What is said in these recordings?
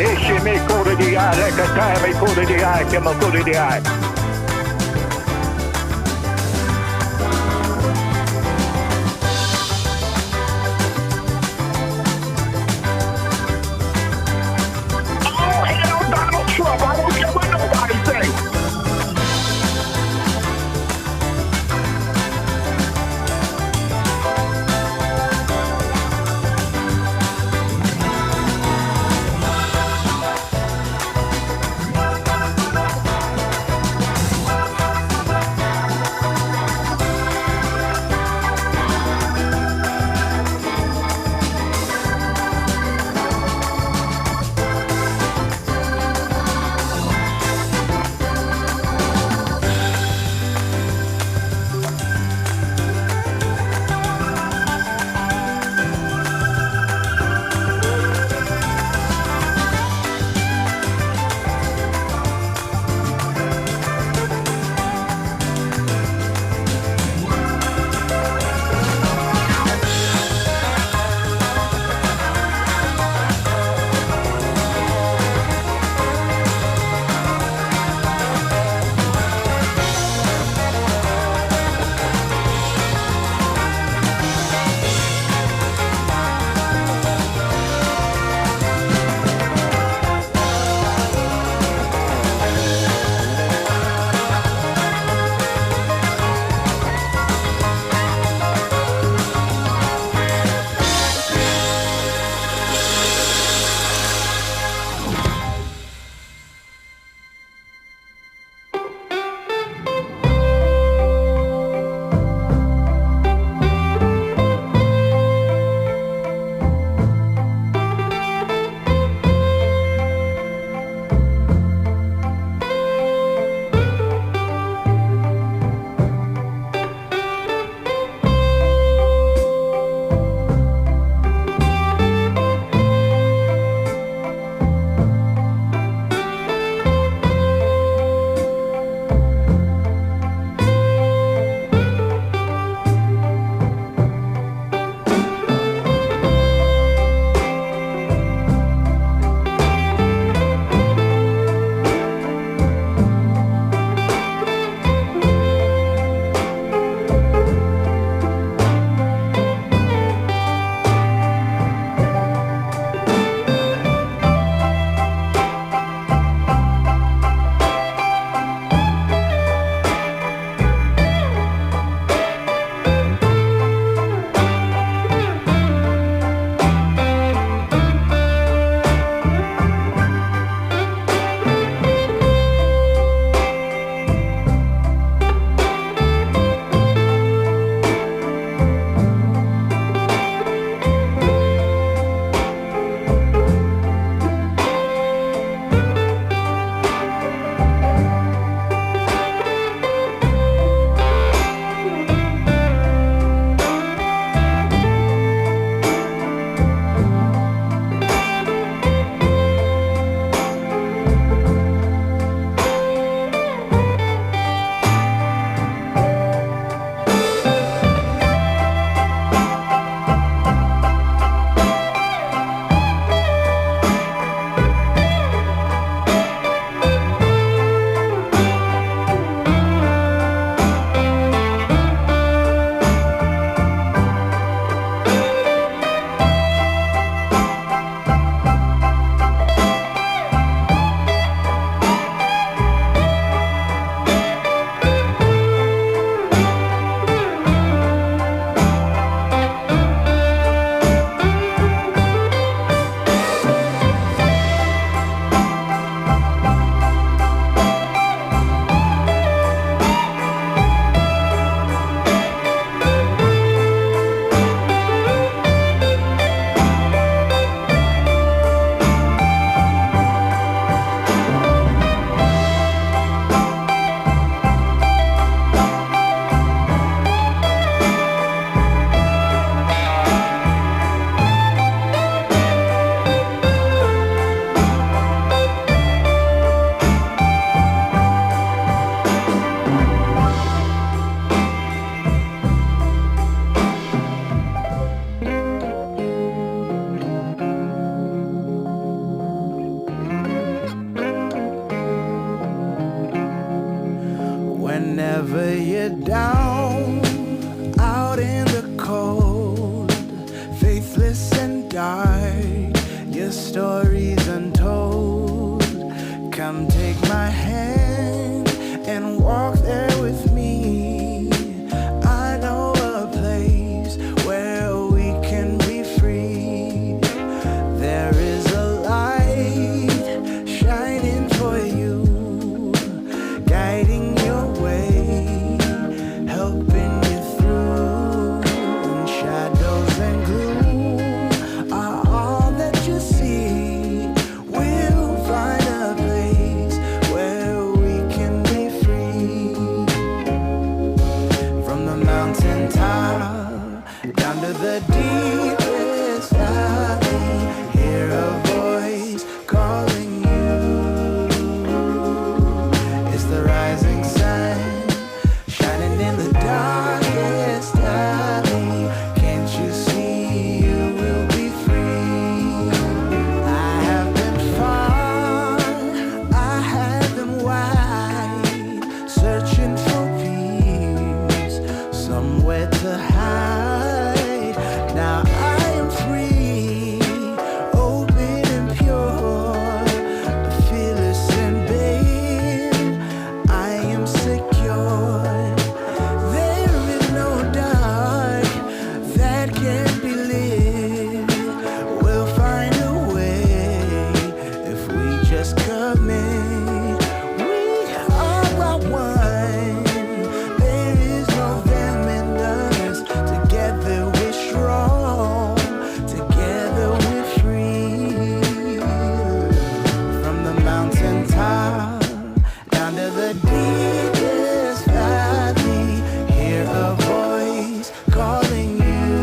Esce me cure di ai, le catai me cure di ai, che me cure di ai. Oh, hell, Donald Trump, I don't care what nobody say. Whenever you're down, out in the cold, faithless and dark, your story's untold. Come take my hand and walk there with me. I know a place where we can be free. There is a light shining for you, guiding your way, helping you through. And shadows and gloom are all that you see. We'll find a place where we can be free. From the mountain top down to the deepest valley, hear a voice calling you. It's the rising sun shining in the darkest alley. Can't you see you will be free? I have been far, I have been wide, searching for peace, somewhere to hide. Now I am free, open and pure, fearless and babe, I am secure. There is no dark that can't be lit. We'll find a way if we just commit. We are one. There is no them and us. Together we're strong. Together we're free. From the mountain top down to the deepest valley, hear a voice calling you.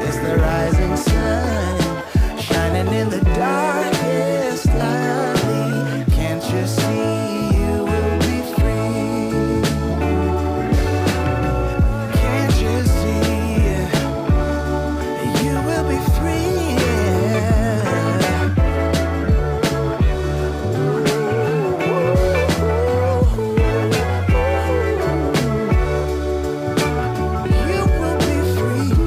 It's the rising sun shining in the darkest alley. Can't you see you will be free? Can't you see you will be free? You will be free.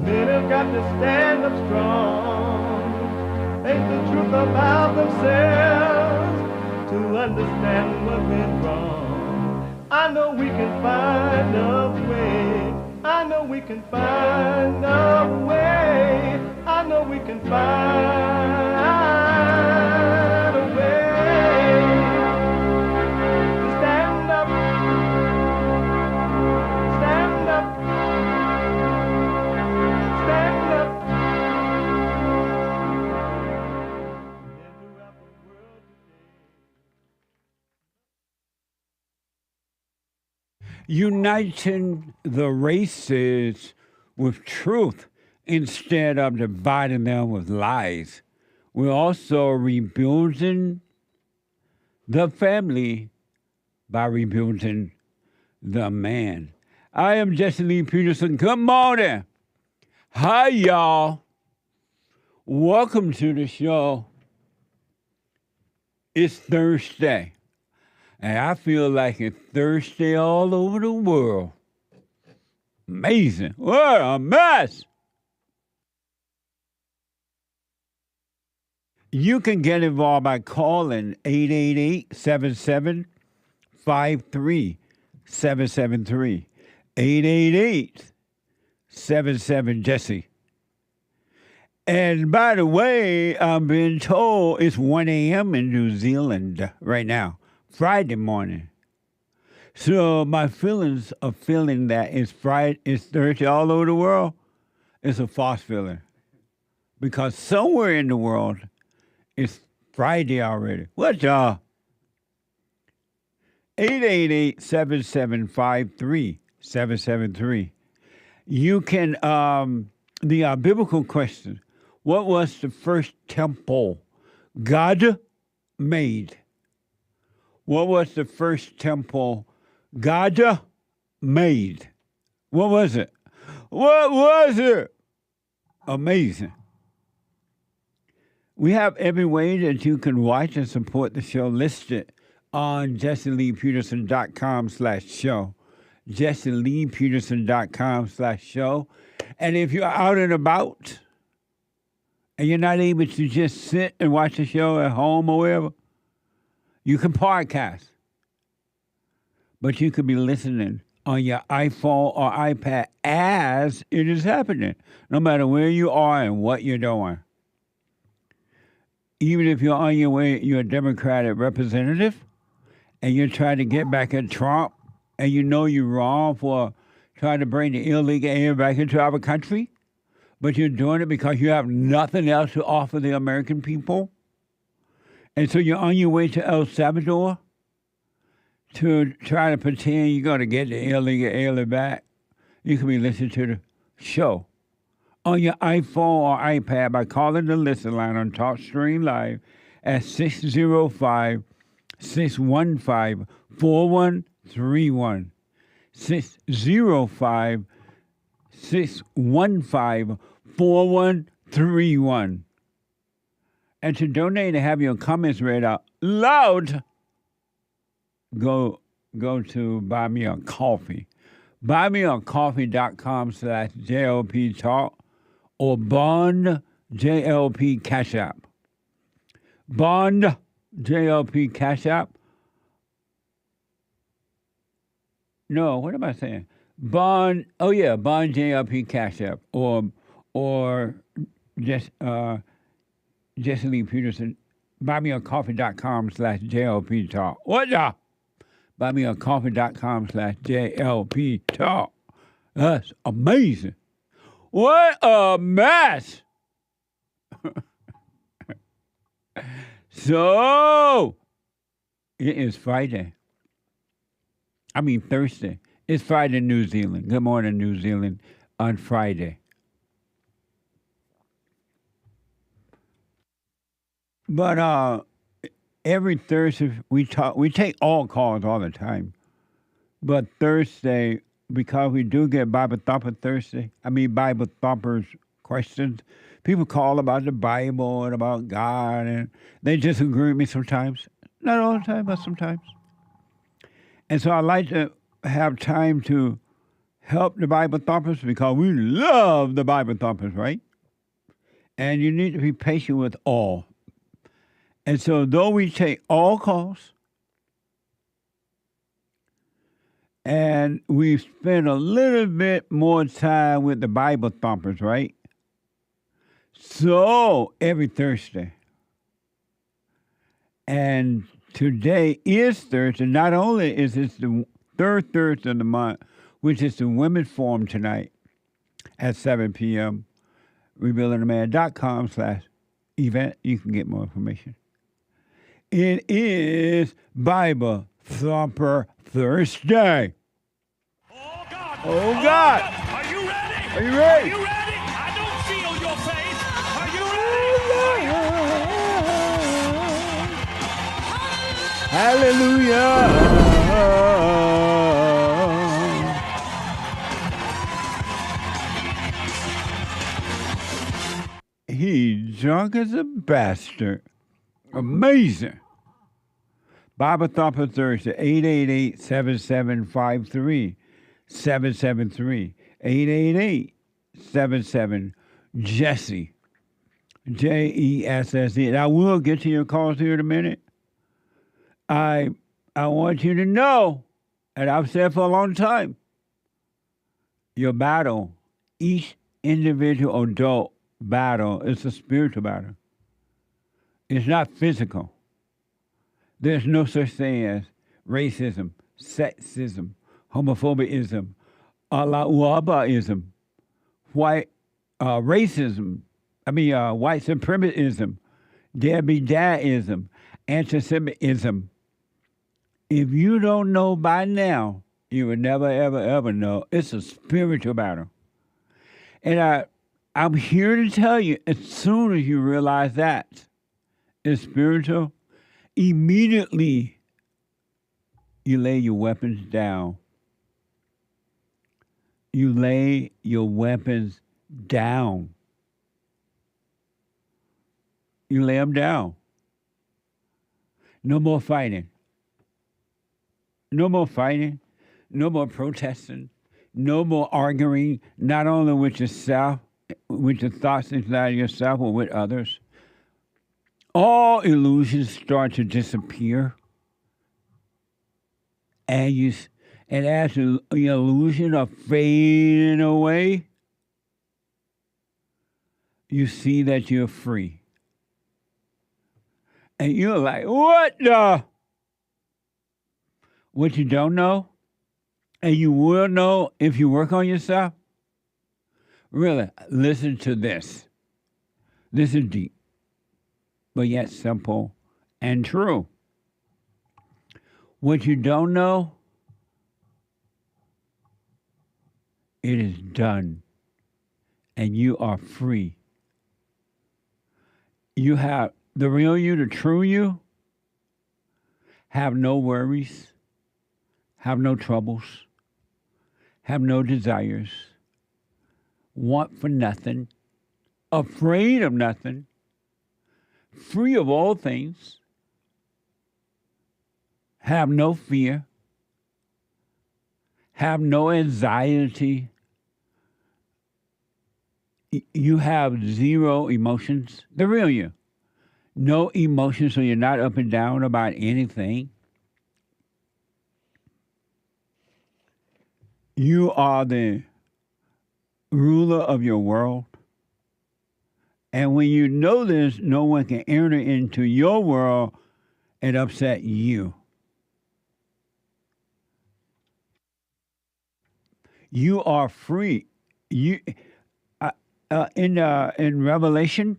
Men have got to stand up strong, think the truth about themselves, to understand what went wrong. I know we can find a way. I know we can find a way. I know we can find a way to stand up, stand up, stand up. Uniting the races with truth instead of dividing them with lies. We're also rebuilding the family by rebuilding the man. I am Jesse Lee Peterson. Good morning. Hi, y'all. Welcome to the show. It's Thursday. And I feel like it's Thursday all over the world. Amazing. What a mess. You can get involved by calling 888-77-53-773. 888-77-JESSE. And by the way, I'm being told it's 1 a.m. in New Zealand right now. Friday morning. So my feelings of feeling that it's Thursday all over the world is a false feeling. Because somewhere in the world, it's Friday already. What y'all? 888-7753-773. You can, the biblical question, what was the first temple God made? What was the first temple God made? What was it? What was it? Amazing. We have every way that you can watch and support the show listed on jesseleepeterson.com/show. jesseleepeterson.com/show. And if you're out and about and you're not able to just sit and watch the show at home or wherever, you can podcast, but you could be listening on your iPhone or iPad as it is happening, no matter where you are and what you're doing. Even if you're on your way, you're a Democratic representative, and you're trying to get back at Trump, and you know you're wrong for trying to bring the illegal alien back into our country, but you're doing it because you have nothing else to offer the American people. And so you're on your way to El Salvador to try to pretend you're going to get the illegal alien back. You can be listening to the show on your iPhone or iPad by calling the listen line on TalkStream Live at 605-615-4131. 605-615-4131. And to donate and have your comments read out loud, go to Buy Me a Coffee. BuyMeACoffee.com/JLP Talk or Bond JLP Cash App. Bond JLP Cash App. No, what am I saying? Bond JLP Cash App or just Jesse Lee Peterson, buymeacoffee.com/JLP Talk. What the? Buymeacoffee.com/JLP Talk. That's amazing. What a mess. So, it is Friday. I mean Thursday. It's Friday in New Zealand. Good morning, New Zealand, on Friday. But every Thursday we take all calls all the time. But Thursday, because we do get Bible Thumper Bible Thumpers questions, people call about the Bible and about God, and they disagree with me sometimes. Not all the time, but sometimes. And so I like to have time to help the Bible thumpers because we love the Bible thumpers, right? And you need to be patient with all. And so though we take all calls and we spend a little bit more time with the Bible thumpers, right? So every Thursday. And today is Thursday. Not only is this the third Thursday of the month, which is the Women's Forum tonight at 7 p.m. RebuildingTheMan.com/event. You can get more information. It is Bible Thumper Thursday. Oh, God. Oh, God. Are you ready? Are you ready? Are you ready? I don't feel your face. Are you Hallelujah. He drunk as a bastard. Amazing. Bible Thumper Thursday, 888-7753-773. 888-77-JESSE. JESSE. And I will get to your calls here in a minute. I want you to know, and I've said for a long time, your battle, each individual adult battle is a spiritual battle. It's not physical. There's no such thing as racism, sexism, homophobiaism, Allahwabaism, white racism, white supremacism, deadbeat-dadism, anti-Semitism. If you don't know by now, you will never, ever, ever know. It's a spiritual battle. And I'm here to tell you, as soon as you realize that it's spiritual, immediately you lay your weapons down. You lay your weapons down. You lay them down. No more fighting. No more fighting. No more protesting. No more arguing, not only with yourself, with your thoughts inside yourself or with others. All illusions start to disappear. And as the illusion are fading away, you see that you're free. And you're like, what the? What you don't know, and you will know if you work on yourself. Really, listen to this. This is deep, but yet simple and true. What you don't know, it is done, and you are free. You have the real you, the true you, have no worries, have no troubles, have no desires, want for nothing, afraid of nothing, free of all things, have no fear, have no anxiety. You have zero emotions, the real you. No emotions, so you're not up and down about anything. You are the ruler of your world. And when you know this, no one can enter into your world and upset you. You are free. You in Revelation,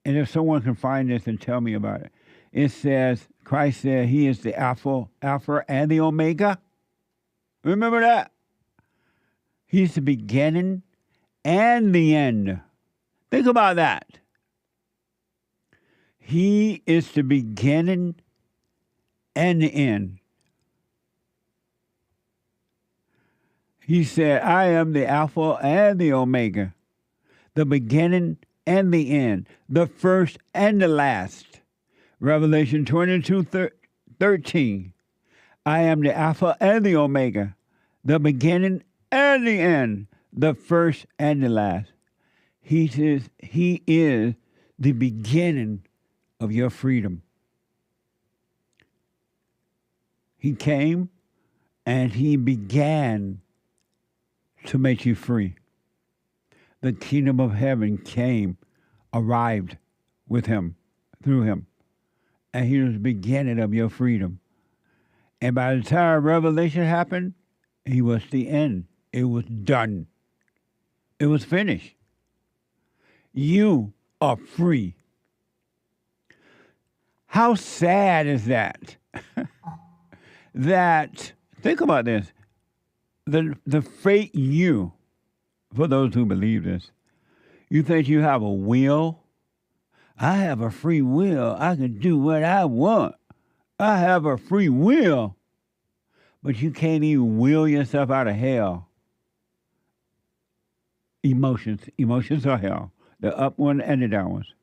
and if someone can find this and tell me about it, it says, Christ said he is the Alpha and the Omega. Remember that? He's the beginning and the end. Think about that. He is the beginning and the end. He said, I am the Alpha and the Omega, the beginning and the end, the first and the last. Revelation 22:13. I am the Alpha and the Omega, the beginning and the end, the first and the last. He says he is the beginning of your freedom. He came and he began to make you free. The kingdom of heaven arrived with him, through him. And he was the beginning of your freedom. And by the time Revelation happened, he was the end. It was done. It was finished. You are free. How sad is that? That, think about this, the fate you, for those who believe this, you think you have a will? I have a free will. I can do what I want. I have a free will. But you can't even will yourself out of hell. Emotions are hell. The up one and the down ones.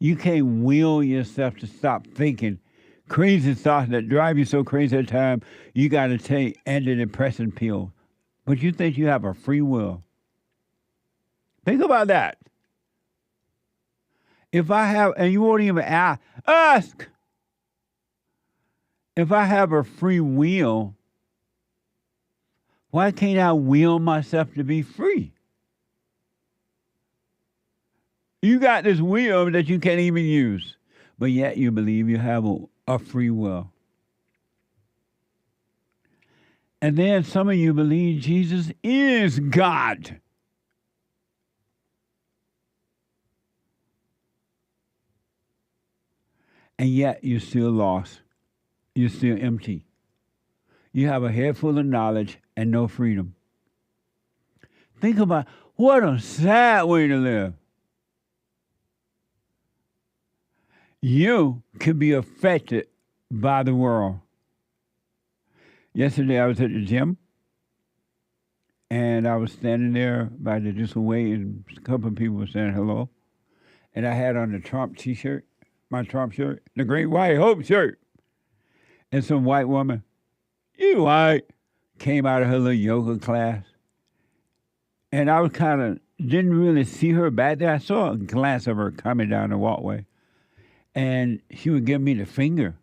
You can't will yourself to stop thinking crazy thoughts that drive you so crazy at times, you got to take antidepressant pills. But you think you have a free will. Think about that. If I have, and you won't even ask, if I have a free will, why can't I will myself to be free? You got this will that you can't even use, but yet you believe you have a free will. And then some of you believe Jesus is God. And yet you're still lost. You're still empty. You have a head full of knowledge and no freedom. Think about what a sad way to live. You can be affected by the world. Yesterday I was at the gym, and I was standing there by the just weight, and a couple of people were saying hello. And I had on the Trump T-shirt, my Trump shirt, the Great White Hope shirt. And some white woman, you white, came out of her little yoga class. And I was didn't really see her back there. I saw a glance of her coming down the walkway. And she would give me the finger.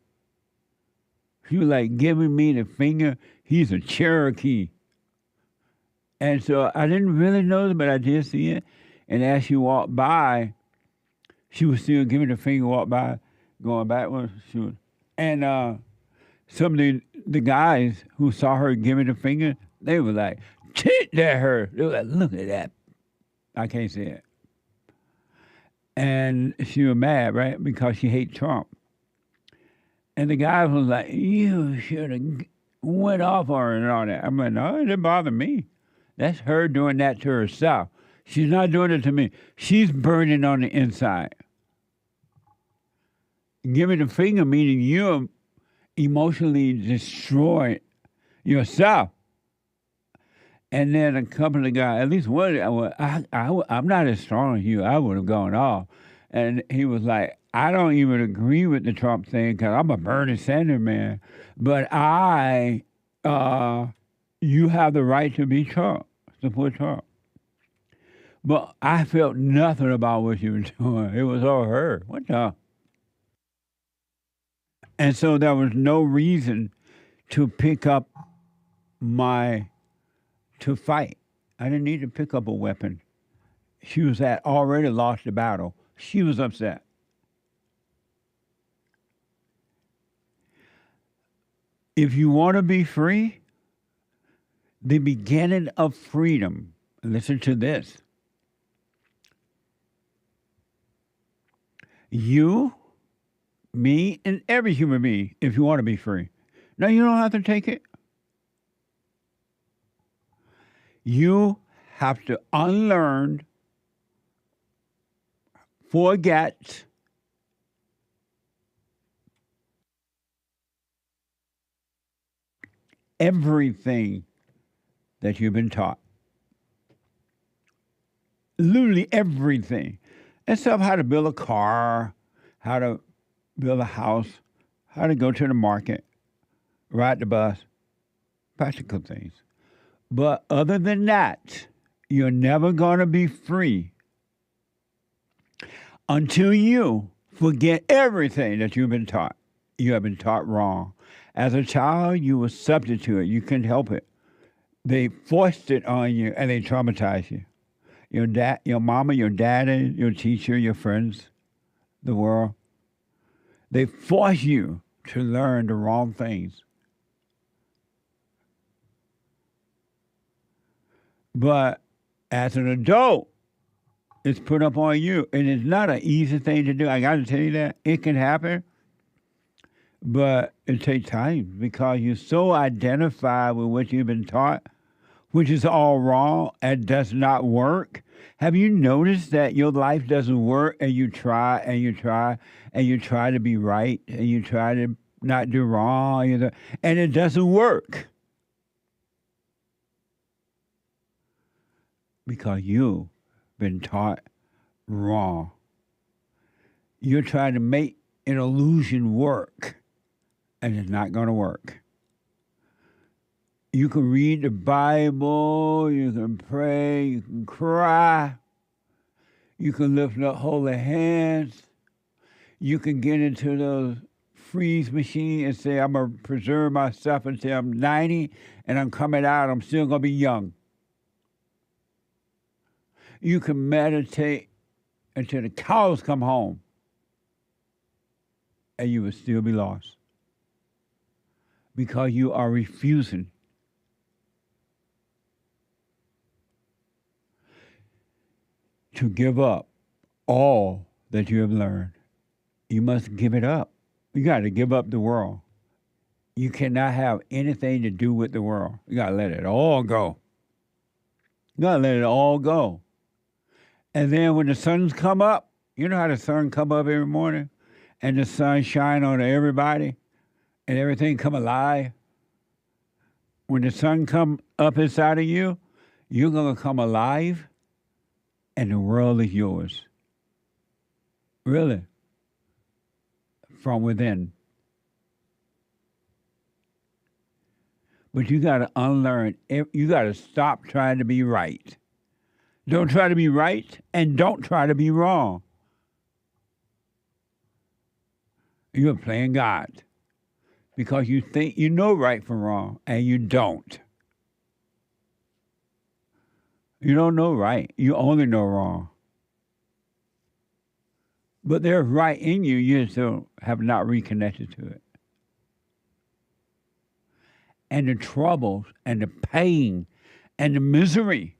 She was like giving me the finger. He's a Cherokee. And so I didn't really know it, but I did see it. And as she walked by, she was still giving the finger, walk by, going backwards. And some of the guys who saw her giving the finger, they were like, "Tit at her." They were like, "Look at that." I can't say it. And she was mad, right? Because she hates Trump. And the guy was like, "You should have went off on her and all that." I'm like, "No, it didn't bother me. That's her doing that to herself. She's not doing it to me. She's burning on the inside." Giving the finger meaning you're emotionally destroyed yourself. And then a couple of guys, at least one, I'm not as strong as you. I would have gone off. And he was like, "I don't even agree with the Trump thing because I'm a Bernie Sanders man. But you have the right to be Trump, support Trump." But I felt nothing about what you were doing. It was all her. What the? And so there was no reason to pick up to fight. I didn't need to pick up a weapon. She was already lost the battle. She was upset. If you want to be free, the beginning of freedom, listen to this. You, me, and every human being, if you want to be free. Now, you don't have to take it. You have to unlearn, forget, everything that you've been taught. Literally everything. Except how to build a car, how to build a house, how to go to the market, ride the bus, practical things. But other than that, you're never going to be free until you forget everything that you've been taught. You have been taught wrong. As a child, you were subject to it. You couldn't help it. They forced it on you, and they traumatized you. Your dad, your mama, your daddy, your teacher, your friends, the world. They force you to learn the wrong things. But as an adult, it's put up on you. And it's not an easy thing to do. I got to tell you that. It can happen. But it takes time because you're so identified with what you've been taught, which is all wrong and does not work. Have you noticed that your life doesn't work and you try and you try and you try to be right and you try to not do wrong and it doesn't work? Because you've been taught wrong. You're trying to make an illusion work, and it's not going to work. You can read the Bible, you can pray, you can cry, you can lift up holy hands, you can get into those freeze machine and say, I'm going to preserve myself until I'm 90, and I'm coming out, I'm still going to be young. You can meditate until the cows come home, and you will still be lost because you are refusing to give up all that you have learned. You must give it up. You got to give up the world. You cannot have anything to do with the world. You got to let it all go. You got to let it all go. And then when the sun's come up, you know how the sun come up every morning and the sun shine on everybody and everything come alive? When the sun come up inside of you, you're going to come alive and the world is yours. Really. From within. But you got to unlearn. You got to stop trying to be right. Don't try to be right and don't try to be wrong. You're playing God because you think you know right from wrong and you don't. You don't know right. You only know wrong. But there's right in you. You still have not reconnected to it. And the troubles and the pain and the misery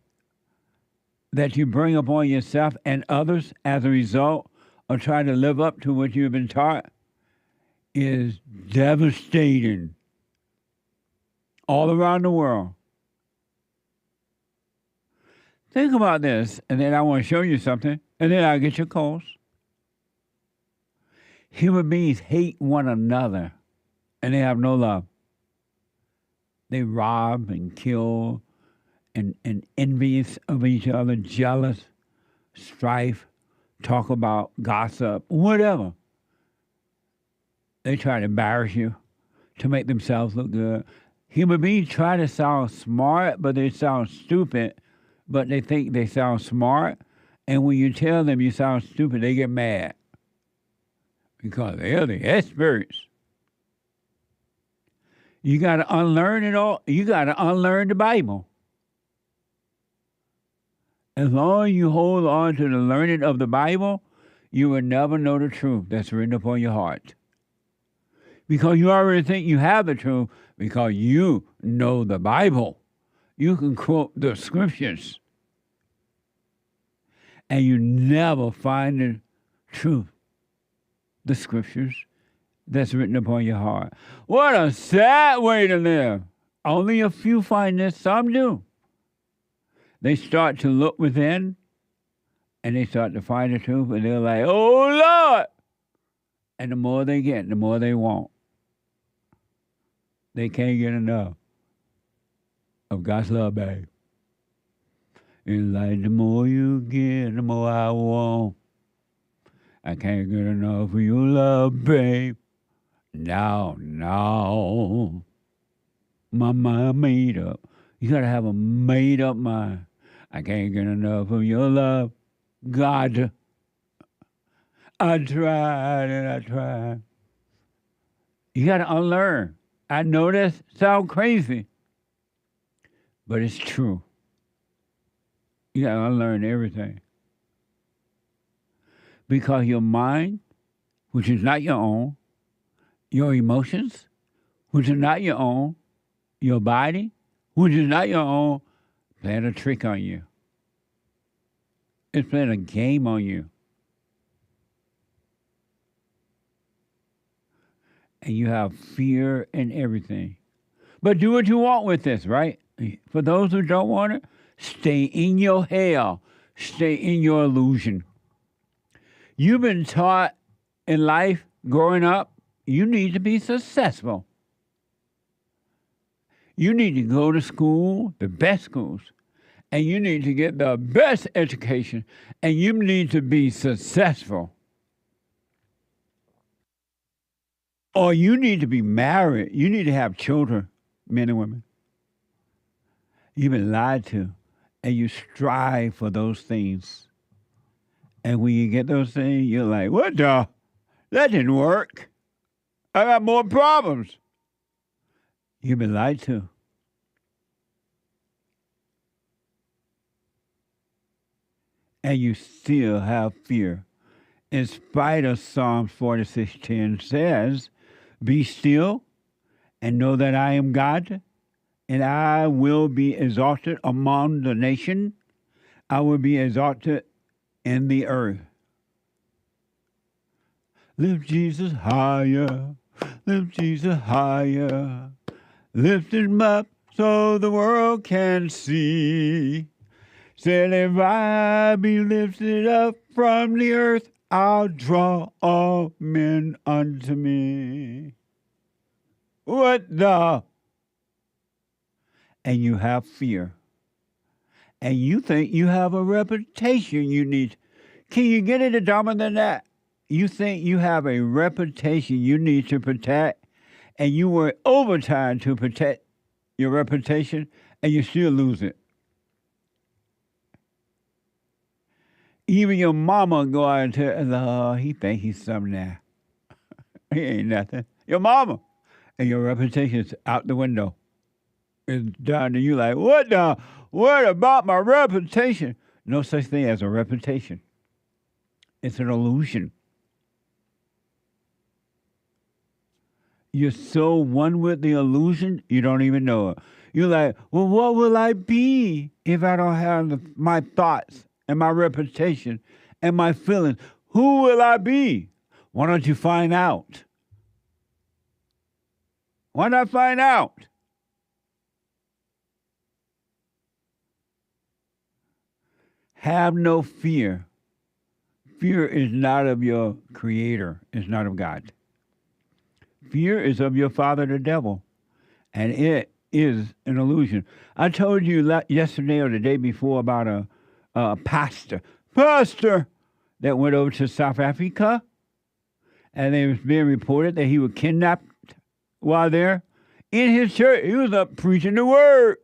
that you bring upon yourself and others as a result of trying to live up to what you've been taught is devastating all around the world. Think about this, and then I want to show you something, and then I'll get your calls. Human beings hate one another, and they have no love. They rob and kill and envious of each other, jealous, strife, talk about gossip, whatever. They try to embarrass you to make themselves look good. Human beings try to sound smart, but they sound stupid, but they think they sound smart. And when you tell them you sound stupid, they get mad because they're the experts. You got to unlearn it all. You got to unlearn the Bible. As long as you hold on to the learning of the Bible, you will never know the truth that's written upon your heart. Because you already think you have the truth because you know the Bible. You can quote the scriptures. And you never find the truth, the scriptures that's written upon your heart. What a sad way to live. Only a few find this, some do. They start to look within, and they start to find the truth, and they're like, oh, Lord! And the more they get, the more they want. They can't get enough of God's love, babe. It's like the more you get, the more I want. I can't get enough of your love, babe. No. My mind made up. You got to have a made-up mind. I can't get enough of your love, God. I tried and I tried. You got to unlearn. I know that sounds crazy, but it's true. You got to unlearn everything. Because your mind, which is not your own, your emotions, which are not your own, your body, which is not your own, playing a trick on you. It's playing a game on you. And you have fear and everything. But do what you want with this, right? For those who don't want it, stay in your hell. Stay in your illusion. You've been taught in life, growing up, you need to be successful. You need to go to school, the best schools, and you need to get the best education, and you need to be successful. Or you need to be married. You need to have children, men and women. You've been lied to, and you strive for those things. And when you get those things, you're like, what the? That didn't work. I got more problems. You've been lied to. And you still have fear. In spite of Psalms 46:10 says, be still and know that I am God, and I will be exalted among the nation. I will be exalted in the earth. Lift Jesus higher, lift Jesus higher, lift him up so the world can see. Said if I be lifted up from the earth, I'll draw all men unto me. What the? And you have fear. And you think you have a reputation you need. Can you get any dumber than that? You think you have a reputation you need to protect, and you work overtime to protect your reputation, and you still lose it. Even your mama go out and tell, oh, he think he's something now. He ain't nothing. Your mama. And your reputation's out the window. It's down to you like, what about my reputation? No such thing as a reputation. It's an illusion. You're so one with the illusion, you don't even know it. You're like, well, what will I be if I don't have my thoughts and my reputation and my feelings? Who will I be? Why don't you find out? Why not find out? Have no fear. Fear is not of your creator. It's not of God. Fear is of your father, the devil. And it is an illusion. I told you yesterday or the day before about a pastor that went over to South Africa. And it was being reported that he was kidnapped while there in his church. He was up preaching the word.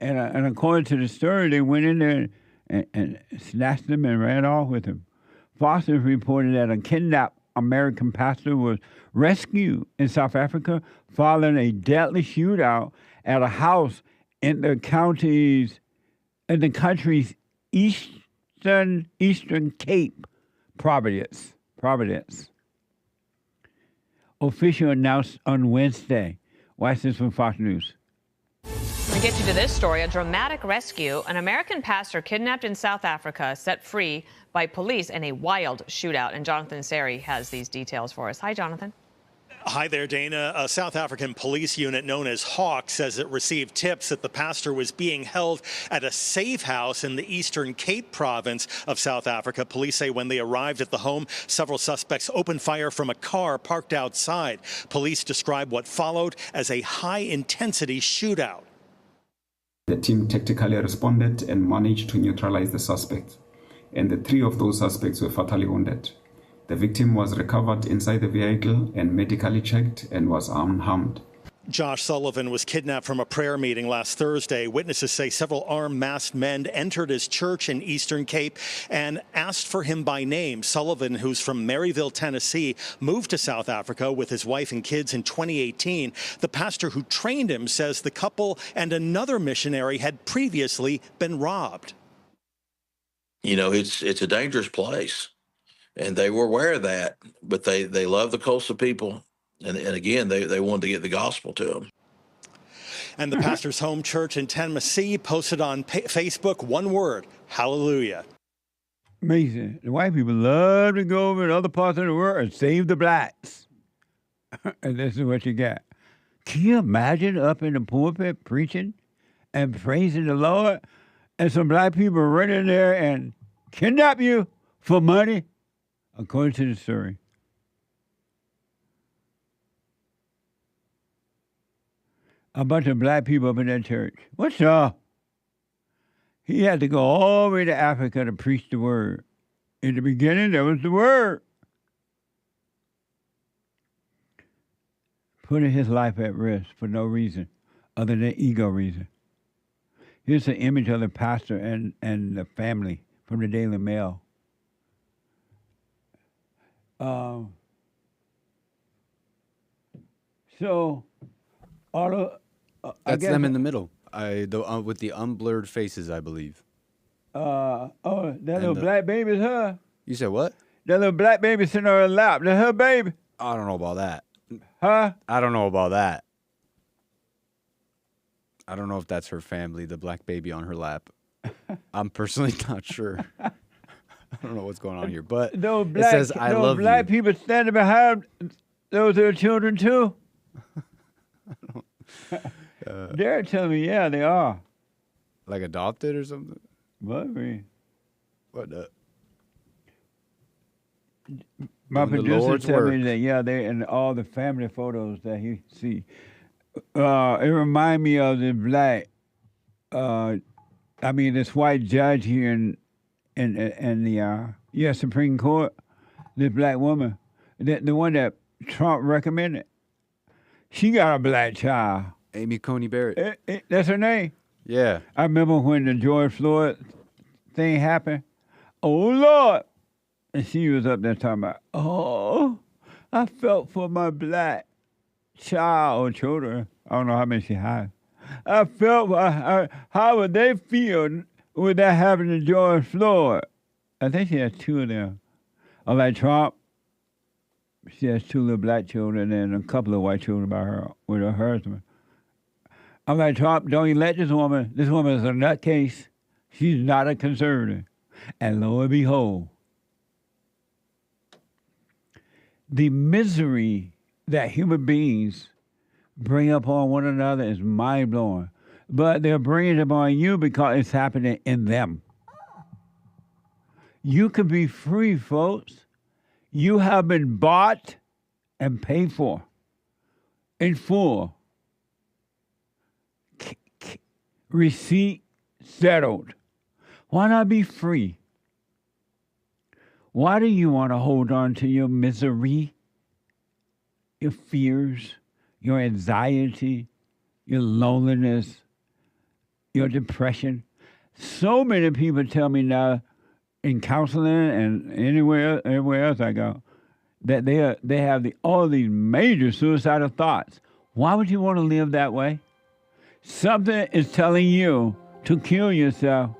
And according to the story, they went in there and snatched him and ran off with him. Foster reported that a kidnapped American pastor was rescued in South Africa following a deadly shootout at a house in the country's Eastern Cape, Providence. Official announced on Wednesday. Watch this from Fox News. We get you to this story. A dramatic rescue. An American pastor kidnapped in South Africa, set free by police in a wild shootout. And Jonathan Seri has these details for us. Hi, Jonathan. Hi there, Dana. A South African police unit known as Hawk says it received tips that the pastor was being held at a safe house in the Eastern Cape province of South Africa. Police say when they arrived at the home, several suspects opened fire from a car parked outside. Police describe what followed as a high-intensity shootout. The team tactically responded and managed to neutralize the suspects, and the 3 of those suspects were fatally wounded. The victim was recovered inside the vehicle and medically checked and was unharmed. Josh Sullivan was kidnapped from a prayer meeting last Thursday. Witnesses say several armed masked men entered his church in Eastern Cape and asked for him by name. Sullivan, who's from Maryville, Tennessee, moved to South Africa with his wife and kids in 2018. The pastor who trained him says the couple and another missionary had previously been robbed. You know, it's a dangerous place, and they were aware of that, but they love the coastal people. And again, they wanted to get the gospel to them. And the pastor's home church in Tennessee posted on Facebook one word: hallelujah. Amazing. The white people love to go over to other parts of the world and save the blacks. And this is what you got. Can you imagine up in the pulpit preaching and praising the Lord, and some black people run in there and kidnap you for money? According to the story. A bunch of black people up in that church. What's up? He had to go all the way to Africa to preach the word. In the beginning, there was the word. Putting his life at risk for no reason other than ego reason. Here's the image of the pastor and the family from the Daily Mail. So, all of... That's them in the middle. With the unblurred faces, I believe. That little black baby's her. You said what? That little black baby sitting on her lap. That's her baby. I don't know about that. Huh? I don't know about that. I don't know if that's her family, the black baby on her lap. I'm personally not sure. I don't know what's going on here, but it says, I love you. Black people standing behind those are children too. They're telling me, yeah, they are. Like adopted or something? What? What the? My producer told me that, yeah, they in all the family photos that he see. It remind me of the black, this white judge here in the Supreme Court, this black woman, the one that Trump recommended. She got a black child. Amy Coney Barrett. That's her name? Yeah. I remember when the George Floyd thing happened. Oh, Lord. And she was up there talking about, oh, I felt for my black child or children. I don't know how many she has. I felt, how would they feel with that happening to George Floyd? I think she has two of them. Like Trump, she has two little black children and a couple of white children by her with her husband. I'm like, Trump, don't you let this woman is a nutcase. She's not a conservative. And lo and behold, the misery that human beings bring upon one another is mind-blowing. But they're bringing it upon you because it's happening in them. You can be free, folks. You have been bought and paid for in full. Receipt settled. Why not be free? Why do you want to hold on to your misery, your fears, your anxiety, your loneliness, your depression? So many people tell me now in counseling and everywhere else I go that they have all these major suicidal thoughts. Why would you want to live that way? Something is telling you to kill yourself,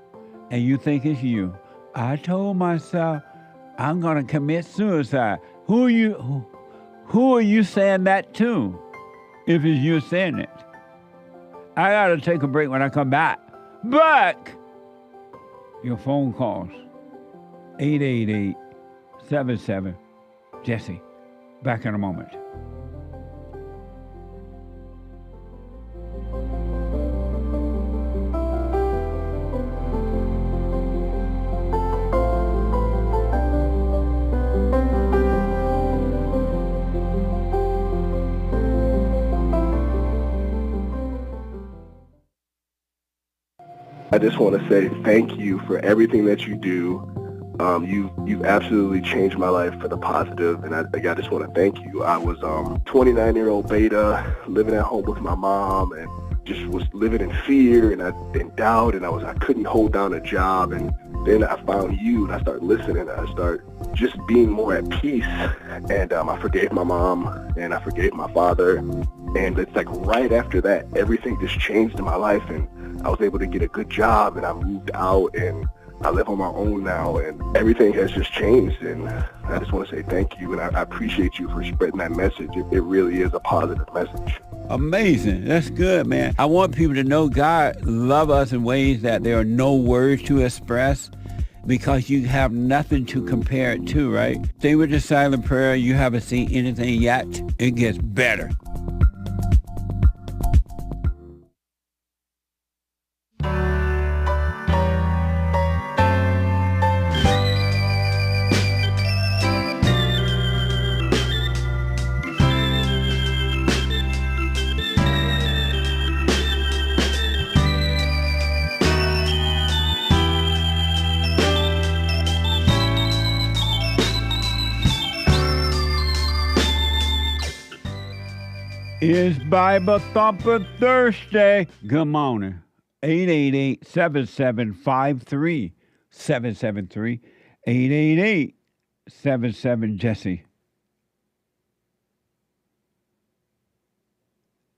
and you think it's you. I told myself I'm going to commit suicide. Who are you saying that to, if it's you saying it? I got to take a break when I come back. But your phone calls, 888-77-JESSE. Back in a moment. I just want to say thank you for everything that you do You've absolutely changed my life for the positive, and I just want to thank you. I was 29-year-old beta, living at home with my mom, and just was living in fear and in doubt, and I couldn't hold down a job. And then I found you, and I started listening. I started just being more at peace, and I forgave my mom, and I forgave my father. And it's like right after that, everything just changed in my life, and I was able to get a good job, and I moved out, and I live on my own now, and everything has just changed. And I just want to say thank you, and I appreciate you for spreading that message. It really is a positive message. Amazing. That's good, man. I want people to know God loves us in ways that there are no words to express, because you have nothing to compare it to, right? Stay with the silent prayer. You haven't seen anything yet. It gets better. It's Bible Thumper Thursday. Good morning. 888-7753-773. 888-77-JESSE.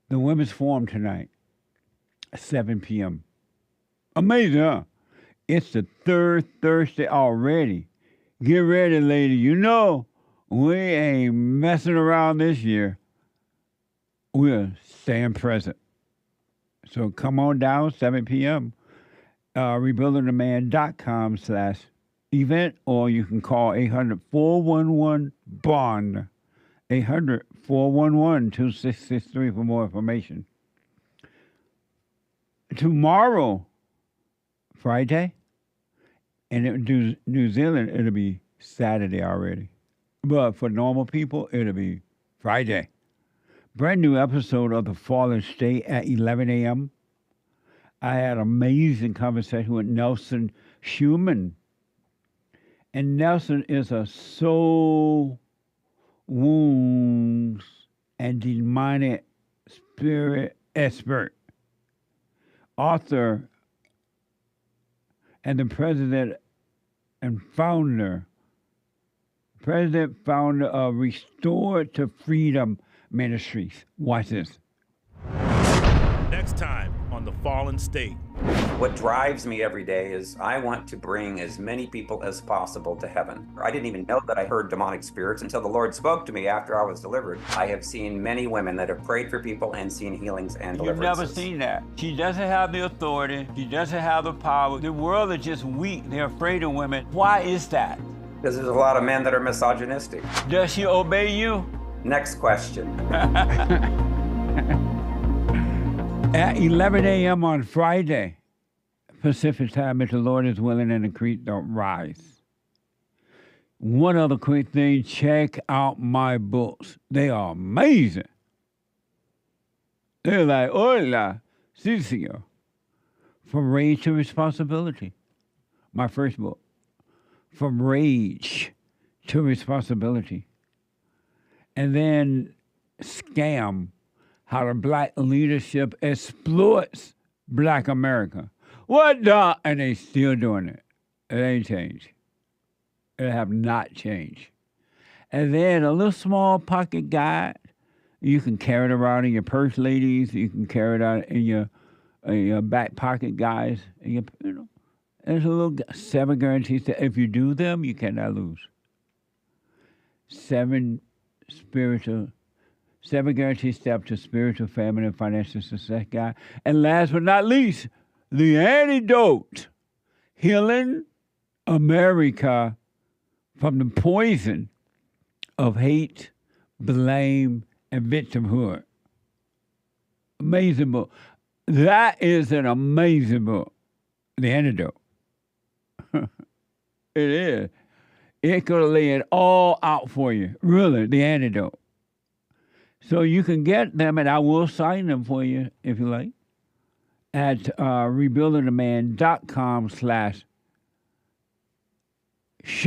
The Women's Forum tonight, 7 p.m. Amazing, huh? It's the third Thursday already. Get ready, lady. You know, we ain't messing around this year. We're staying present. So come on down, 7 p.m. rebuildingtheman.com/event, or you can call 800-411-BOND. 800-411-2663 for more information. Tomorrow, Friday, and in New Zealand, it'll be Saturday already. But for normal people, it'll be Friday. Brand new episode of The Fallen State at 11 a.m. I had an amazing conversation with Nelson Schumann. And Nelson is a soul, wounds, and demonic spirit expert, author, and the president founder of Restored to Freedom Ministries. Watch this. Next time on The Fallen State. What drives me every day is I want to bring as many people as possible to heaven. I didn't even know that I heard demonic spirits until the Lord spoke to me after I was delivered. I have seen many women that have prayed for people and seen healings and deliverances. You've never seen that. She doesn't have the authority. She doesn't have the power. The world is just weak. They're afraid of women. Why is that? Because there's a lot of men that are misogynistic. Does she obey you? Next question. At 11 a.m. on Friday, Pacific time, if the Lord is willing and the creek don't rise. One other quick thing, check out my books. They are amazing. They're like, hola, Cicio. From Rage to Responsibility. My first book. From Rage to Responsibility. And then Scam, how the black leadership exploits black America. What the? And they still doing it. It ain't changed. It have not changed. And then a little small pocket guide. You can carry it around in your purse, ladies. You can carry it out in your back pocket, guys. And there's a little 7 guarantees that if you do them, you cannot lose. 7 guaranteed steps to spiritual, family, and financial success guide. And last but not least, the antidote. Healing America from the poison of hate, blame, and victimhood. Amazing book. That is an amazing book. The antidote. It is. It could lay it all out for you. Really, the antidote. So you can get them, and I will sign them for you if you like, at rebuildingtheman.com/Schumann.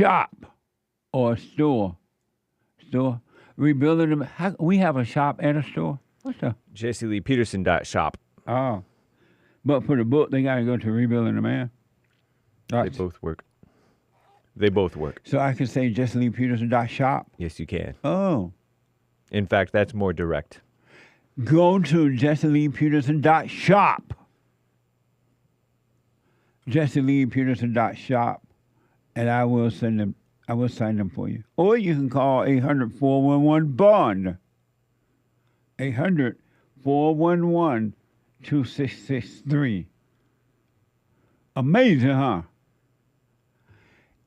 shop or a store. Rebuilding them. We have a shop and a store. What's the JCLeePeterson.shop. Oh. But for the book, they got to go to Rebuilding the Man. Right. They both work. They both work. So I can say JCLeePeterson.shop? Yes, you can. Oh. In fact, that's more direct. Go to JCLeePeterson.shop. JCLeePeterson.shop, and I will send them. I will sign them for you. Or you can call 800-411-BOND. 800-411-2663. Amazing, huh?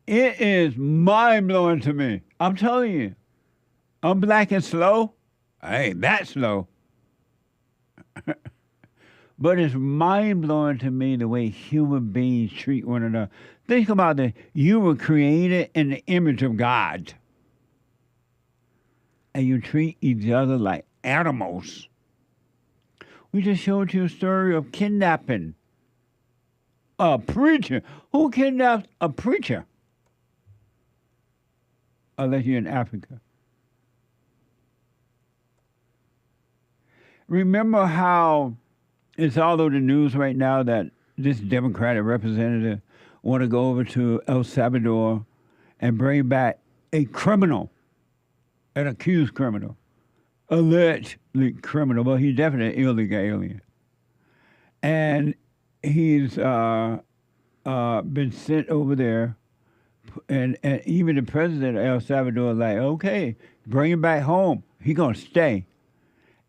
It is mind-blowing to me. I'm telling you. I'm black and slow. I ain't that slow. But it's mind-blowing to me the way human beings treat one another. Think about this. You were created in the image of God. And you treat each other like animals. We just showed you a story of kidnapping a preacher. Who kidnaps a preacher? Unless you're in Africa. Remember how it's all over the news right now that this Democratic representative want to go over to El Salvador and bring back a criminal, an accused criminal, allegedly criminal, but he's definitely an illegal alien. And he's been sent over there, and even the president of El Salvador is like, okay, bring him back home. He's going to stay.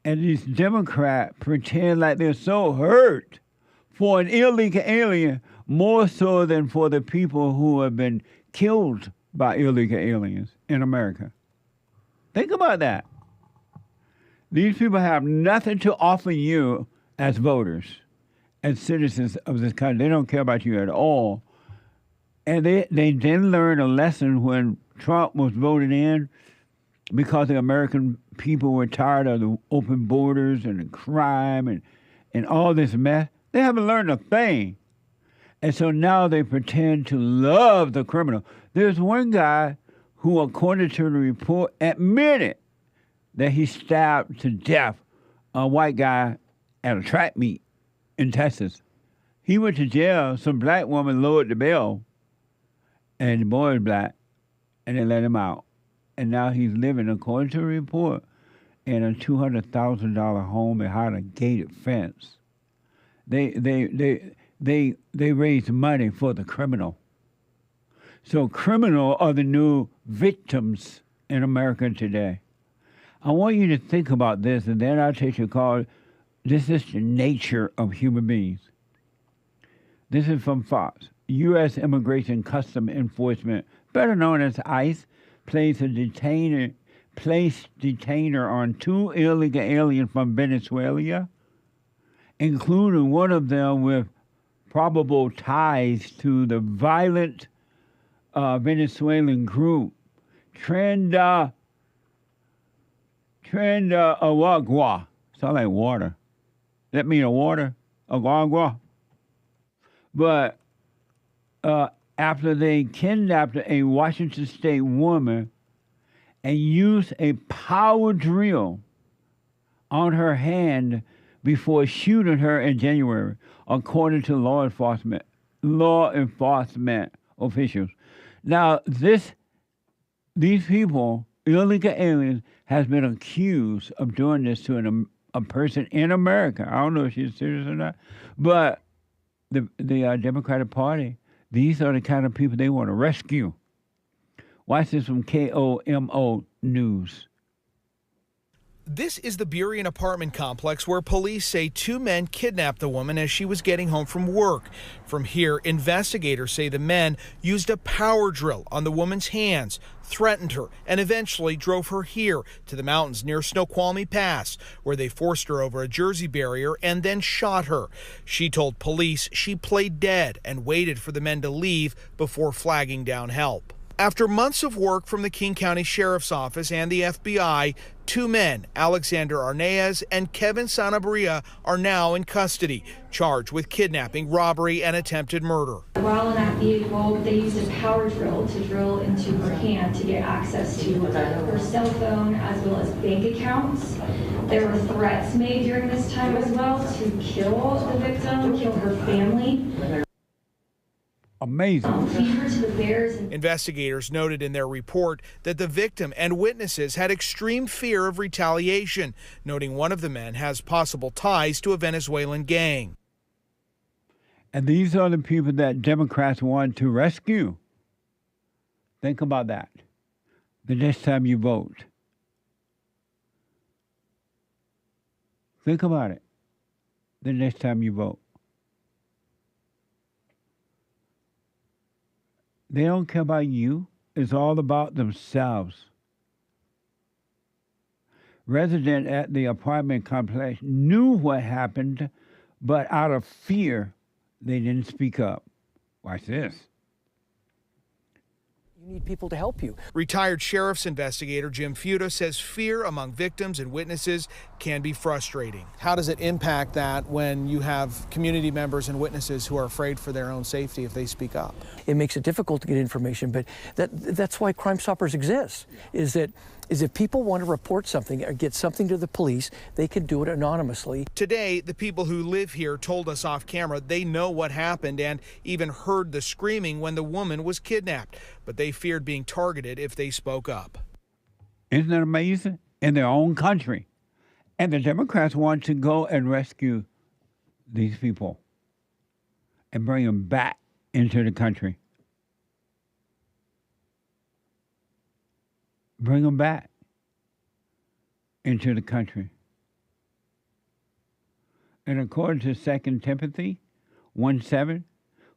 And these Democrats pretend like they're so hurt for an illegal alien, more so than for the people who have been killed by illegal aliens in America. Think about that. These people have nothing to offer you as voters, as citizens of this country. They don't care about you at all. And they didn't learn a lesson when Trump was voted in, because the American people were tired of the open borders and the crime and all this mess. They haven't learned a thing. And so now they pretend to love the criminal. There's one guy who, according to the report, admitted that he stabbed to death a white guy at a track meet in Texas. He went to jail. Some black woman lowered the bail, and the boy is black, and they let him out. And now he's living, according to a report, in a $200,000 home behind a gated fence. They raise money for the criminal. So criminals are the new victims in America today. I want you to think about this, and then I'll take your call. This is the nature of human beings. This is from Fox. U.S. Immigration Custom Enforcement, better known as ICE, placed detainer on 2 illegal aliens from Venezuela, including one of them with probable ties to the violent Venezuelan group, Tren de Aragua. Sound like water. That mean a water? Aragua. But after they kidnapped a Washington State woman and used a power drill on her hand before shooting her in January, according to law enforcement officials. Now, these people, illegal aliens, has been accused of doing this to a person in America. I don't know if she's serious or not, but the Democratic Party, these are the kind of people they want to rescue. Watch this from KOMO News. This is the Burien apartment complex where police say 2 men kidnapped the woman as she was getting home from work. From here, investigators say the men used a power drill on the woman's hands, threatened her, and eventually drove her here to the mountains near Snoqualmie Pass, where they forced her over a Jersey barrier and then shot her. She told police she played dead and waited for the men to leave before flagging down help. After months of work from the King County Sheriff's Office and the FBI, 2 men, Alexander Arnaez and Kevin Sanabria, are now in custody, charged with kidnapping, robbery, and attempted murder. While in that vehicle, they used a power drill to drill into into her hand to get access to her cell phone as well as bank accounts. There were threats made during this time as well to kill the victim, kill her family. Amazing. Feed her to the bears. Investigators noted in their report that the victim and witnesses had extreme fear of retaliation, noting one of the men has possible ties to a Venezuelan gang. And these are the people that Democrats want to rescue. Think about that the next time you vote. Think about it the next time you vote. They don't care about you. It's all about themselves. Resident at the apartment complex knew what happened, but out of fear, they didn't speak up. Watch this. You need people to help you. Retired sheriff's investigator Jim Fuda says fear among victims and witnesses can be frustrating. How does it impact that when you have community members and witnesses who are afraid for their own safety if they speak up? It makes it difficult to get information, but that's why Crime Stoppers exists, is if people want to report something or get something to the police, they can do it anonymously. Today, the people who live here told us off camera they know what happened and even heard the screaming when the woman was kidnapped, but they feared being targeted if they spoke up. Isn't that amazing? In their own country. And the Democrats want to go and rescue these people and bring them back into the country. Bring them back into the country. And according to 2 Timothy 1:7,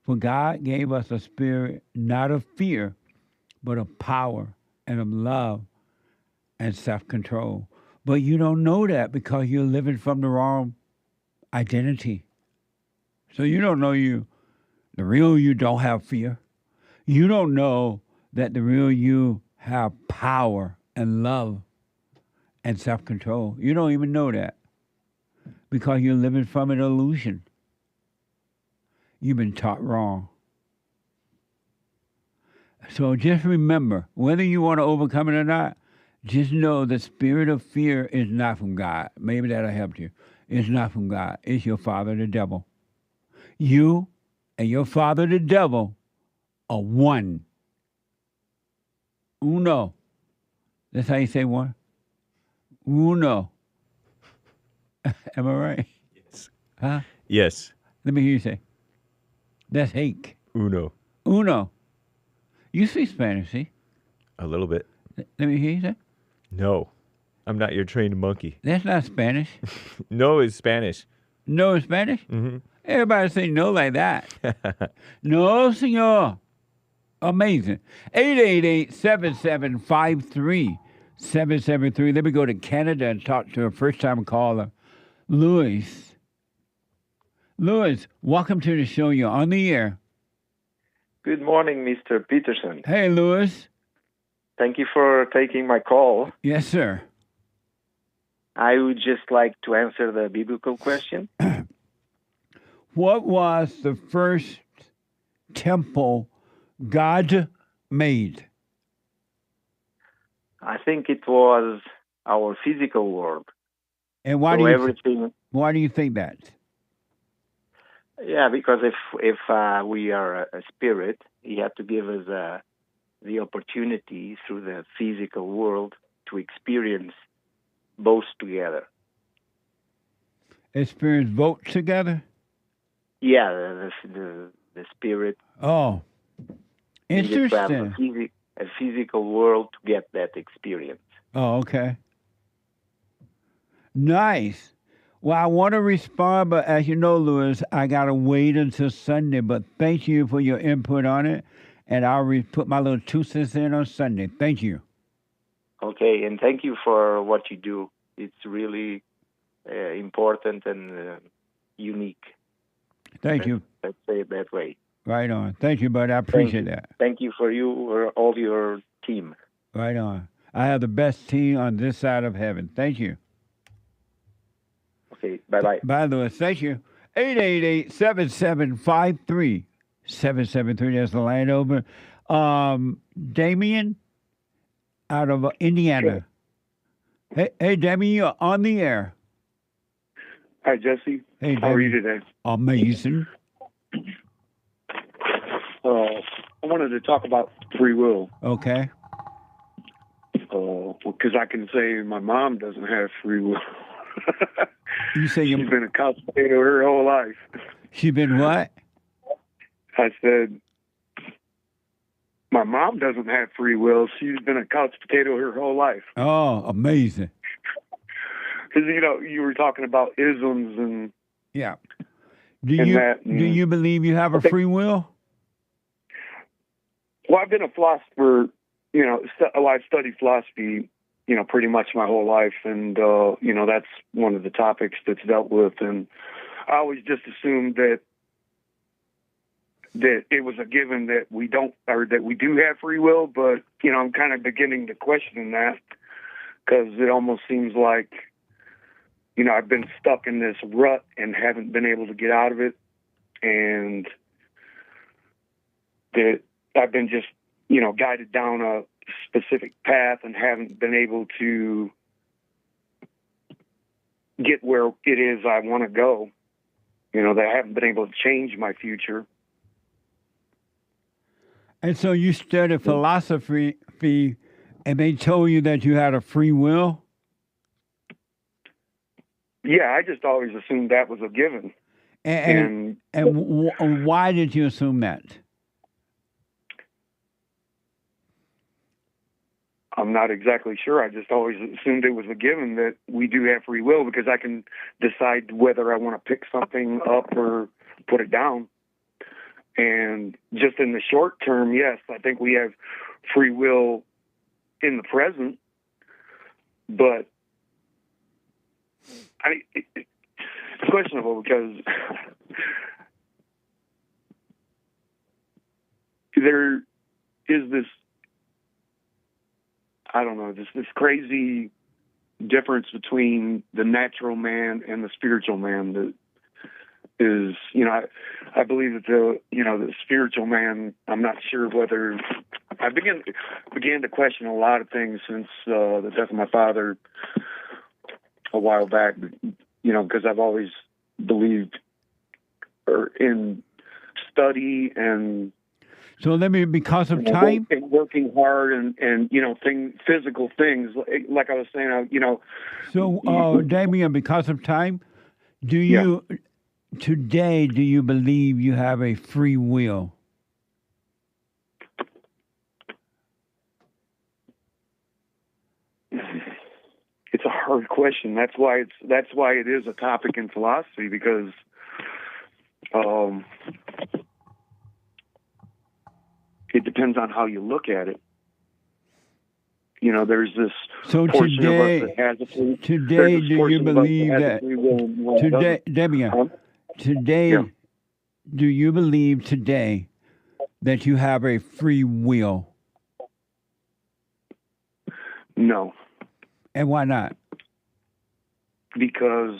for God gave us a spirit not of fear, but of power and of love and self-control. But you don't know that because you're living from the wrong identity. So you don't know the real you don't have fear. You don't know that the real you have power and love and self-control. You don't even know that because you're living from an illusion. You've been taught wrong. So just remember, whether you want to overcome it or not, just know the spirit of fear is not from God. Maybe that'll help you. It's not from God. It's your father, the devil. You and your father, the devil, are one. Uno. That's how you say one? Uno. Am I right? Yes. Huh? Yes. Let me hear you say. That's hake. Uno. Uno. You speak Spanish, see? A little bit. Let me hear you say. No. I'm not your trained monkey. That's not Spanish. No is Spanish. No is Spanish? Mm-hmm. Everybody say no like that. No, senor. Amazing. 888-7753-773. Let me go to Canada and talk to a first-time caller, Louis. Louis, welcome to the show. You're on the air. Good morning, Mr. Peterson. Hey, Louis. Thank you for taking my call. Yes, sir. I would just like to answer the biblical question. What was the first temple God made? I think it was our physical world. And why so do you everything? Why do you think that? Yeah, because if we are a spirit, He had to give us the opportunity through the physical world to experience both together. Experience both together? Yeah, the spirit. Oh, interesting. A physical world to get that experience. Oh, okay. Nice. Well, I want to respond, but as you know, Louis, I got to wait until Sunday. But thank you for your input on it, and I'll put my little 2 cents in on Sunday. Thank you. Okay, and thank you for what you do. It's really important and unique. Thank you. Let's say it that way. Right on. Thank you, bud. I appreciate that. Thank you for you or all your team. Right on. I have the best team on this side of heaven. Thank you. Okay, bye-bye. Bye, Louis. Thank you. 888-7753-773. That's the line open. Damien out of Indiana. Hey, Damien, you're on the air. Hi, Jesse. Hey, how are you today? Amazing. I wanted to talk about free will. Okay. Because I can say my mom doesn't have free will. You say she's been a couch potato her whole life. She's been what? I said, my mom doesn't have free will. She's been a couch potato her whole life. Oh, amazing. Because, you were talking about isms and... Yeah. Do you believe you have a free will? Well, I've been a philosopher, I've studied philosophy, pretty much my whole life. And, that's one of the topics that's dealt with. And I always just assumed that it was a given that we don't, or that we do have free will. But, I'm kind of beginning to question that because it almost seems like, I've been stuck in this rut and haven't been able to get out of it. And that I've been just, guided down a specific path and haven't been able to get where it is I want to go. That I haven't been able to change my future. And so you studied philosophy and they told you that you had a free will? Yeah, I just always assumed that was a given. And why did you assume that? I'm not exactly sure. I just always assumed it was a given that we do have free will because I can decide whether I want to pick something up or put it down. And just in the short term, yes, I think we have free will in the present, but it's questionable because there is this, I don't know, this crazy difference between the natural man and the spiritual man that is, I believe that the spiritual man, I'm not sure whether, I began to question a lot of things since the death of my father a while back, because I've always believed in study and so let me, because of time? Working hard and physical things, like I was saying, So, Damien, because of time, today, do you believe you have a free will? It's a hard question. That's why it is a topic in philosophy, because it depends on how you look at it. There's this portion of us that has a free will. Today, do you believe that? Today, Damien, today, do you believe today that you have a free will? No. And why not? Because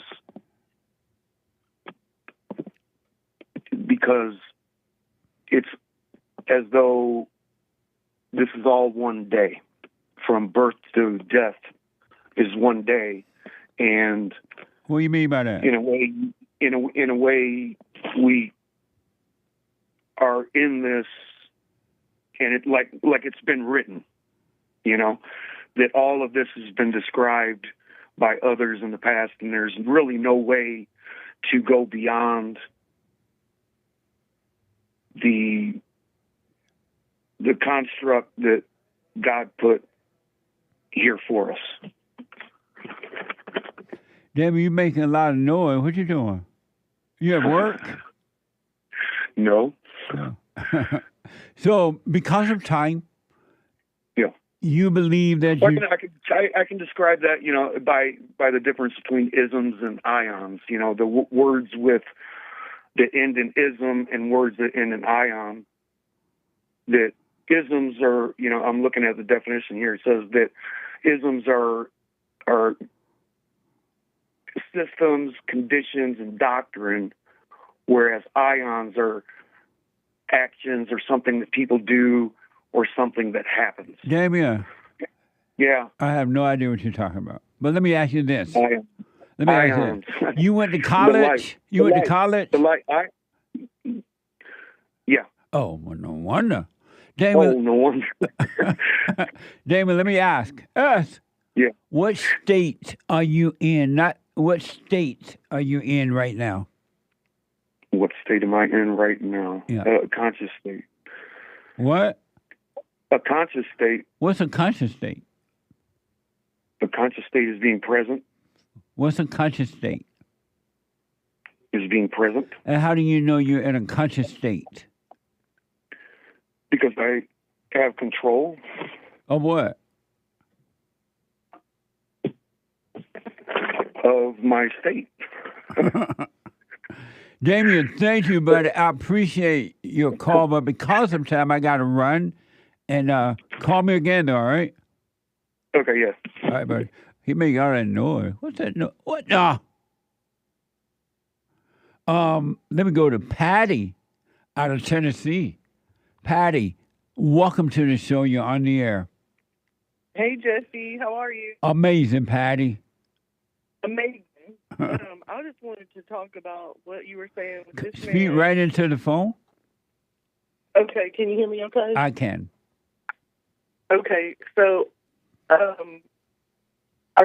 it's as though this is all one day. From birth to death is one day, and what do you mean by that? In a way, we are in this, and it like it's been written. That all of this has been described by others in the past, and there's really no way to go beyond the construct that God put here for us. Damn, you making a lot of noise. What you doing? You at work? No. So, because of time, you believe that I can describe that, by the difference between isms and ions. The words with that end in ism and words that end in ion. That isms are, I'm looking at the definition here. It says that isms are systems, conditions, and doctrine, whereas ions are actions or something that people do or something that happens. Damien. Yeah. I have no idea what you're talking about. But let me ask you this. Let me ask Ions. you this. You went to college? You went to college? Yeah. Oh, well, no wonder. Damon, no wonder. Damon, let me ask us. Yeah. What state are you in? Not what state are you in right now? What state am I in right now? Yeah. A conscious state. What? A conscious state. What's a conscious state? A conscious state is being present. What's a conscious state? Is being present. And how do you know you're in a conscious state? Because I have control. Of what? Of my state. Damien, thank you, buddy. I appreciate your call, but because of time, I got to run. And call me again, though, all right? Okay, yeah. All right, buddy. He made all that noise. What's that noise? What? Let me go to Patty out of Tennessee. Patty, welcome to the show. You're on the air. Hey, Jesse. How are you? Amazing, Patty. Amazing. I just wanted to talk about what you were saying with this man. Speak right into the phone. Okay, can you hear me okay? I can. Okay, so I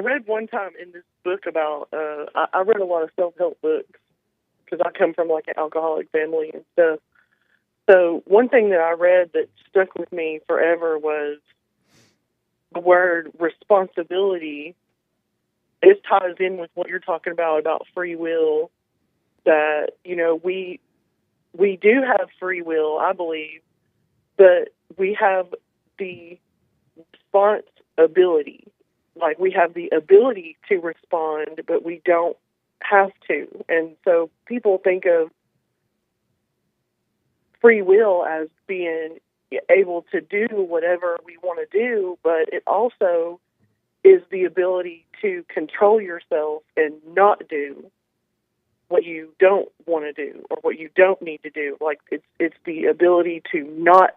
read one time in this book about, I read a lot of self-help books because I come from like an alcoholic family and stuff. So one thing that I read that stuck with me forever was the word responsibility. It ties in with what you're talking about free will, that, you know, we do have free will, I believe, but we have the responsibility. Like, we have the ability to respond, but we don't have to. And so people think of free will as being able to do whatever we want to do, but it also is the ability to control yourself and not do what you don't want to do or what you don't need to do. Like, it's the ability to not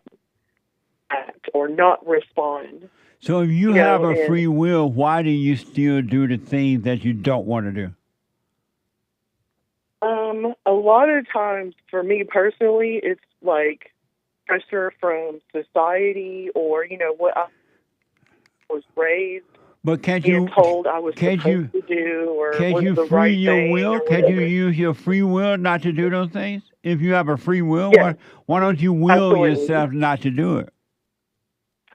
act or not respond. So if you have a free will, why do you still do the things that you don't want to do? A lot of times, for me personally, it's like pressure from society or, you know, what I was raised. But can't being you told I was supposed to do, or can't was you the free right your thing will? or Can't you whatever. use your free will not to do those things? If you have a free will, Yeah. why don't you will Absolutely. yourself not to do it?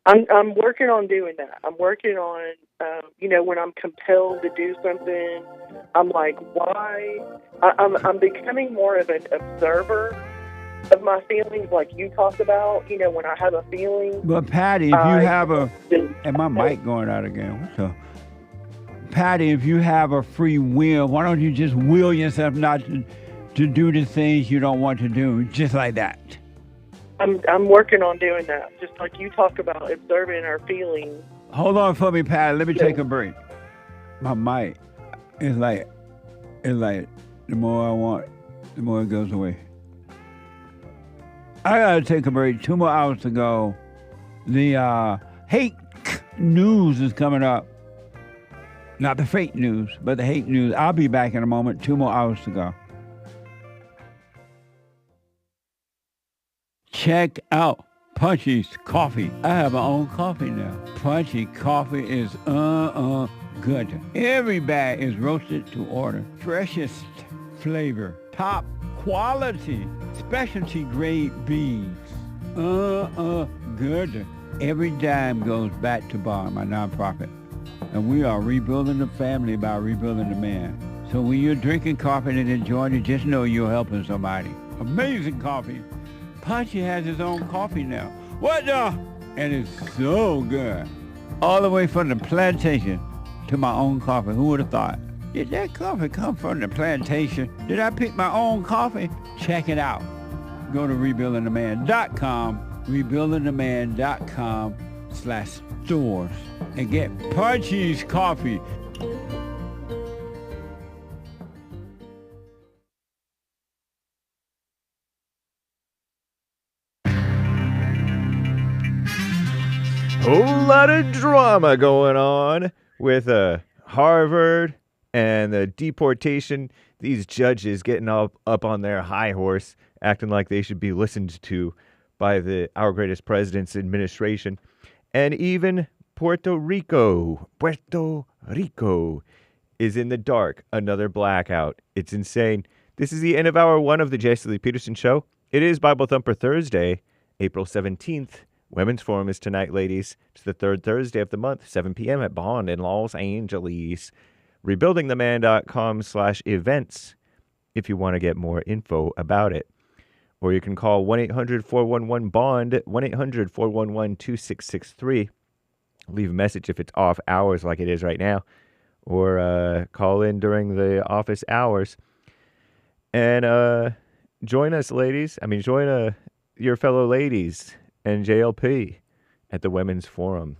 I'm working on doing that. I'm working on, you know, when I'm compelled to do something, I'm like, why? I'm becoming more of an observer of my feelings, like you talked about. You know, when I have a feeling. But Patty, if you have a, and my mic going out again. What's up? Patty, if you have a free will, why don't you just will yourself not to do the things you don't want to do, just like that? I'm working on doing that, just like you talk about observing our feelings. Hold on for me, Patty. Let me take a break. My mic is like the more I want, the more it goes away. I gotta take a break. 2 more hours to go. The hate news is coming up. Not the fake news, but the hate news. I'll be back in a moment. 2 more hours to go. Check out Punchy's Coffee. I have my own coffee now. Punchy Coffee is good. Every bag is roasted to order. Freshest flavor. Top quality. Specialty grade beans. Good. Every dime goes back to Bar, my nonprofit. And we are rebuilding the family by rebuilding the man. So when you're drinking coffee and enjoying it, just know you're helping somebody. Amazing coffee. Punchy has his own coffee now. What the? And it's so good. All the way from the plantation to my own coffee. Who would have thought? Did that coffee come from the plantation? Did I pick my own coffee? Check it out. Go to rebuildingtheman.com, rebuildingtheman.com/stores, and get Punchy's Coffee. lot of drama going on with Harvard and the deportation. These judges getting up on their high horse, acting like they should be listened to by our greatest president's administration. And even Puerto Rico is in the dark. Another blackout. It's insane. This is the end of hour 1 of the Jesse Lee Peterson Show. It is Bible Thumper Thursday, April 17th. Women's Forum is tonight, ladies. It's the third Thursday of the month, 7 p.m. at VAUGHN in Los Angeles. Rebuildingtheman.com/events if you want to get more info about it. Or you can call 1-800-411-BOND, 1-800-411-2663. Leave a message if it's off hours like it is right now. Or call in during the office hours. And join us, ladies. Join your fellow ladies and JLP at the Women's Forum.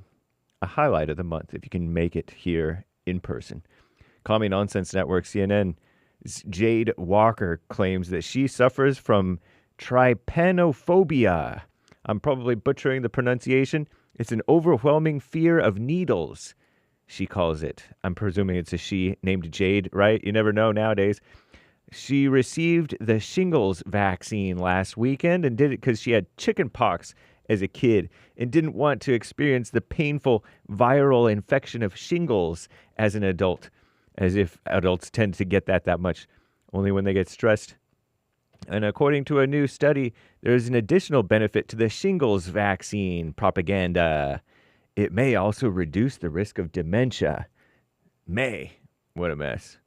A highlight of the month, if you can make it here in person. Call Me Nonsense Network, CNN's Jade Walker claims that she suffers from trypanophobia. I'm probably butchering the pronunciation. It's an overwhelming fear of needles, she calls it. I'm presuming it's a she named Jade, right? You never know nowadays. She received the shingles vaccine last weekend and did it because she had chicken pox as a kid and didn't want to experience the painful viral infection of shingles as an adult, as if adults tend to get that much, only when they get stressed. And according to a new study, there's an additional benefit to the shingles vaccine propaganda. It may also reduce the risk of dementia. What a mess.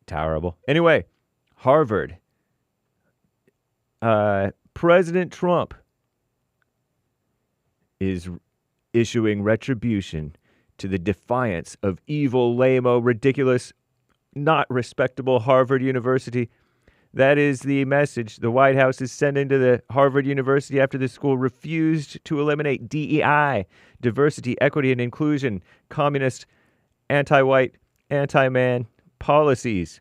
Terrible. Anyway, Harvard. President Trump is issuing retribution to the defiance of evil, lame-o, ridiculous, not respectable Harvard University. That is the message the White House is sending to the Harvard University after the school refused to eliminate DEI, diversity, equity, and inclusion, communist, anti-white, anti-man policies.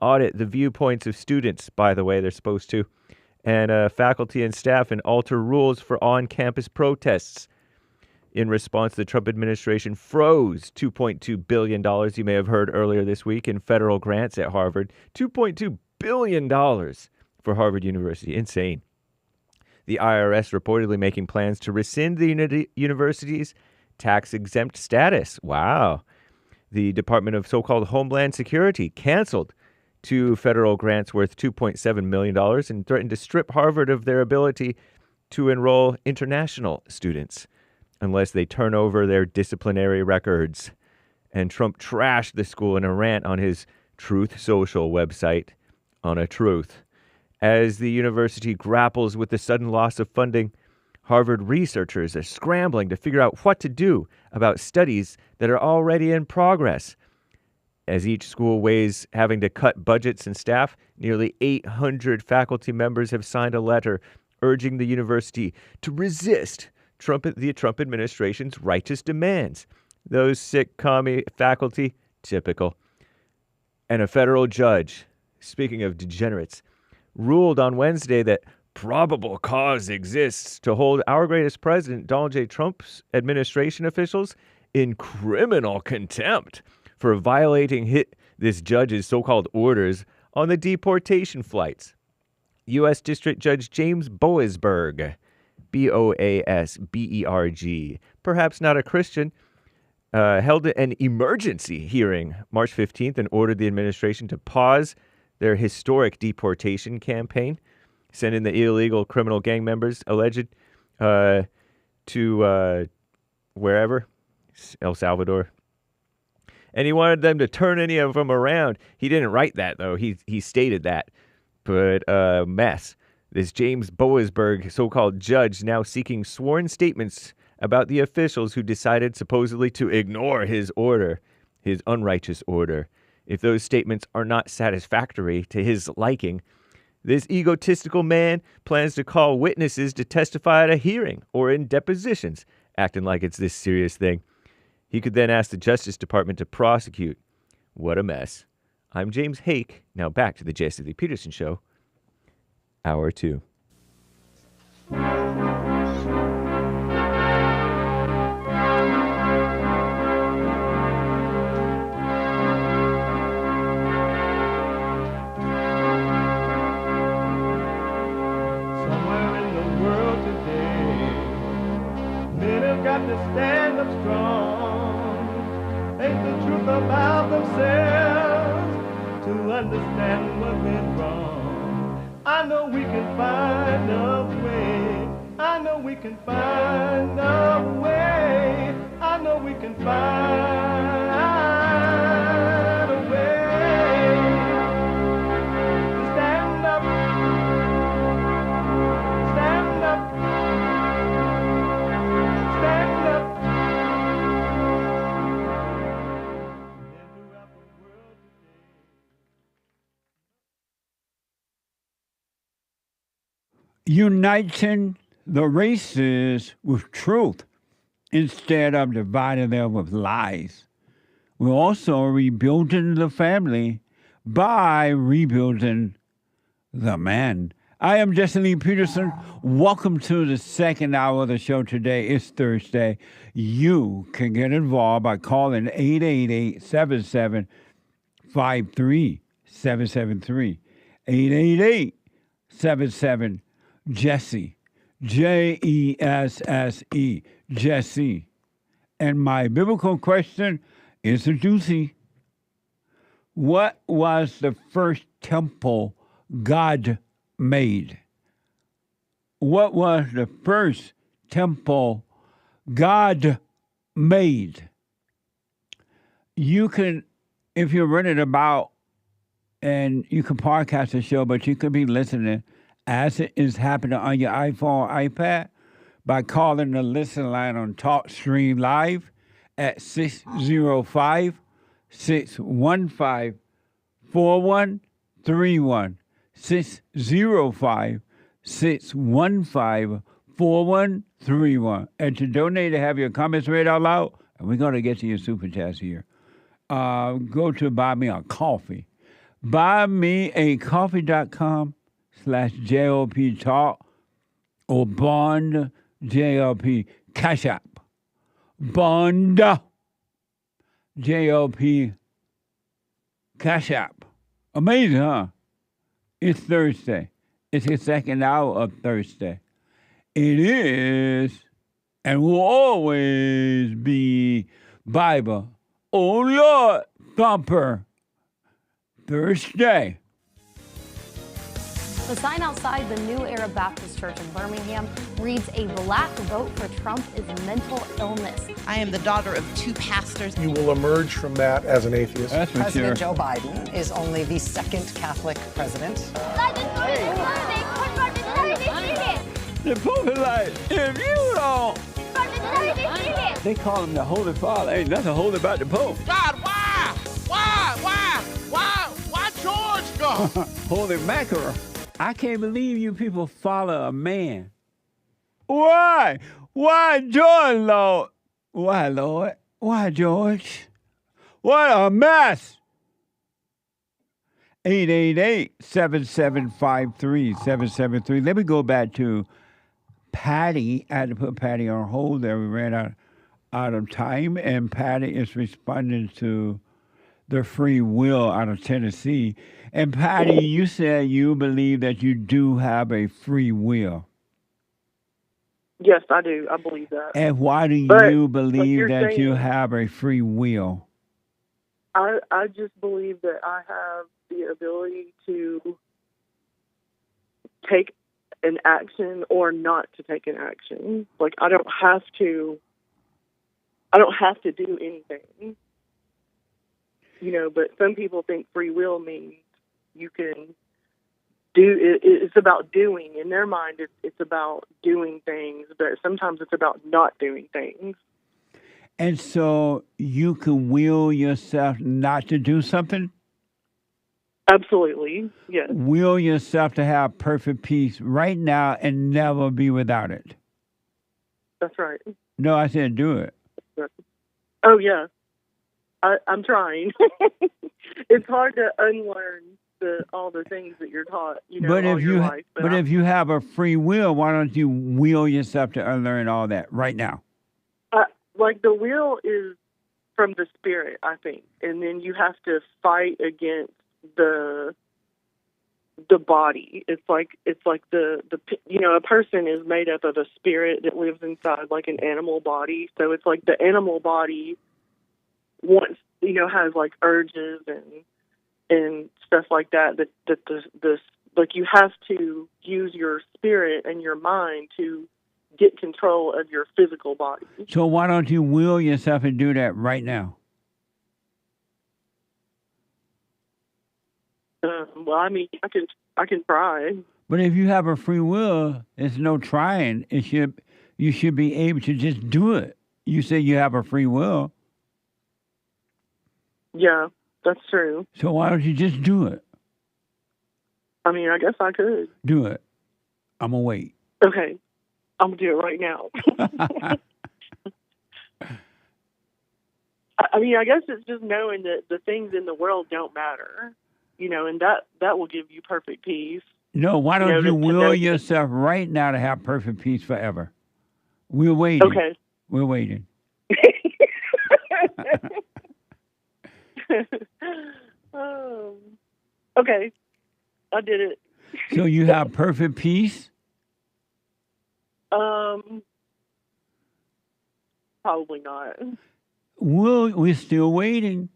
Audit the viewpoints of students, by the way, they're supposed to, and faculty and staff, and alter rules for on-campus protests. In response, the Trump administration froze $2.2 billion, you may have heard earlier this week, in federal grants at Harvard. $2.2 billion for Harvard University. Insane. The IRS reportedly making plans to rescind the university's tax-exempt status. Wow. The Department of so-called Homeland Security canceled 2 federal grants worth $2.7 million and threatened to strip Harvard of their ability to enroll international students unless they turn over their disciplinary records. And Trump trashed the school in a rant on his Truth Social website on a truth. As the university grapples with the sudden loss of funding, Harvard researchers are scrambling to figure out what to do about studies that are already in progress. As each school weighs having to cut budgets and staff, nearly 800 faculty members have signed a letter urging the university to resist the Trump administration's righteous demands. Those sick commie faculty, typical. And a federal judge, speaking of degenerates, ruled on Wednesday that probable cause exists to hold our greatest president, Donald J. Trump's administration officials, in criminal contempt for violating this judge's so-called orders on the deportation flights. U.S. District Judge James Boasberg, Boasberg, perhaps not a Christian, held an emergency hearing March 15th and ordered the administration to pause their historic deportation campaign, sending the illegal criminal gang members alleged to wherever, El Salvador. And he wanted them to turn any of them around. He didn't write that, though. He stated that. But mess. This James Boasberg, so-called judge, now seeking sworn statements about the officials who decided supposedly to ignore his order, his unrighteous order. If those statements are not satisfactory to his liking, this egotistical man plans to call witnesses to testify at a hearing or in depositions, acting like it's this serious thing. He could then ask the Justice Department to prosecute. What a mess. I'm James Hake. Now back to the Jesse Lee Peterson Show. Hour 2. they've got to stand up strong. Think the truth about themselves to understand what went wrong. I know we can find a way. I know we can find a way. I know we can find a way to stand up, stand up, stand up. Uniting the races with truth instead of dividing them with lies. We're also rebuilding the family by rebuilding the man. I am Jesse Lee Peterson. Welcome to the second hour of the show today. It's Thursday. You can get involved by calling 888-77-53-773. 888-77-JESSE. Jesse, Jesse. And my biblical question is a doozy. What was the first temple God made? What was the first temple God made? You can, if you're running about, and you can podcast the show, but you could be listening as it is happening on your iPhone or iPad by calling the listen line on TalkStream Live at 605-615-4131. 605-615-4131. And to donate to have your comments read out loud, and we're going to get to your super chats here, go to Buy Me a Coffee. BuyMeACoffee.com/JLP Talk or Bond JLP Cash App. Bond JLP Cash App. Amazing, huh? It's Thursday. It's the second hour of Thursday. It is and will always be Bible. Oh, Lord, Thumper. Thursday. The sign outside the New Era Baptist Church in Birmingham reads, "A black vote for Trump is mental illness." I am the daughter of two pastors. You will emerge from that as an atheist. That's for President sure. Joe Biden is only the second Catholic president. The Pope is like, if you don't... They call him the Holy Father. Ain't nothing holy about the Pope. God, why? Why George go? Holy mackerel. I can't believe you people follow a man. Why? Why George, Lord? Why, Lord? Why, George? What a mess. 888-7753-773. Let me go back to Patty. I had to put Patty on hold there. We ran out of time, and Patty is responding to the free will out of Tennessee. And Patty, you said you believe that you do have a free will. Yes, I do. I believe that. And why do you believe that you have a free will? I just believe that I have the ability to take an action or not to take an action. Like I don't have to do anything. You know, but some people think free will means you can do it. It's about doing. In their mind, it's about doing things, but sometimes it's about not doing things. And so you can will yourself not to do something? Absolutely, yes. Will yourself to have perfect peace right now and never be without it. That's right. No, I said do it. Oh, yeah. I'm trying. It's hard to unlearn all the things that you're taught, you know, But all if your you life. if you have a free will, why don't you will yourself to unlearn all that right now? Like the will is from the spirit, I think, and then you have to fight against the the body. It's like the a person is made up of a spirit that lives inside like an animal body. So it's like the animal body wants, has like urges and stuff like that. Like you have to use your spirit and your mind to get control of your physical body. So why don't you will yourself and do that right now? Well, I mean, I can try. But if you have a free will, it's no trying. You should be able to just do it. You say you have a free will. Yeah, that's true. So why don't you just do it? I mean, I guess I could. Do it. I'm going to wait. Okay. I'm going to do it right now. I mean, I guess it's just knowing that the things in the world don't matter, and that will give you perfect peace. No, why don't you will yourself right now to have perfect peace forever? We're waiting. Okay. We're waiting. Okay. I did it. So you have perfect peace? Probably not. We're still waiting.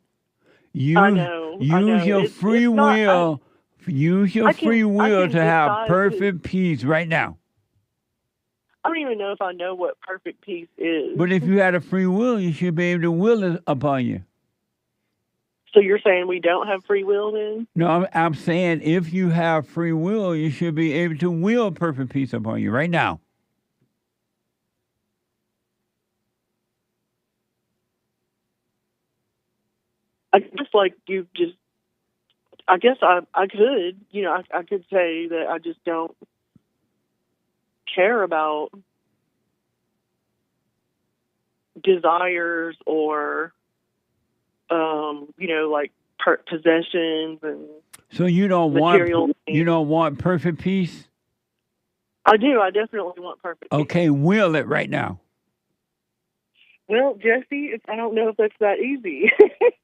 I know. Use your free will. Use your free will to have perfect peace right now. I don't even know if I know what perfect peace is. But if you had a free will, you should be able to will it upon you. So you're saying we don't have free will then? No, I'm saying if you have free will, you should be able to will perfect peace upon you right now. I guess I guess I could, I could say that I just don't care about desires or, like possessions and so you don't want perfect peace? I do. I definitely want perfect peace. Okay, will it right now. Well, Jesse, I don't know if that's that easy.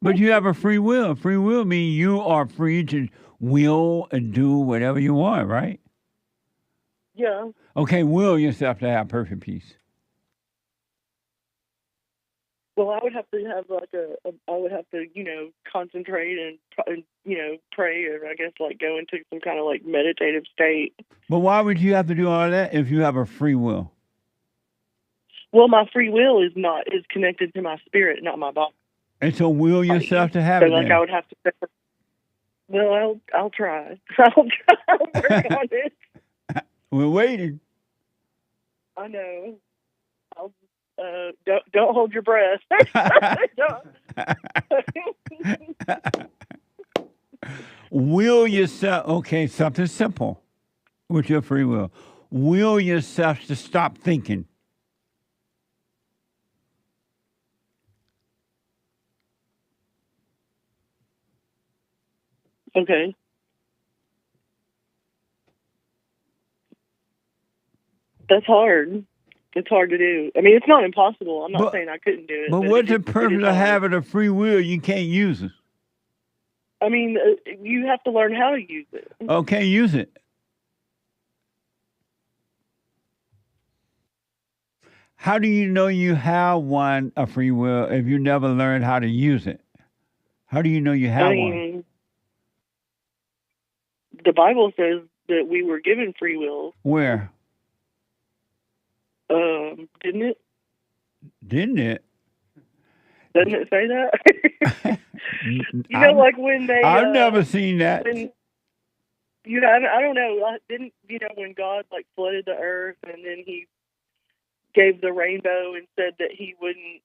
But you have a free will. Free will means you are free to will and do whatever you want, right? Yeah. Okay, will yourself to have perfect peace. Well, I would have to have I would have to, concentrate and pray, or I guess like go into some kind of like meditative state. But why would you have to do all that if you have a free will? Well, my free will is connected to my spirit, not my body. And so will yourself to have it. Like then. I would have to. Well, I'll try. I'll work on it. We're waiting. I know. Don't hold your breath. Will yourself, okay, something simple with your free will. Will yourself to stop thinking. Okay. That's hard. It's hard to do. I mean, it's not impossible. I'm not saying I couldn't do it. But what's the purpose of having a free will? You can't use it. I mean, you have to learn how to use it. Okay, use it. How do you know you have a free will, if you never learned how to use it? How do you know you have one? The Bible says that we were given free will. Where? Didn't it? Didn't it? Doesn't it say that? Like when they... I've never seen that. You haven't? I don't know. Didn't, when God, flooded the earth and then he gave the rainbow and said that he wouldn't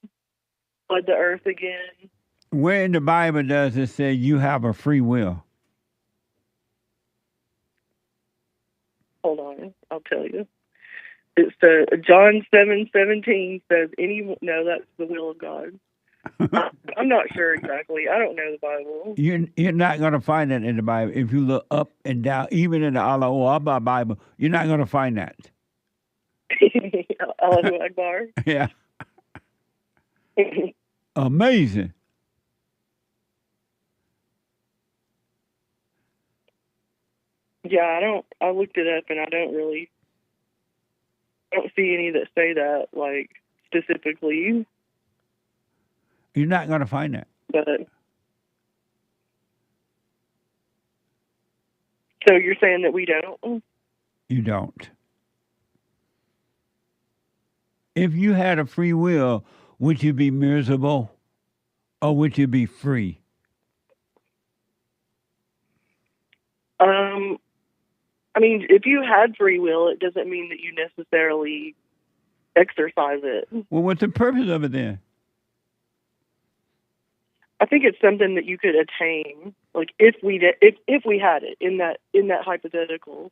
flood the earth again? Where in the Bible does it say you have a free will? Hold on. I'll tell you. It's John 7:17 says no, that's the will of God. I'm not sure exactly. I don't know the Bible. You're not going to find that in the Bible. If you look up and down, even in the Allah Bible, you're not going to find that. Allahu Akbar. Yeah. Amazing. Yeah, I looked it up and I don't see any that say that, like, specifically. You're not going to find that. But so you're saying that we don't? You don't. If you had a free will, would you be miserable or would you be free? I mean, if you had free will, it doesn't mean that you necessarily exercise it. Well, what's the purpose of it then? I think it's something that you could attain, like if we had it in that hypothetical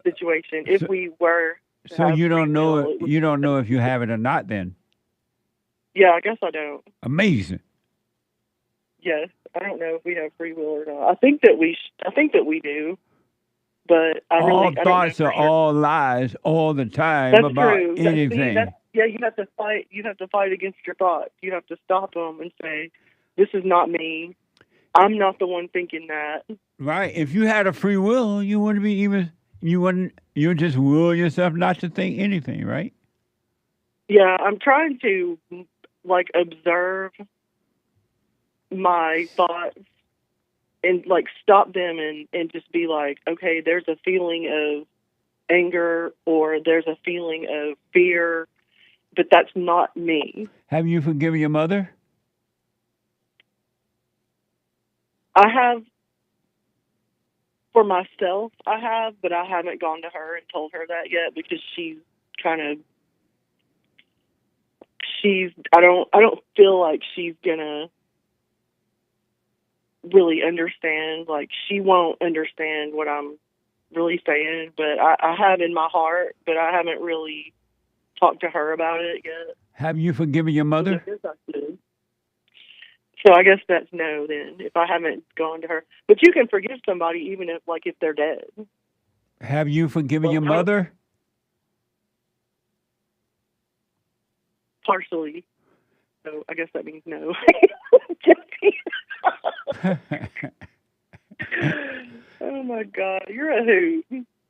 situation. If we were. So you don't know you don't know if you have it or not. Then. Yeah, I guess I don't. Amazing. Yes, I don't know if we have free will or not. I think that we do, but all thoughts are all lies all the time that's about true. anything. Yeah, you have to fight. You have to fight against your thoughts. You have to stop them and say, "This is not me. I'm not the one thinking that." Right. If you had a free will, you wouldn't be even. You just will yourself not to think anything, right? Yeah, I'm trying to like observe my thoughts and like stop them and just be like, okay, there's a feeling of anger or there's a feeling of fear, but that's not me. Have you forgiven your mother? I have. For myself, I have, but I haven't gone to her and told her that yet because I don't feel like she's gonna really understand. Like, she won't understand what I'm really saying, but I have in my heart, but I haven't really talked to her about it yet. Have you forgiven your mother? Yes, I should. So I guess that's no then, if I haven't gone to her. But you can forgive somebody even if they're dead. Have you forgiven your mother? Partially. So I guess that means no. Oh my God, you're a hoot.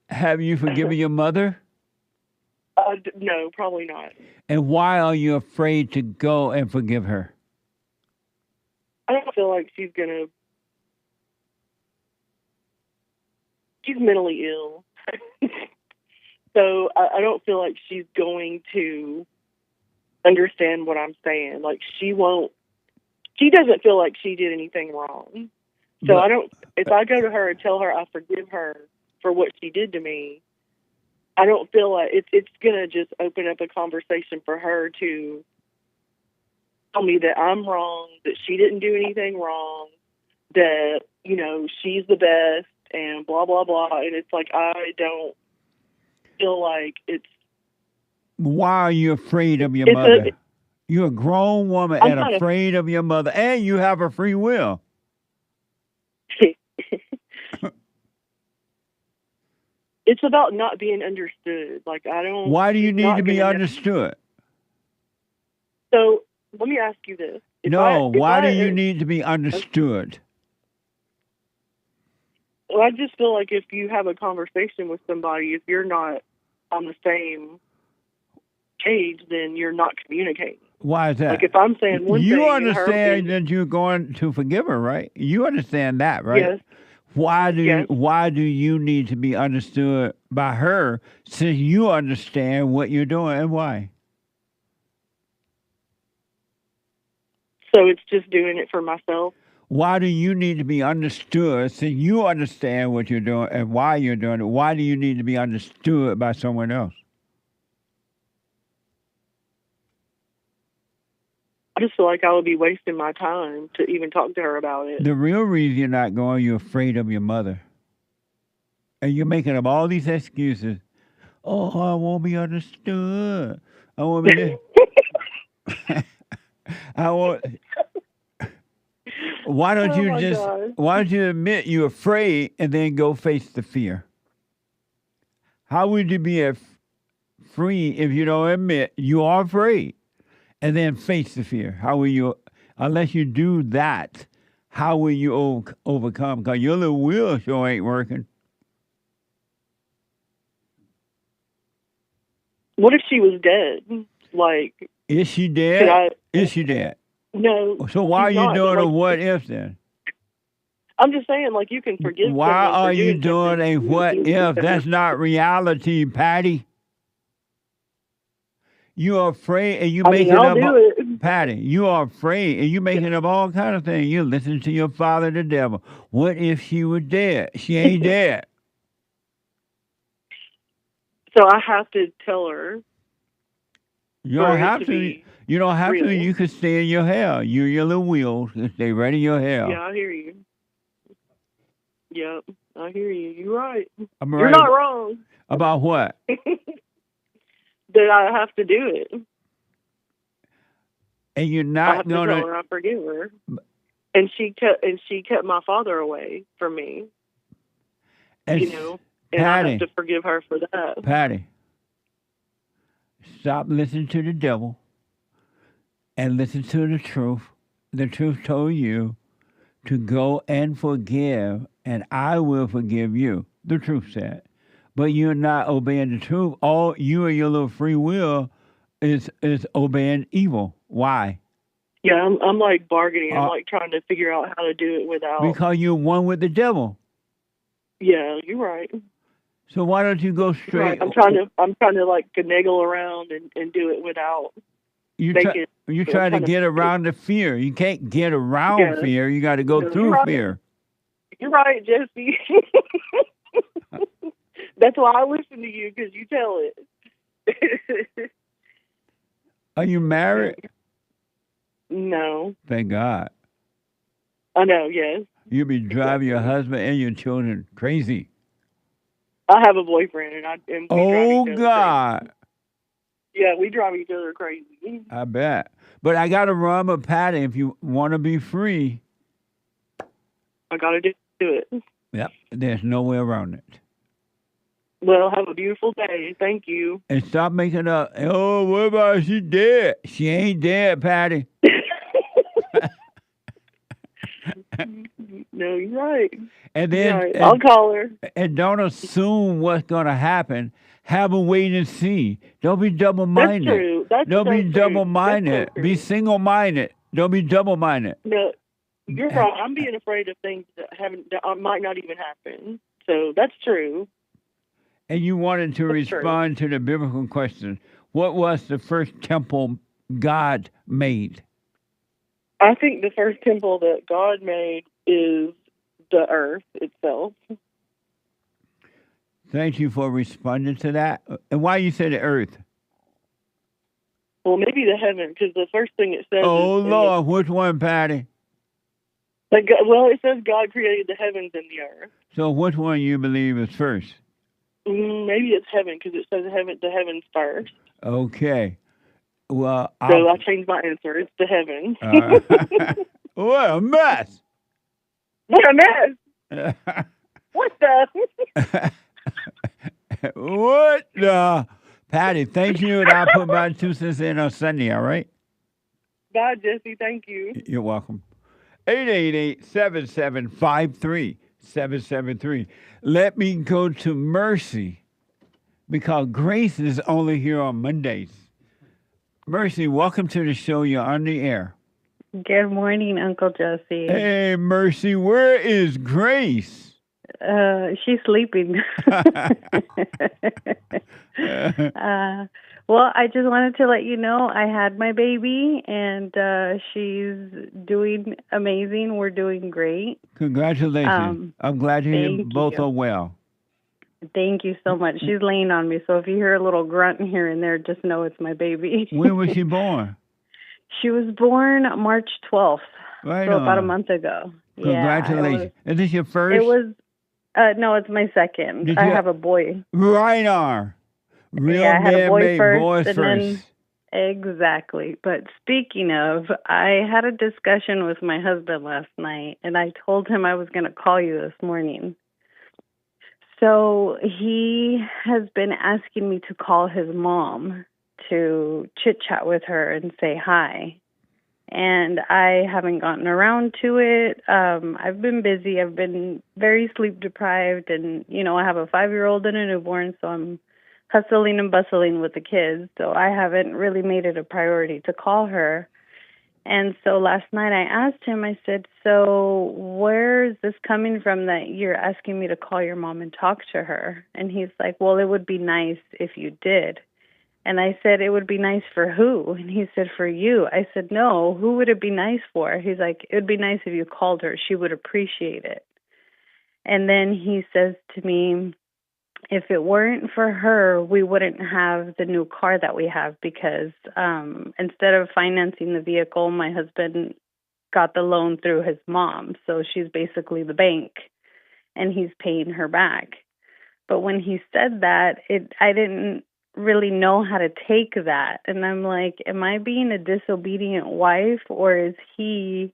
Have you forgiven your mother? No, probably not. And why are you afraid to go and forgive her? I don't feel like she's mentally ill. So I don't feel like she's going to understand what I'm saying. Like, she doesn't feel like she did anything wrong. So if I go to her and tell her I forgive her for what she did to me, I don't feel like it's going to just open up a conversation for her to tell me that I'm wrong, that she didn't do anything wrong, that, she's the best, and blah, blah, blah. And it's like, I don't feel like it's... Why are you afraid of your mother? You're a grown woman and afraid of your mother, and you have a free will. It's about not being understood. Like, I don't... Why do you need to be understood? So... Let me ask you this. Why do you need to be understood? Well, I just feel like if you have a conversation with somebody, if you're not on the same page, then you're not communicating. Why is that? Like, if I'm saying one thing... You understand that you're going to forgive her, right? You understand that, right? Yes. Why do you need to be understood by her since you understand what you're doing and why? So it's just doing it for myself? Why do you need to be understood since you understand what you're doing and why you're doing it? Why do you need to be understood by someone else? I just feel like I would be wasting my time to even talk to her about it. The real reason you're not going, you're afraid of your mother. And you're making up all these excuses. Oh, I won't be understood. I won't be... Why don't you admit you're afraid and then go face the fear? How would you be free if you don't admit you are afraid and then face the fear? How will you, unless you do that, how will you overcome? Because your little will sure ain't working. What if she was dead? Like, is she dead? Is she dead? No. So why are she's you not, doing but, a like, what if then? I'm just saying, like, you can forgive Why someone are for you doing doing a what if? That's not reality, Patty. You are afraid and you making I'll up, do it. Patty. You are afraid and you making up all kind of things. You listen to your father, the devil. What if she was dead? She ain't dead. So I have to tell her. You don't for it have to to. be You don't have to. real. You can stay in your hair. You your little wheels can stay right in your hair. Yeah, I hear you. Yep, I hear you. You're right. I'm You're right not wrong. about what? That I have to do it. And you're I not have to tell gonna. her I forgive her. And she kept my father away from me. And And I Patty, have to forgive her for that. Patty, stop listening to the devil and listen to the truth. The truth told you to go and forgive, and I will forgive you. The truth said. But you're not obeying the truth. All you and your little free will is obeying evil. Why? Yeah, I'm like bargaining. I'm like trying to figure out how to do it without. Because you're one with the devil. Yeah, you're right. So why don't you go straight? Right. I'm trying to like finagle around and do it without. You try to get around the fear. You can't get around Yeah. fear. You got to go through you're right. fear. You're right, Jesse. That's why I listen to you, because you tell it. Are you married? No. Thank God. I know, yes. You'll be driving your husband and your children crazy. I have a boyfriend, and we drive Oh, each other God. crazy. Yeah, we drive each other crazy. I bet. But I got to run with Patty if you want to be free. I got to do it. Yep. There's no way around it. Well, have a beautiful day. Thank you. And stop making up, oh, what about she dead? She ain't dead, Patty. No, you're right. And then You're right. I'll call her. And don't assume what's going to happen. Have a wait and see. Don't be double-minded. That's true. Don't be true. double-minded. That's so Be single-minded. Don't be double-minded. No, you're right. I'm being afraid of things that might not even happen. So that's true. And you wanted to respond to the biblical question. What was the first temple God made? I think the first temple that God made is the earth itself. Thank you for responding to that. And why you said the earth? Well, maybe the heaven, because the first thing it says Oh, is... Lord, which one, Patty? It says God created the heavens and the earth. So which one you believe is first? Maybe it's heaven, because it says the heavens first. Okay. Well, So I changed my answer. It's the heavens. What a mess. What a mess. What the? What the? Patty, thank you, and I'll put my 2 cents in on Sunday, all right? Bye, Jesse. Thank you. You're welcome. 888-7753-773. Let me go to Mercy, because Grace is only here on Mondays. Mercy, welcome to the show. You're on the air. Good morning, Uncle Jesse. Hey, Mercy, where is Grace? She's sleeping. Well, I just wanted to let you know I had my baby, and she's doing amazing. We're doing great. Congratulations. I'm glad you both are well. Thank you so much. She's laying on me, so if you hear a little grunt here and there, just know it's my baby. When was she born? She was born March 12th, Right so on. about a month ago. Congratulations. Yeah, Is this your first? It was, no, it's my second. I have a boy. Right on. Real I had a boy man-made first, boys and first. then exactly. But speaking of, I had a discussion with my husband last night, and I told him I was going to call you this morning. So he has been asking me to call his mom to chit-chat with her and say hi. And I haven't gotten around to it. I've been busy. I've been very sleep deprived, and I have a 5-year-old and a newborn, so I'm hustling and bustling with the kids, so I haven't really made it a priority to call her. And so last night I asked him, I said, so where is this coming from that you're asking me to call your mom and talk to her? And he's like, well, it would be nice if you did. And I said, it would be nice for who? And he said, for you. I said, no, who would it be nice for? He's like, it would be nice if you called her. She would appreciate it. And then he says to me, if it weren't for her, we wouldn't have the new car that we have because instead of financing the vehicle, my husband got the loan through his mom. So she's basically the bank, and he's paying her back. But when he said that, I didn't really know how to take that. And I'm like, am I being a disobedient wife, or is he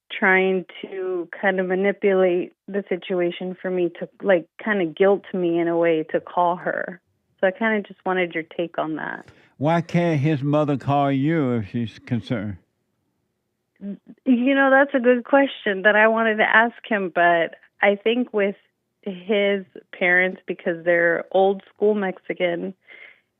trying to kind of manipulate the situation for me to, like, kind of guilt me in a way to call her? So I kind of just wanted your take on that. Why can't his mother call you if she's concerned? You know, that's a good question that I wanted to ask him, but I think with his parents, because they're old school Mexican,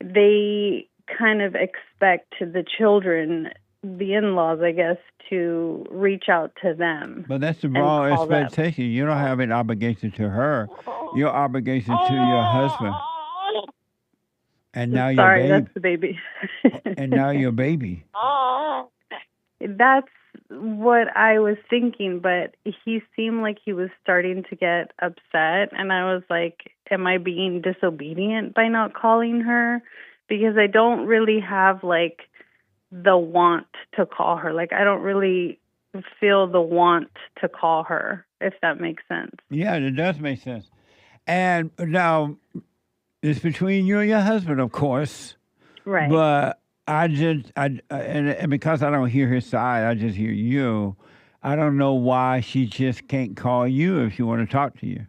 they kind of expect the children, the in-laws, I guess, to reach out to them. But that's the wrong expectation. You don't have an obligation to her. Your obligation to your husband. And now your baby. Sorry, that's the baby. And now your baby. That's what I was thinking, but he seemed like he was starting to get upset, and I was like, am I being disobedient by not calling her? Because I don't really have, like, the want to call her. Like, I don't really feel the want to call her, if that makes sense. Yeah, it does make sense. And now, it's between you and your husband, of course. Right. But and because I don't hear his side, I just hear you. I don't know why she just can't call you if she want to talk to you.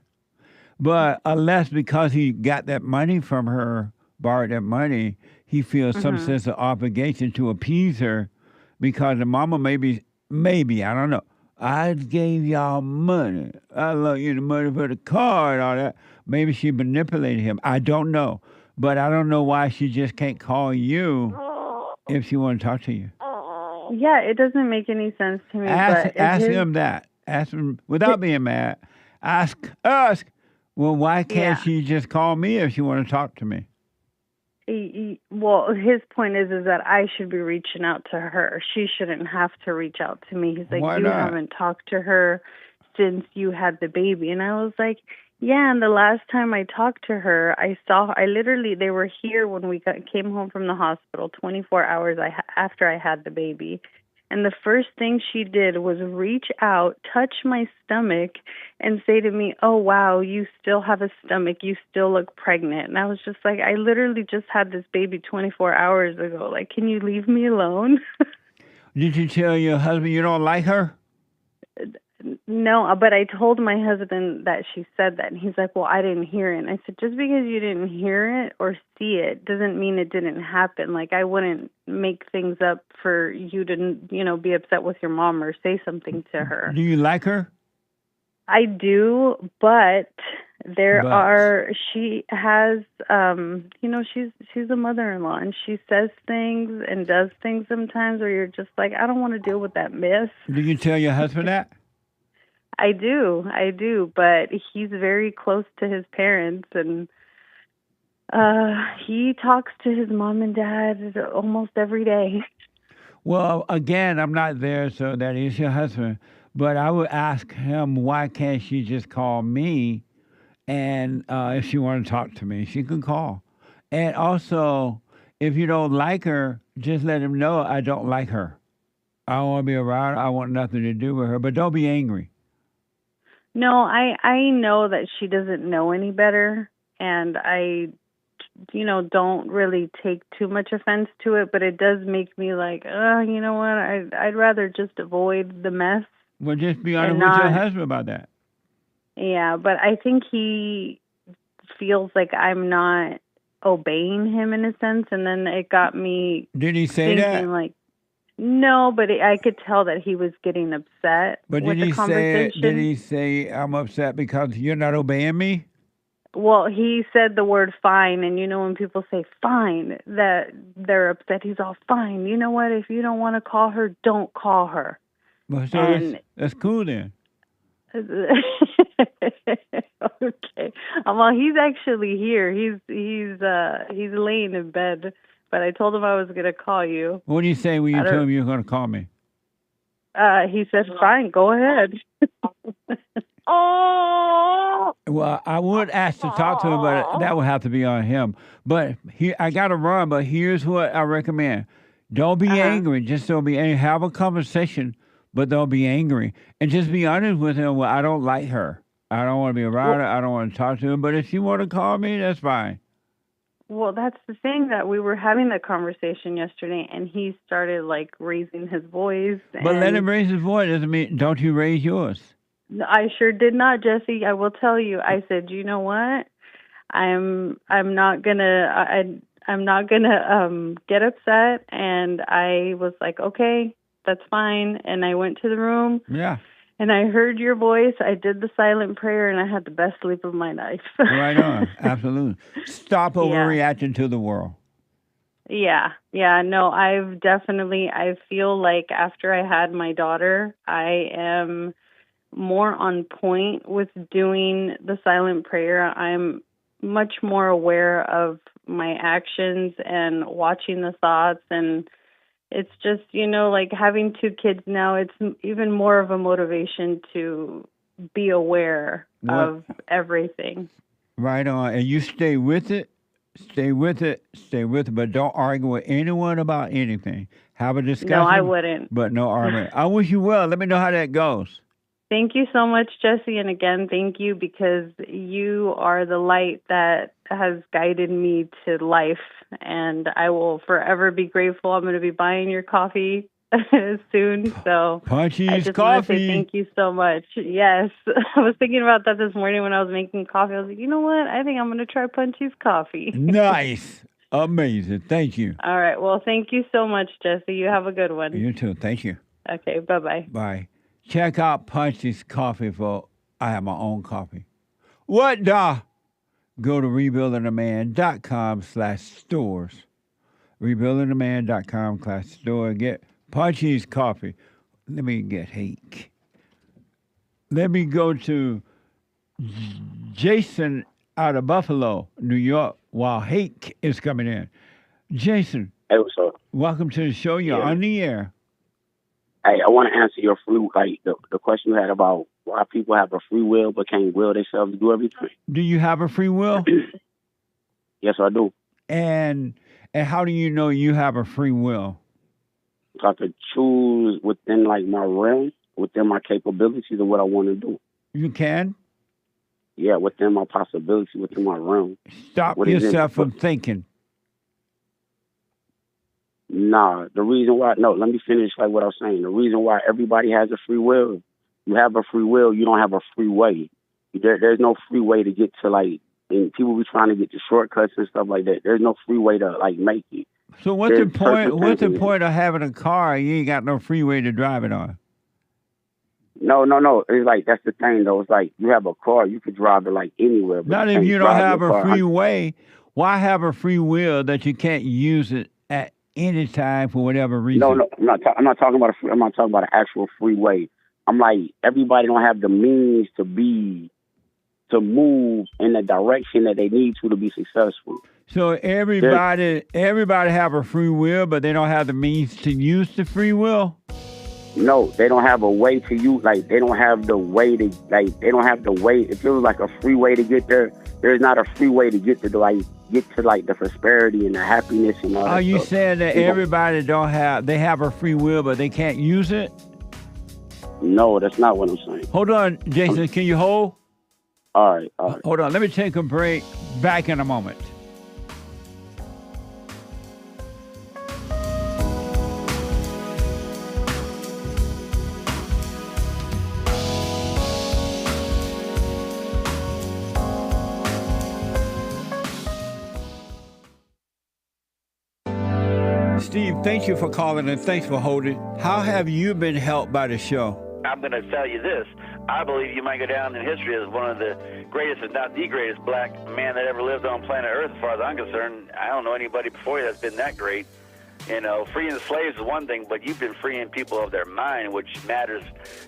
But unless because he got that money from her, borrowed that money, he feels some sense of obligation to appease her because the mama maybe, I don't know. I gave y'all money. I love you the money for the car and all that. Maybe she manipulated him. I don't know. But I don't know why she just can't call you if she want to talk to you. Yeah, it doesn't make any sense to me. Ask him that. Ask him without being mad. Ask, well, why can't she just call me if she want to talk to me? Well, his point is that I should be reaching out to her. She shouldn't have to reach out to me. He's like, Why you not? haven't talked to her since you had the baby. And I was like, yeah, and the last time I talked to her, they were here when we came home from the hospital 24 hours after I had the baby. And the first thing she did was reach out, touch my stomach, and say to me, oh, wow, you still have a stomach. You still look pregnant. And I was just like, I literally just had this baby 24 hours ago. Like, can you leave me alone? Did you tell your husband you don't like her? No, but I told my husband that she said that, and he's like, well, I didn't hear it. And I said, just because you didn't hear it or see it doesn't mean it didn't happen. Like, I wouldn't make things up for you to, be upset with your mom or say something to her. Do you like her? I do, but she has, she's a mother-in-law, and she says things and does things sometimes where you're just like, I don't want to deal with that mess. Do you tell your husband that? I do, but he's very close to his parents, and he talks to his mom and dad almost every day. Well, again, I'm not there, so that is your husband. But I would ask him, why can't she just call me? And if she want to talk to me, she can call. And also, if you don't like her, just let him know I don't like her. I don't want to be around her. I want nothing to do with her. But don't be angry. No, I know that she doesn't know any better, and I, don't really take too much offense to it, but it does make me like, you know what, I'd rather just avoid the mess. Well, just be honest with your husband about that. Yeah, but I think he feels like I'm not obeying him in a sense, and then it got me Did he say that? Like, no, but I could tell that he was getting upset with the conversation. Did he say, I'm upset because you're not obeying me? Well, he said the word fine, and when people say fine, that they're upset. He's all fine. You know what? If you don't want to call her, don't call her. Well, so that's cool then. Okay. Well, he's actually here. He's laying in bed, but I told him I was going to call you. What do you say when you told him you were going to call me? He said, fine, go ahead. Oh. Well, I would ask to talk to him, but that would have to be on him. But I got to run, but here's what I recommend. Don't be angry. Just don't be angry. Have a conversation, but don't be angry. And just be honest with him. Well, I don't like her. I don't want to be around her. I don't want to talk to him. But if you want to call me, that's fine. Well, that's the thing, that we were having that conversation yesterday, and he started, raising his voice. But let him raise his voice. Doesn't mean, don't you raise yours? I sure did not, Jesse. I will tell you. I said, you know what? I'm not gonna get upset. And I was like, okay, that's fine. And I went to the room. Yeah. And I heard your voice. I did the silent prayer, and I had the best sleep of my life. Right on. Absolutely. Stop overreacting to the world. Yeah. No, I feel like after I had my daughter, I am more on point with doing the silent prayer. I'm much more aware of my actions and watching the thoughts, and it's just, having 2 kids now, it's even more of a motivation to be aware of everything. Right on. And you stay with it, but don't argue with anyone about anything. Have a discussion. No, I wouldn't. But no argument. I wish you well. Let me know how that goes. Thank you so much, Jesse. And again, thank you, because you are the light that has guided me to life. And I will forever be grateful. I'm going to be buying your coffee soon. So Punchy's I just coffee. want to say thank you so much. Yes. I was thinking about that this morning when I was making coffee. I was like, you know what? I think I'm going to try Punchy's coffee. Nice. Amazing. Thank you. All right. Well, thank you so much, Jesse. You have a good one. You too. Thank you. Okay. Bye-bye. Bye. Check out Punchy's coffee I have my own coffee. What the? Go to rebuildingaman.com/stores. Rebuildingaman.com/store. Get Punchy's coffee. Let me get Hake. Let me go to Jason out of Buffalo, New York, while Hake is coming in. Jason. Hey, what's up? Welcome to the show. You're on the air. Hey, I want to answer your the question you had about why people have a free will but can't will themselves to do everything. Do you have a free will? Yes, I do. And how do you know you have a free will? I could choose within my realm, within my capabilities of what I want to do. You can? Yeah, within my possibility, within my realm. Stop yourself from thinking. Nah, the reason why, let me finish what I was saying. The reason why everybody has a free will, you have a free will, you don't have a free way. There's no free way to get to and people be trying to get to shortcuts and stuff like that. There's no free way to make it. So what's the point? What's the point of having a car? You ain't got no freeway to drive it on. No. It's that's the thing though. It's you have a car, you could drive it anywhere. But not if you don't have a freeway. Why have a free will that you can't use it at any time for whatever reason? No, I'm not talking about I'm not talking about an actual freeway. I'm everybody don't have the means to move in the direction that they need to be successful. So everybody have a free will, but they don't have the means to use the free will? No, they don't have a way to use, they don't have the way to, they don't have the way. If it was a free way to get there, there's not a free way to get to the prosperity and the happiness and all that. Are you stuff. saying that everybody they have a free will, but they can't use it? No, that's not what I'm saying. Hold on, Jason, can you hold? All right. Hold on, let me take a break. Back in a moment. Steve, thank you for calling and thanks for holding. How have you been helped by the show? I'm going to tell you this. I believe you might go down in history as one of the greatest, if not the greatest, black man that ever lived on planet Earth, as far as I'm concerned. I don't know anybody before you that's been that great. You know, freeing the slaves is one thing, but you've been freeing people of their mind, which matters,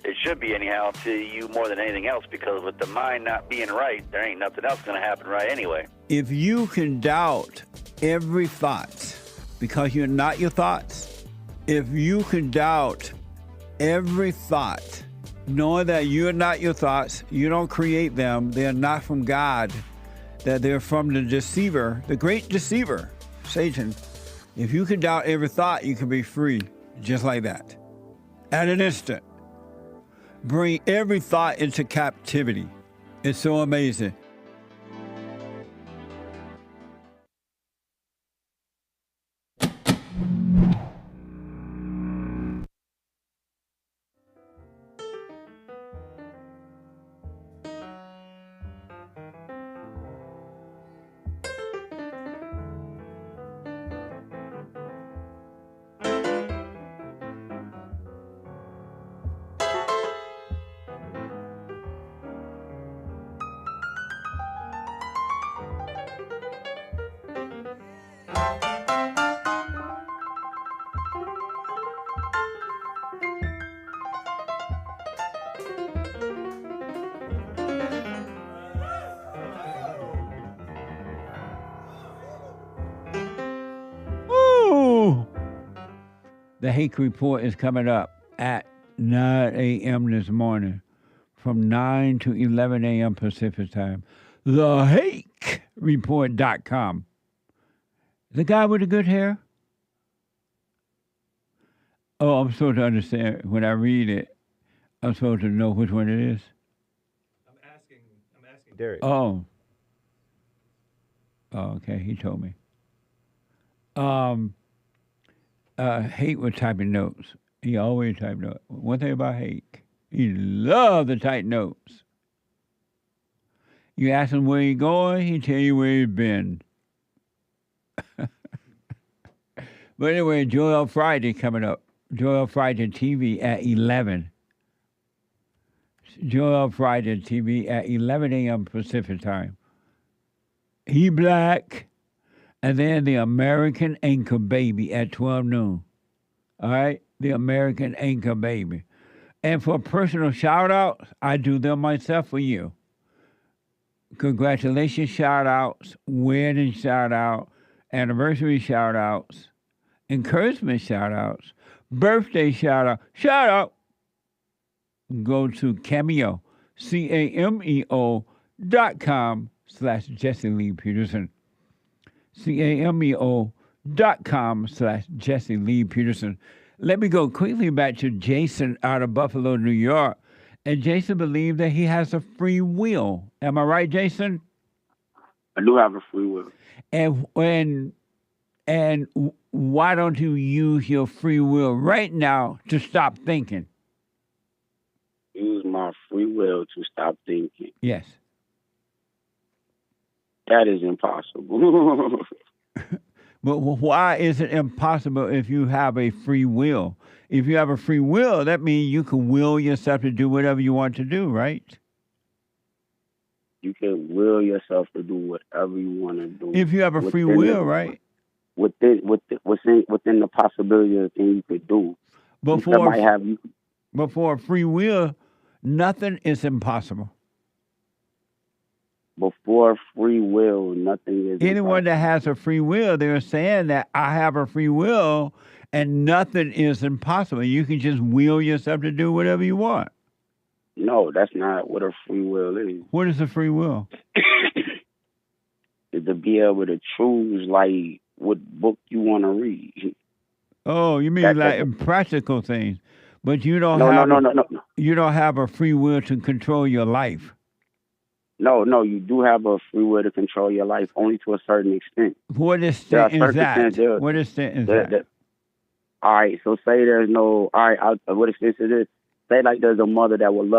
it should be anyhow, to you more than anything else, because with the mind not being right, there ain't nothing else going to happen right anyway. If you can doubt every thought because you're not your thoughts, if you can doubt every thought, knowing that you're not your thoughts, you don't create them, they're not from God, that they're from the deceiver, the great deceiver, Satan. If you can doubt every thought, you can be free just like that. At an instant. Bring every thought into captivity. It's so amazing. The Hake Report is coming up at 9 a.m. this morning from 9 to 11 a.m. Pacific time. TheHakeReport.com. The guy with the good hair? Oh, I'm supposed to understand. When I read it, I'm supposed to know which one it is. I'm asking Derek. Oh, okay. He told me. Hake was typing notes. He always typed notes. One thing about Hake, he loved to type notes. You ask him where he's going, he tell you where he's been. But anyway, Joel Friday coming up. Joel Friday TV at 11. Joel Friday TV at 11 a.m. Pacific time. He black. And then the American Anchor Baby at 12 noon. All right? The American Anchor Baby. And for personal shout-outs, I do them myself for you. Congratulations shout-outs, wedding shout-out, anniversary shout-outs, encouragement shout-outs, birthday shout-out. Shout-out! Go to Cameo, cameo.com/Jesse Lee Peterson. cameo.com/Jesse Lee Peterson. Let me go quickly back to Jason out of Buffalo, New York. And Jason believes that he has a free will. Am I right, Jason? I do have a free will. And why don't you use your free will right now to stop thinking? Use my free will to stop thinking. Yes. That is impossible. But why is it impossible if you have a free will? If you have a free will, that means you can will yourself to do whatever you want to do, right? You can will yourself to do whatever you want to do. If you have a free will, right? Within the possibility of the thing you could do. But for a free will, nothing is impossible. Before free will, nothing is Anyone that has a free will, they're saying that I have a free will and nothing is impossible. You can just will yourself to do whatever you want. No, that's not what a free will is. What is a free will? Is to be able to choose, like, what book you want to read. Oh, you mean practical things. But you don't No. You don't have a free will to control your life. No, you do have a free will to control your life, only to a certain extent. What extent is that? What extent is that? All right, so say there's no, all right, what extent is this? Say like there's a mother that would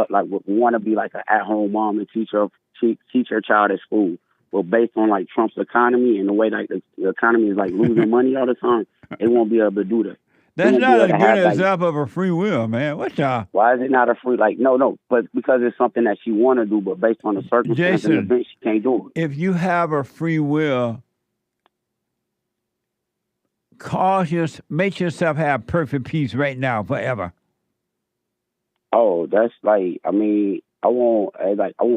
want to be like an at-home mom and teach her child at school. But based on like Trump's economy and the way like the economy is like losing money all the time, they won't be able to do that. That's human not being a to good have, like, example of a free will, man. What the? why is it not a free, like, no, but because it's something that she want to do, but based on the circumstances and Jason, events, she can't do it. if you have a free will, make yourself have perfect peace right now, forever. Oh, that's like, I mean, I won't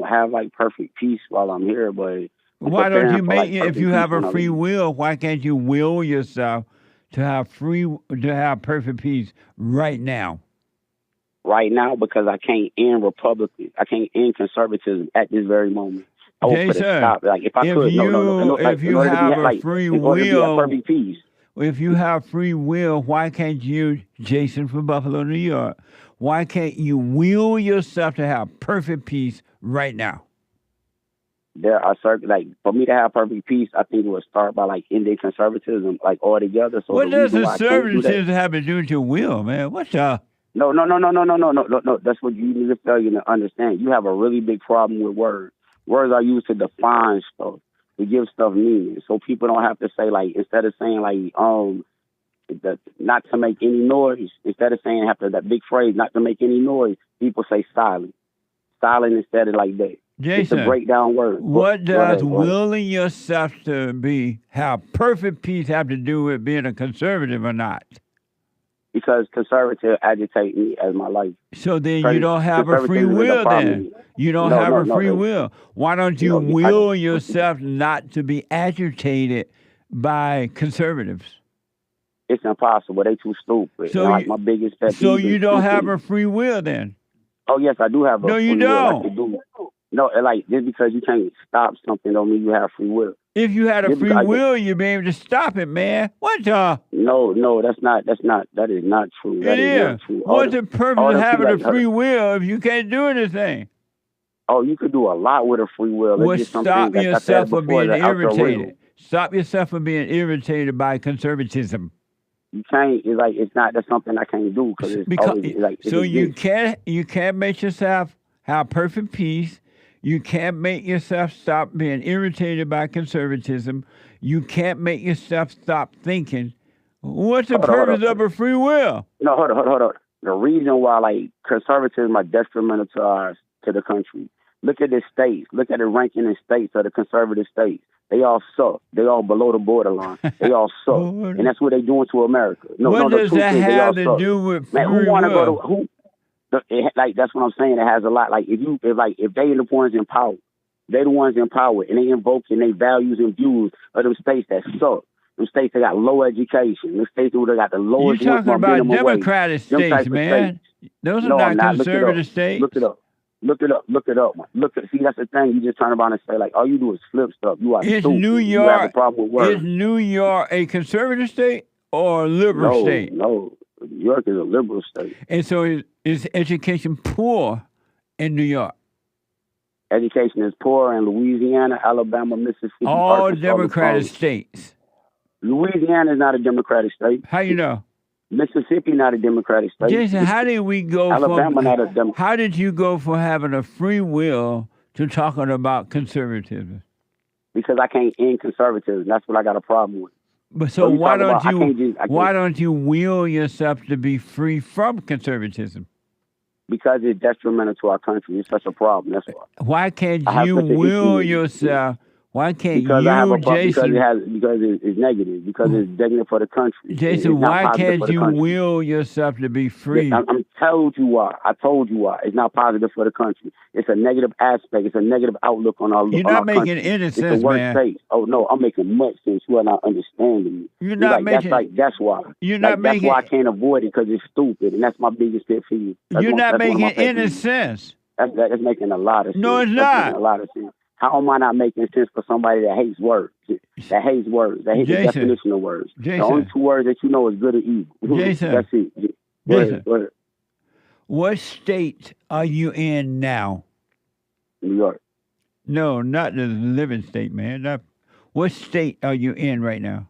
have like perfect peace while I'm here, but I'm Why don't you preparing for, like, if perfect you peace have a when I free leave. will, why can't you will yourself to have perfect peace right now? Right now, because I can't end Republican, I can't end conservatism at this very moment. I will put a Jason, stop. Like, if I could, if you have a free in order to be at will, perfect peace. if you have free will, why can't you, Jason from Buffalo, New York, why can't you will yourself to have perfect peace right now? There are certain, like, for me to have perfect peace, I think it would start by, like, ending conservatism, like, altogether. So What the does reason why I can't do that, conservatism have to do with your will, man? What's up? no. That's what you need to failure to understand. You have a really big problem with words. Words are used to define stuff, to give stuff meaning. So people don't have to say, like, instead of saying, like, not to make any noise, instead of saying after that big phrase, not to make any noise, people say silent. Silent instead of like that. Jason, it's a breakdown word. What does willing yourself to have perfect peace have to do with being a conservative or not? Because conservative agitate me as my life. So then you don't have a free will then. You don't have a free will. Why don't you will yourself not to be agitated by conservatives? It's impossible. They too stupid. So like my biggest pet peeve. So you don't have a free will then? Oh yes, I do have a free will. No, you don't. No, like just because you can't stop something don't mean you have free will. If you had a free will, you'd be able to stop it, man. What the? No, that is not true. It is. Not true. What's the purpose of having a free will if you can't do anything? Oh, you could do a lot with a free will. Well, stop yourself from being irritated. Stop yourself from being irritated by conservatism. You can't. That's something I can't do you can't make yourself have perfect peace. You can't make yourself stop being irritated by conservatism. You can't make yourself stop thinking. What's the purpose of a free will? No, hold on. The reason why conservatism are detrimental to the country. Look at the states. Look at the ranking in states of the conservative states. They all suck. They all below the borderline. They all suck, and that's what they're doing to America. What does that have to do with free will? Man, who want to go to who? That's what I'm saying. It has a lot. Like if they the ones in power, they the ones in power, and they invoking their values and views of them states that suck. Them states that got low education. Them states that got the lowest. You're talking about democratic states, man. Those are not conservative states. Look it up. See, that's the thing. You just turn around and say all you do is flip stuff. You are stupid. New York, you have a problem with words. Is New York a conservative state or a liberal state? No. New York is a liberal state. And so is education poor in New York? Education is poor in Louisiana, Alabama, Mississippi, all Arkansas, Democratic states. Louisiana is not a Democratic state. How you know? Mississippi not a Democratic state. Jason, how did we go Alabama not a Democratic? How did you go from having a free will to talking about conservatism? Because I can't end conservatism. That's what I got a problem with. But so why don't you will yourself to be free from conservatism? Because it's detrimental to our country. It's such a problem. That's why. Why can't you will yourself? Why can't because Jason? Because it's negative. Because it's negative for the country. Jason, why can't you will yourself to be free? I told you why. It's not positive for the country. It's a negative aspect. It's a negative outlook on our. You're not making any sense, it's the worst man. State. Oh no, I'm making much sense. You are not understanding me. You're not making. That's why. You're not making. That's why I can't avoid it because it's stupid, and that's my biggest pet peeve. You're not making any sense. That's making a lot of sense. No, it's not. A lot of sense. How am I not making sense for somebody that hates words? That hates the definition of words. Jason, the only two words that you know is good or evil. Jason, that's it. Jason, go ahead. What state are you in now? New York. No, not the living state, man. What state are you in right now?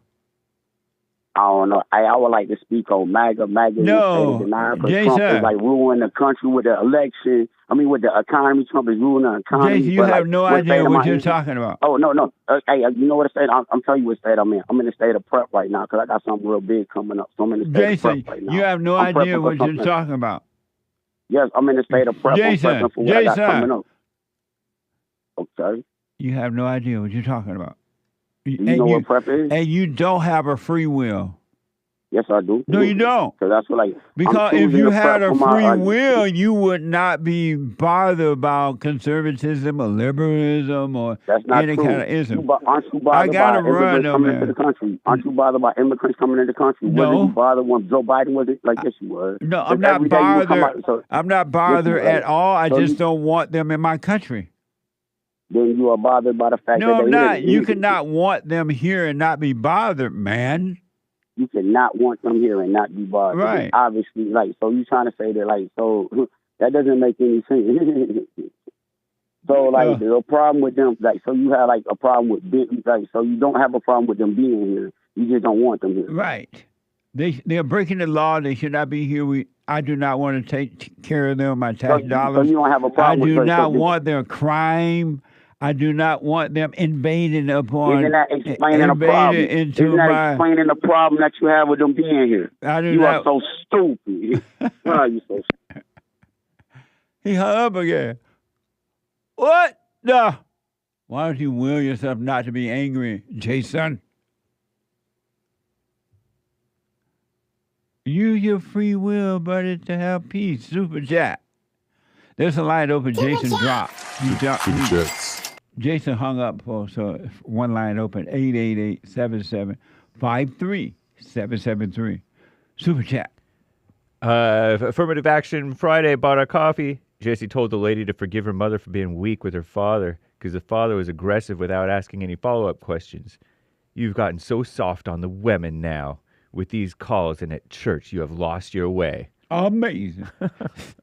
I don't know. I would like to speak on MAGA. MAGA No, is denying because Jason. Trump is like ruling the country with the election. I mean, with the economy. Trump is ruling the economy. Jason, you have no idea what you're talking about. Oh, no. Hey, you know what state? I'm telling you what state I'm in. I'm in the state of prep right now because I got something real big coming up. So I'm in the state of prep right now. You have no I'm idea prepping what for you're something. talking about. Yes, I'm in the state of prep. Jason, I'm prepping for what I got coming up. Okay. You have no idea what you're talking about. Do you know what prep is? And you don't have a free will. Yes, I do. No, you don't. Because that's what Because if you had a free will, you would not be bothered about conservatism or liberalism or that's not any true. kind of ism. Aren't you I bothered gotta by run, immigrants though, coming man. into the country? Aren't you bothered by immigrants coming into the country? No. Wasn't you bothered when Joe Biden was it? Like, yes, you was. No, I'm Because not every day you would come bothered. out, so- I'm not Yes, bothered you at are. all. I So just you- don't want them in my country. Then you are bothered by the fact No, that I'm they not. here. You cannot want them here and not be bothered, man. You cannot want them here and not be bothered. Right. Obviously, so you trying to say that, so that doesn't make any sense. So, the problem with them, so you have, a problem with being, so you don't have a problem with them being here. You just don't want them here. Right. They're breaking the law. They should not be here. I do not want to take care of them with my tax dollars. So you don't have a problem I with do not want their crime. I do not want them invading upon. Isn't that explaining a problem? Isn't that explaining the problem that you have with them being here? You are so stupid. Why are you so stupid? He hung up again. What? No. Why don't you will yourself not to be angry, Jason? Use your free will, buddy, to have peace. Super chat. There's a line open. Jason dropped. Jason hung up for one line open. 888-77-53-773. Super chat. Affirmative Action Friday bought our coffee. Jesse told the lady to forgive her mother for being weak with her father because the father was aggressive without asking any follow-up questions. You've gotten so soft on the women now. With these calls and at church, you have lost your way. Amazing.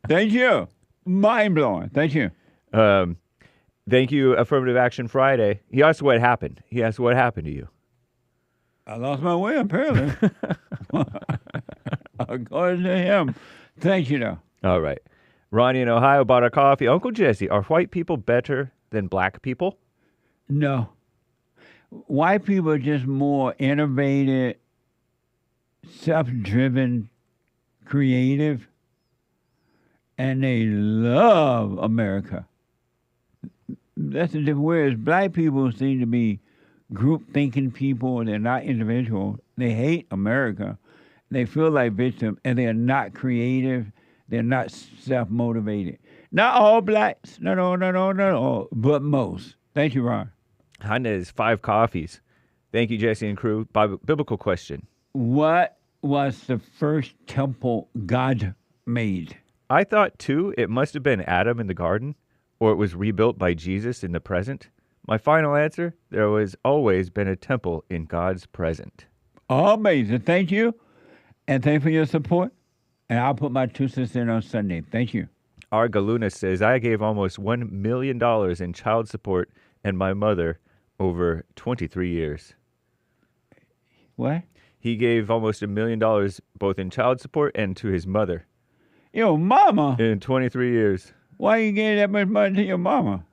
Thank you. Mind-blowing. Thank you. Thank you, Affirmative Action Friday. He asked what happened. He asked what happened to you. I lost my way, apparently. According to him. Thank you, though. All right. Ronnie in Ohio bought our coffee. Uncle Jesse, are white people better than black people? No. White people are just more innovative, self-driven, creative, and they love America. That's the difference. Whereas black people seem to be group-thinking people. They're not individual. They hate America. They feel like victims, and they're not creative. They're not self-motivated. Not all blacks. No, but most. Thank you, Ron. Hannah's 5 coffees. Thank you, Jesse and crew. Biblical question. What was the first temple God made? I thought, too, it must have been Adam in the garden, or it was rebuilt by Jesus in the present. My final answer, there has always been a temple in God's present. Amazing. Thank you. And thank you for your support. And I'll put my 2 cents in on Sunday. Thank you. Our Galuna says, I gave almost $1 million in child support and my mother over 23 years. What? He gave almost $1 million both in child support and to his mother. Yo, mama. In 23 years. Why you gave that much money to your mama?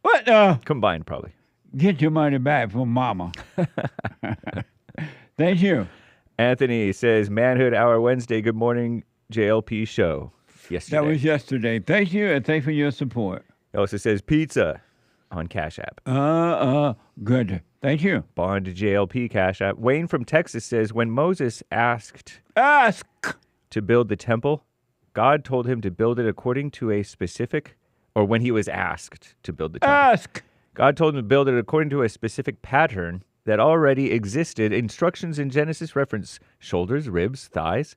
What? Combined, probably. Get your money back from mama. Thank you. Anthony says, Manhood Hour Wednesday. Good morning, JLP show. Yesterday. That was yesterday. Thank you, and thank you for your support. He also says pizza on Cash App. Good. Thank you. Bond to JLP Cash App. Wayne from Texas says, when Moses asked to build the temple, God told him to build it according to a specific, or when he was asked to build the temple. God told him to build it according to a specific pattern that already existed. Instructions in Genesis reference shoulders, ribs, thighs,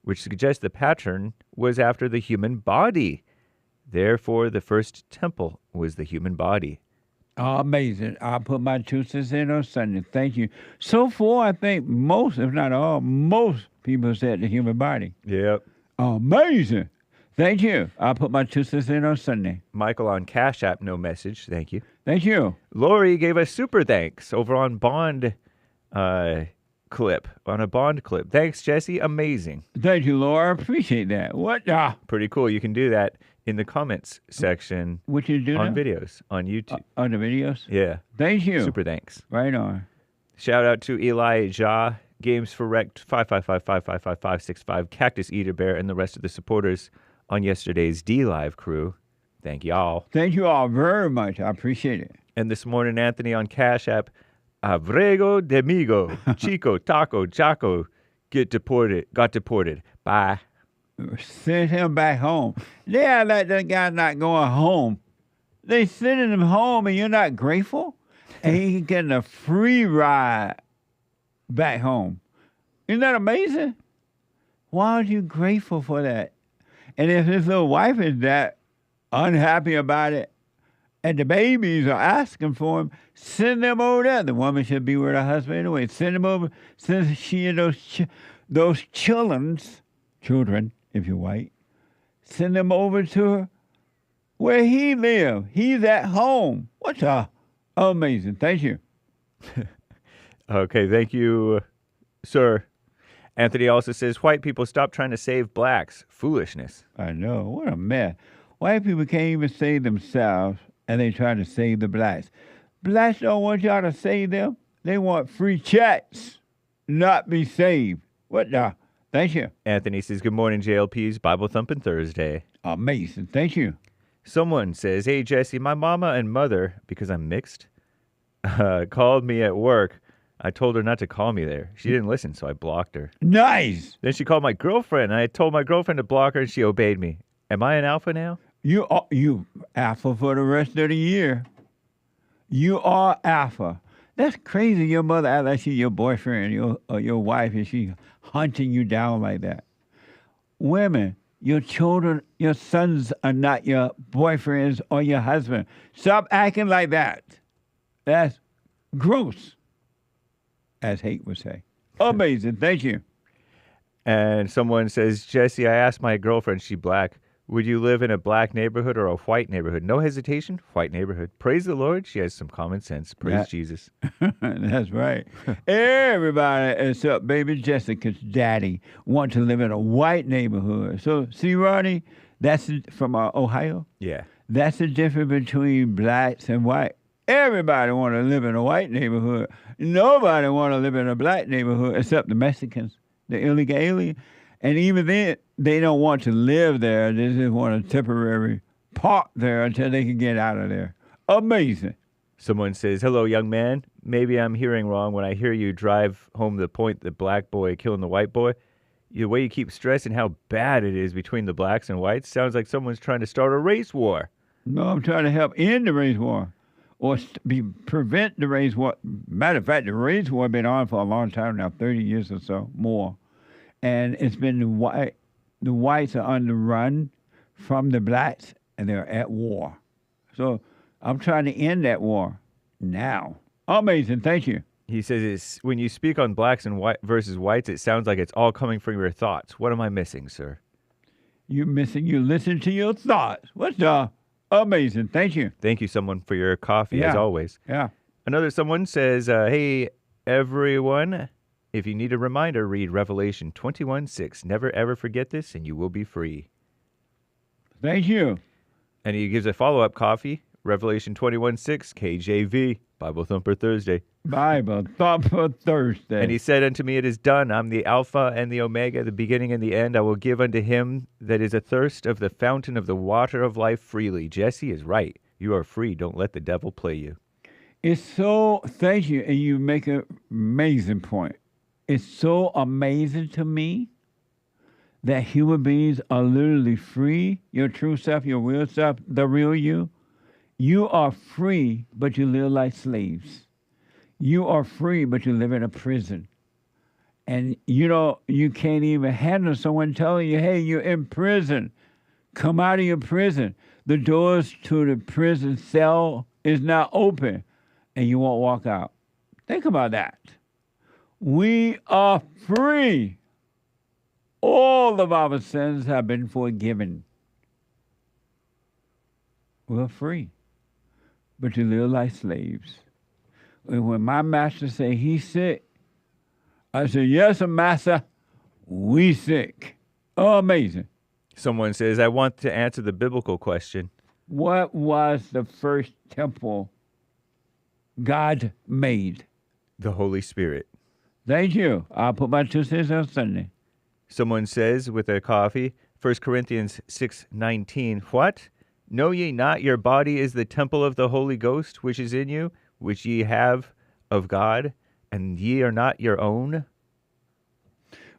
which suggests the pattern was after the human body. Therefore, the first temple was the human body. Amazing. I'll put my 2 cents in on Sunday. Thank you. So far, I think most, if not all, most people said the human body. Yep. Amazing. Thank you. I'll put my 2 cents in on Sunday. Michael on Cash App, no message. Thank you. Thank you. Lori gave us super thanks over on Bond clip, on a Bond clip. Thanks, Jesse. Amazing. Thank you, Laura. Appreciate that. What? Pretty cool. You can do that in the comments section. What you do on now? videos on YouTube. On the videos? Yeah. Thank you. Super thanks. Right on. Shout out to Elijah, Games for Wrecked 555555565, Cactus Eater Bear, and the rest of the supporters on yesterday's D-Live crew. Thank y'all. Thank you all very much. I appreciate it. And this morning, Anthony on Cash App, Abrego de Migo, Chico, Taco, Jaco, got deported. Bye. Send him back home. Yeah, that guy not going home. They sending him home and you're not grateful? And he getting a free ride back home. Isn't that amazing? Why aren't you grateful for that? And if his little wife is that unhappy about it, and the babies are asking for him, send them over there. The woman should be with her husband anyway. Send them over. Since she and those children, if you're white, send them over to her where he live. He's at home. What's amazing. Thank you. Okay, thank you, sir. Anthony also says, white people stop trying to save blacks. Foolishness. I know. What a mess. White people can't even save themselves, and they try to save the blacks. Blacks don't want y'all to save them. They want free checks, not be saved. What the? Thank you. Anthony says, good morning, JLP's Bible Thumping Thursday. Amazing. Thank you. Someone says, hey, Jesse, my mama and mother, because I'm mixed, called me at work. I told her not to call me there. She didn't listen, so I blocked her. Nice. Then she called my girlfriend. I told my girlfriend to block her, and she obeyed me. Am I an alpha now? You alpha for the rest of the year. You are alpha. That's crazy. Your mother act like she's your boyfriend or your wife, and she hunting you down like that. Women, your children, your sons are not your boyfriends or your husband. Stop acting like that. That's gross, as Hate would say. Amazing. Thank you. And someone says, Jesse, I asked my girlfriend, she black, would you live in a black neighborhood or a white neighborhood? No hesitation, white neighborhood. Praise the Lord. She has some common sense. Praise Jesus. That's right. Everybody except baby Jessica's daddy want to live in a white neighborhood. So, see, Ronnie, that's from Ohio? Yeah. That's the difference between blacks and white. Everybody want to live in a white neighborhood. Nobody want to live in a black neighborhood except the Mexicans, the illegal alien. And even then, they don't want to live there. They just want a temporary park there until they can get out of there. Amazing. Someone says, hello, young man. Maybe I'm hearing wrong when I hear you drive home the point, the black boy killing the white boy. The way you keep stressing how bad it is between the blacks and whites sounds like someone's trying to start a race war. No, I'm trying to help end the race war or prevent the race war. Matter of fact, the race war has been on for a long time now, 30 years or so, more. And it's been the whites are on the run from the blacks, and they're at war. So I'm trying to end that war now. Amazing. Thank you. He says, when you speak on blacks and white versus whites, it sounds like it's all coming from your thoughts. What am I missing, sir? You're missing. You listen to your thoughts. What's amazing. Thank you. Thank you, someone, for your coffee, as always. Yeah. Another someone says, hey, everyone. If you need a reminder, read Revelation 21:6. Never, ever forget this, and you will be free. Thank you. And he gives a follow-up coffee, Revelation 21:6, KJV, Bible Thumper Thursday. Bible Thumper Thursday. And he said unto me, it is done. I'm the Alpha and the Omega, the beginning and the end. I will give unto him that is athirst of the fountain of the water of life freely. Jesse is right. You are free. Don't let the devil play you. It's so, thank you, and you make an amazing point. It's so amazing to me that human beings are literally free, your true self, your real self, the real you. You are free, but you live like slaves. You are free, but you live in a prison. And you can't even handle someone telling you, hey, you're in prison. Come out of your prison. The doors to the prison cell is now open, and you won't walk out. Think about that. We are free. All of our sins have been forgiven. We're free, but you live like slaves. And when my master say he's sick, I said, yes, Master, we sick. Oh, amazing. Someone says, I want to answer the biblical question. What was the first temple God made? The Holy Spirit. Thank you. I'll put my 2 cents on Sunday. Someone says with a coffee, 1 Corinthians 6:19, what? Know ye not your body is the temple of the Holy Ghost, which is in you, which ye have of God, and ye are not your own?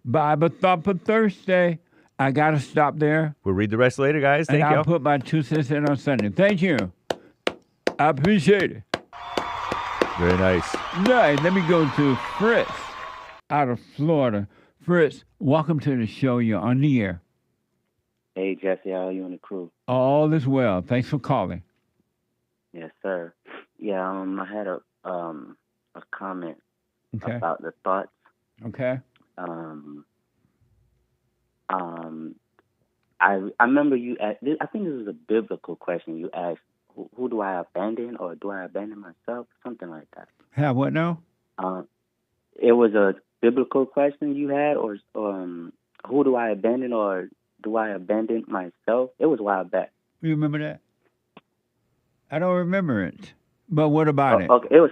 Bible Thumper Thursday. I got to stop there. We'll read the rest later, guys. Thank and you. I'll put my 2 cents in on Sunday. Thank you. I appreciate it. Very nice. Right, let me go to Fritz out of Florida. Fritz, welcome to the show. You're on the air. Hey, Jesse, how are you and the crew? All is well. Thanks for calling. Yes, sir. Yeah, I had a comment about the thoughts. Okay. I remember you asked, I think this was a biblical question. You asked, who do I abandon, or do I abandon myself? Something like that. Have what now? It was a biblical question you had, or who do I abandon, or do I abandon myself? It was a while back. You remember that? I don't remember it. But what about it? Okay, it was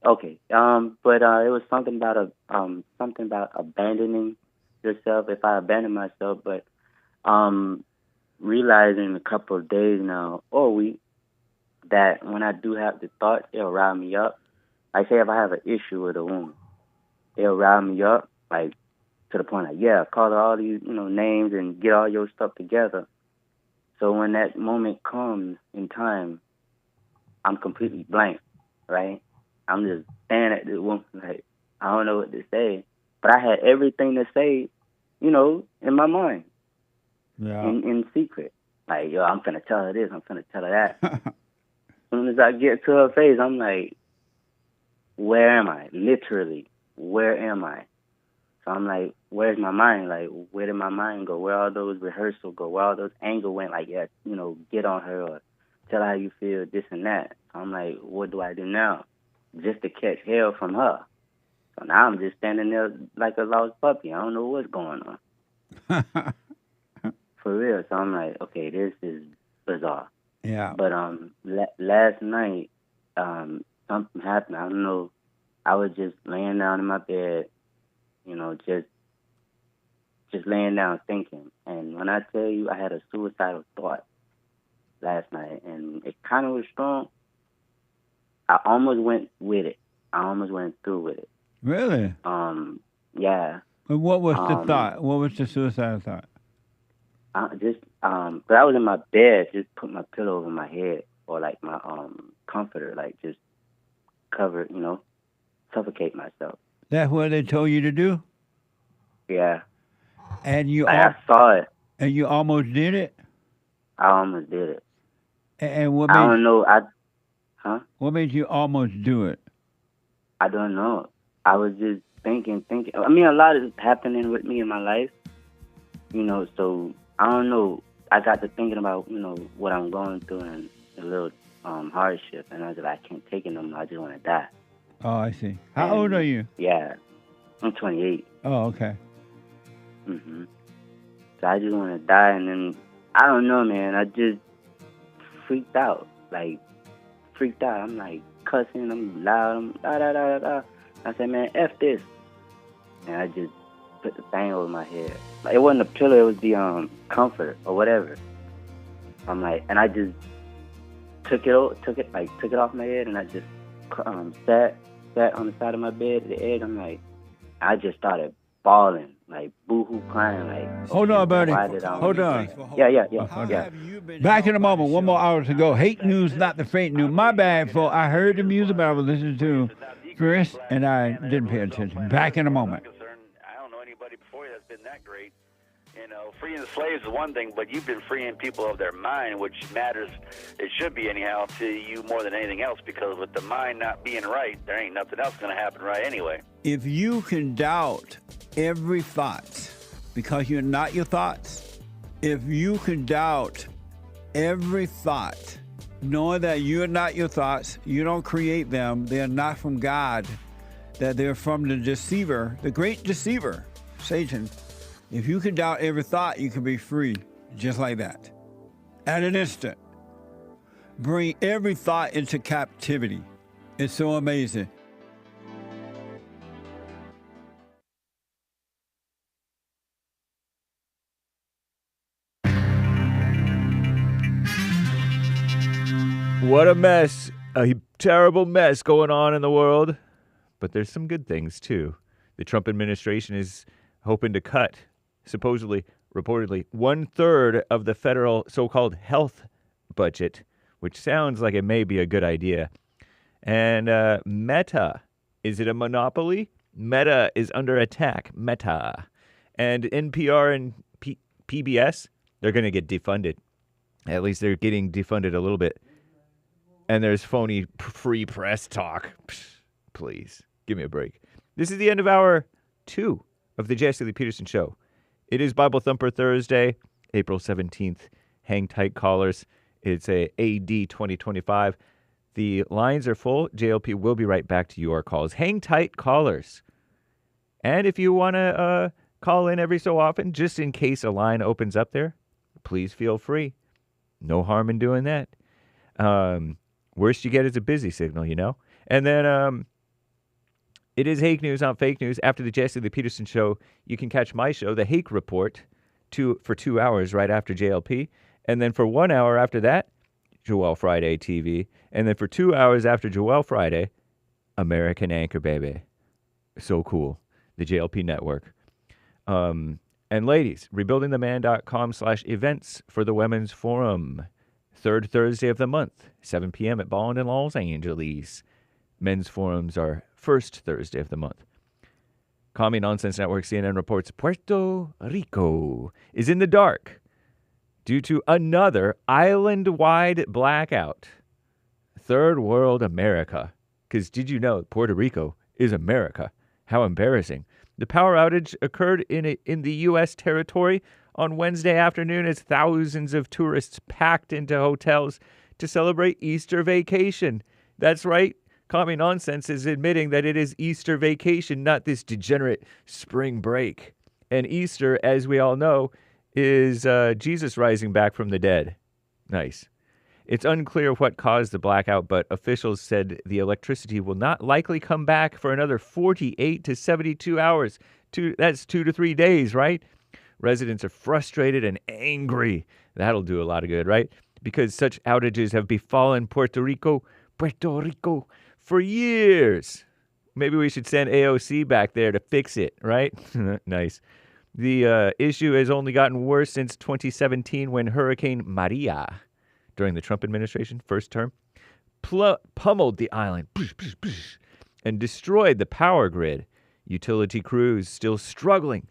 okay. But it was something about abandoning yourself. If I abandon myself, but realizing a couple of days now, or week, that when I do have the thoughts, it'll rile me up. Like, say if I have an issue with a woman, it'll rile me up, like, to the point, like, yeah, call all these, names and get all your stuff together. So when that moment comes in time, I'm completely blank, right? I'm just staring at this woman, like, I don't know what to say. But I had everything to say, in my mind. Yeah. In secret. Like, yo, I'm finna tell her this, I'm finna tell her that. As soon as I get to her face, I'm like, where am I? Literally, where am I? So I'm like, where's my mind? Like, where did my mind go? Where all those rehearsals go? Where all those anger went? Like, yeah, get on her or tell her how you feel, this and that. So I'm like, what do I do now? Just to catch hell from her. So now I'm just standing there like a lost puppy. I don't know what's going on. For real. So I'm like, okay, this is bizarre. Yeah. But last night, something happened. I don't know. I was just laying down in my bed, just laying down thinking. And when I tell you, I had a suicidal thought last night, and it kind of was strong. I almost went with it. I almost went through with it. Really? Yeah. And what was the thought? What was the suicidal thought? But I was in my bed, just put my pillow over my head, or like my comforter, like just cover, suffocate myself. That's what they told you to do? Yeah. And you I saw it. And you almost did it? I almost did it. And what made I don't know. What made you almost do it? I don't know. I was just thinking. I mean, a lot is happening with me in my life, so I don't know. I got to thinking about, what I'm going through and a little hardship, and I was like, I can't take it no more. I just want to die. Oh, I see. How old are you? Yeah, I'm 28. Oh, okay. So I just want to die, and then, I don't know, man. I just freaked out. I'm like cussing, I'm loud, I'm da-da-da-da-da. I said, man, F this. And I just put the thing over my head. Like, it wasn't a pillow, it was the comforter or whatever. I'm like, and I just took it off my head, and I just sat on the side of my bed at the edge. I'm like, I just started bawling, like boo-hoo crying, like. Hold on, buddy. Hold on. Yeah. Back in a moment. One more hour to go. Hate news, not the fake news. My bad, folks. I heard the music, but I was listening to Chris, and I didn't pay attention. Back in a moment. I don't know anybody before you that's been that great. Freeing the slaves is one thing, but you've been freeing people of their mind, which matters. It should be anyhow to you more than anything else, because with the mind not being right, there ain't nothing else going to happen right anyway. If you can doubt every thought because you're not your thoughts, if you can doubt every thought, knowing that you're not your thoughts, you don't create them, they're not from God, that they're from the deceiver, the great deceiver, Satan. If you can doubt every thought, you can be free, just like that. At an instant. Bring every thought into captivity. It's so amazing. What a mess. A terrible mess going on in the world. But there's some good things, too. The Trump administration is hoping to cut, supposedly, reportedly, 1/3 of the federal so-called health budget, which sounds like it may be a good idea. And Meta, is it a monopoly? Meta is under attack. Meta. And NPR and PBS, they're going to get defunded. At least they're getting defunded a little bit. And there's phony free press talk. Psh, please, give me a break. This is the end of hour 2 of the Jesse Lee Peterson Show. It is Bible Thumper Thursday, April 17th. Hang tight, callers. It's a AD 2025. The lines are full. JLP will be right back to your calls. Hang tight, callers. And if you want to call in every so often, just in case a line opens up there, please feel free. No harm in doing that. Worst you get is a busy signal, you know? And then it is Hake News, not fake news. After the Jesse Lee Peterson Show, you can catch my show, The Hake Report, for 2 hours right after JLP. And then for 1 hour after that, Joel Friday TV. And then for 2 hours after Joel Friday, American Anchor, baby. So cool. The JLP Network. And ladies, rebuildingtheman.com/events for the Women's Forum. Third Thursday of the month, 7 p.m. at Bond in Los Angeles. Men's forums are first Thursday of the month. Commie Nonsense Network CNN reports Puerto Rico is in the dark due to another island-wide blackout. Third world America. Because did you know Puerto Rico is America? How embarrassing. The power outage occurred in the U.S. territory on Wednesday afternoon as thousands of tourists packed into hotels to celebrate Easter vacation. That's right. Commie Nonsense is admitting that it is Easter vacation, not this degenerate spring break. And Easter, as we all know, is Jesus rising back from the dead. Nice. It's unclear what caused the blackout, but officials said the electricity will not likely come back for another 48 to 72 hours. That's 2 to 3 days, right? Residents are frustrated and angry. That'll do a lot of good, right? Because such outages have befallen Puerto Rico for years. Maybe we should send AOC back there to fix it, right? Nice. The issue has only gotten worse since 2017 when Hurricane Maria, during the Trump administration, first term, pummeled the island and destroyed the power grid. Utility crews still struggling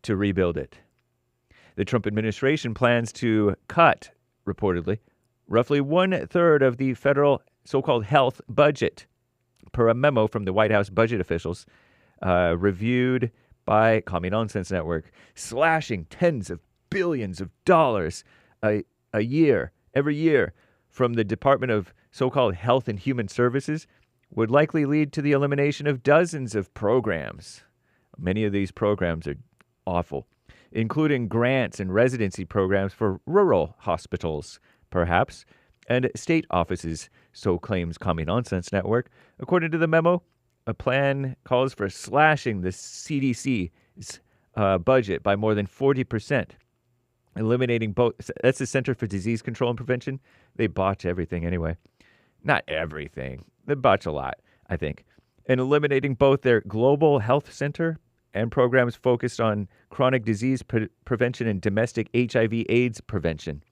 to rebuild it. The Trump administration plans to cut, reportedly, roughly 1/3 of the federal so-called health budget, per a memo from the White House budget officials, reviewed by Commie Nonsense Network, slashing tens of billions of dollars a year, every year, from the Department of so-called Health and Human Services would likely lead to the elimination of dozens of programs. Many of these programs are awful, including grants and residency programs for rural hospitals, perhaps, and state offices, so claims Commie Nonsense Network. According to the memo, a plan calls for slashing the CDC's budget by more than 40%, eliminating both. That's the Center for Disease Control and Prevention. They botch everything anyway. Not everything. They botch a lot, I think. And eliminating both their Global Health Center and programs focused on chronic disease prevention and domestic HIV/AIDS prevention.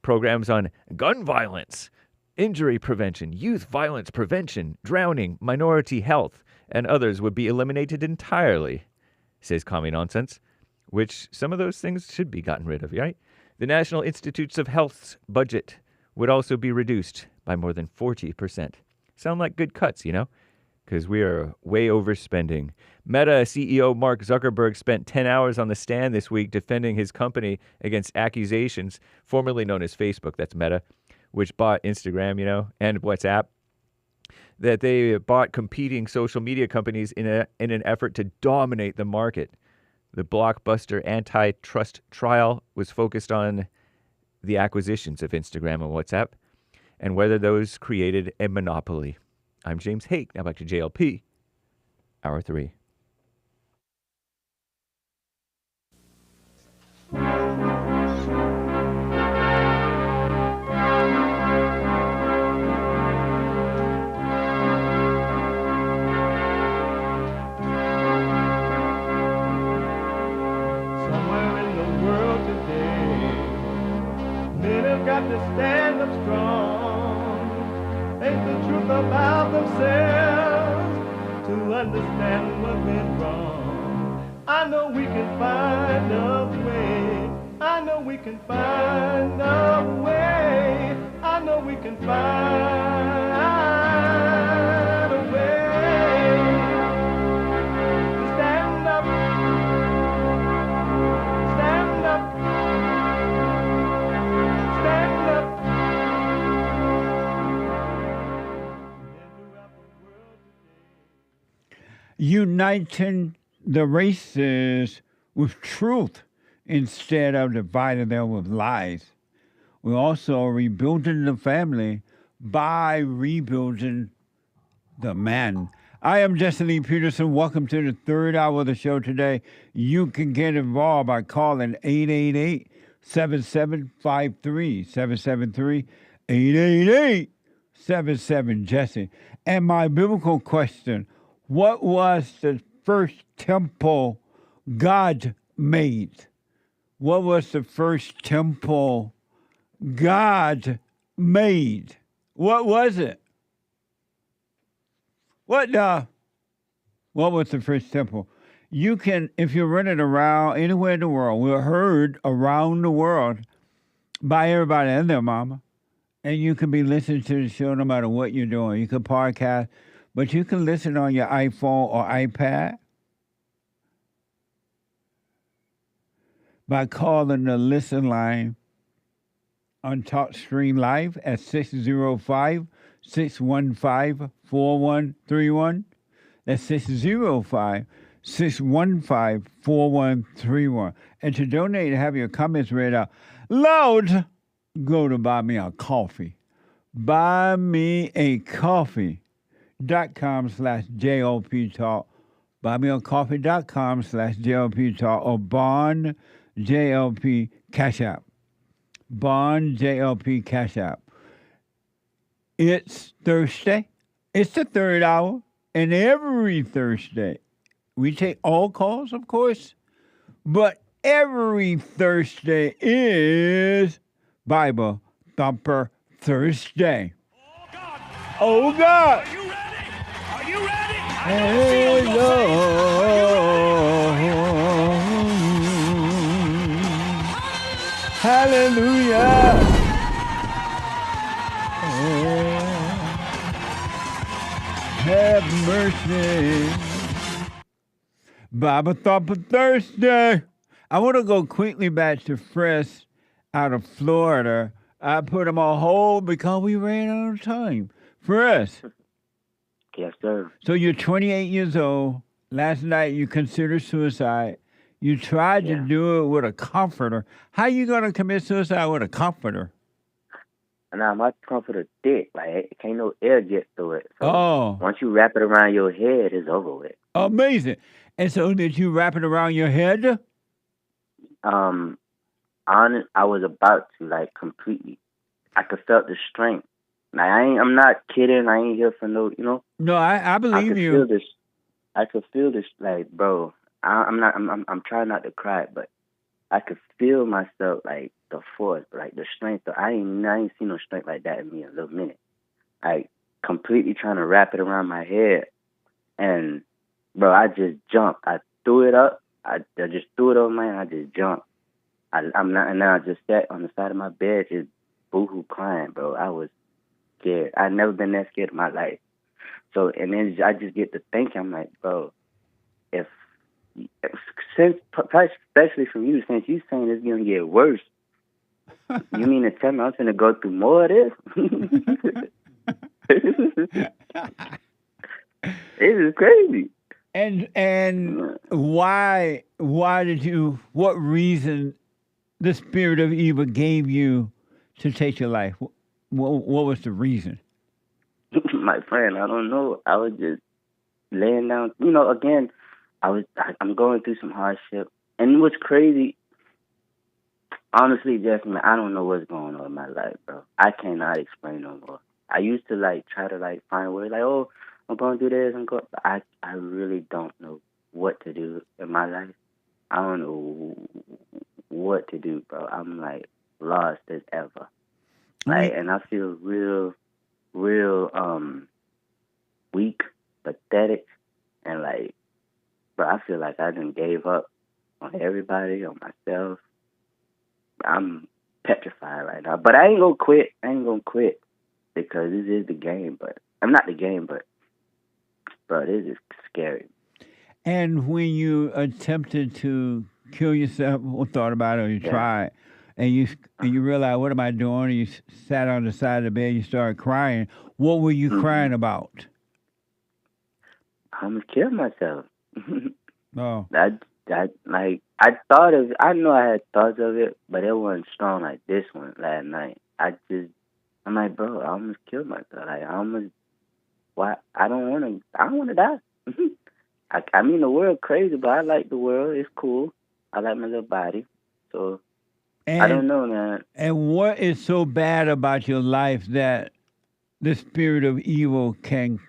Programs on gun violence, injury prevention, youth violence prevention, drowning, minority health, and others would be eliminated entirely, says Commie Nonsense, which some of those things should be gotten rid of, right? The National Institutes of Health's budget would also be reduced by more than 40%. Sound like good cuts, you know? Because we are way overspending. Meta CEO Mark Zuckerberg spent 10 hours on the stand this week defending his company against accusations, formerly known as Facebook, that's Meta, which bought Instagram, you know, and WhatsApp, that they bought competing social media companies in an effort to dominate the market. The blockbuster antitrust trial was focused on the acquisitions of Instagram and WhatsApp and whether those created a monopoly. I'm James Hake. Now back to JLP, Hour 3. Got to stand up strong, think the truth about themselves, to understand what went wrong. I know we can find a way, I know we can find a way, I know we can find a way to stand up, stand up. Uniting the races with truth instead of dividing them with lies. We're also rebuilding the family by rebuilding the man. I am Jesse Lee Peterson. Welcome to the third hour of the show today. You can get involved by calling 888-7753, 773-888-77-JESSE. And my biblical question, what was the first temple God made? What was the first temple God made? What was it? What was the first temple? You can, if you're running around anywhere in the world, we're heard around the world by everybody and their mama. And you can be listening to the show no matter what you're doing. You can podcast, but you can listen on your iPhone or iPad by calling the listen line on TalkStream Live at 605-615-4131. That's 605-615-4131. And to donate and have your comments read out loud, go to Buy Me a Coffee. BuyMeACoffee.com/JLP Talk. BuyMeACoffee.com/JLP Talk or Bond JLP Cash App. Bond JLP Cash App. It's Thursday. It's the third hour. And every Thursday, we take all calls, of course, but every Thursday is Bible Thumper Thursday. Oh, God. Are you ready? Are you ready? Hey, Lord. Hallelujah. Have mercy. Bible Thumper Thursday. I want to go quickly back to Fritz out of Florida. I put him on hold because we ran out of time. Fritz. Yes, sir. So you're 28 years old. Last night you considered suicide. You tried to do it with a comforter. How you going to commit suicide with a comforter? Nah, my comforter thick. Like, can't no air get through it. So once you wrap it around your head, it's over with. Amazing. And so did you wrap it around your head? I was about to, like, completely. I could feel the strength. Like, I'm not kidding. I ain't here for no, you know. No, I believe you. I could feel this, like, bro. I'm trying not to cry, but I could feel myself, like, the force, like, the strength. I ain't seen no strength like that in me in a little minute. Like, completely trying to wrap it around my head. And, bro, I just jumped. I threw it up. I just threw it over my head. I just jumped. And then I just sat on the side of my bed, just boo-hoo crying, bro. I was scared. I'd never been that scared in my life. So, and then I just get to thinking, I'm like, bro, especially from you, since you saying it's going to get worse, you mean to tell me I'm going to go through more of this? It is crazy. And why did you? What reason the spirit of evil gave you to take your life? What was the reason? My friend, I don't know. I was just laying down. You know, again, I'm going through some hardship, and what's crazy. Honestly, Justin, I don't know what's going on in my life, bro. I cannot explain no more. I used to try to find words oh, I'm going to do this. I really don't know what to do in my life. I don't know what to do, bro. I'm lost as ever. And I feel real weak, pathetic, and bro, I feel like I done gave up on everybody, on myself. I'm petrified right now, but I ain't gonna quit. Because this is the game. But I'm not the game, but bro, this is scary. And when you attempted to kill yourself, or thought about it, or you tried, and you realize, what am I doing? And you sat on the side of the bed, you started crying. What were you crying about? I almost killed myself. Oh. I thought of. I know I had thoughts of it, but it wasn't strong like this one last night. I'm like, bro, I almost killed myself. Why? I don't want to die. I mean, the world crazy, but I like the world. It's cool. I like my little body. So, I don't know, man. And what is so bad about your life that the spirit of evil can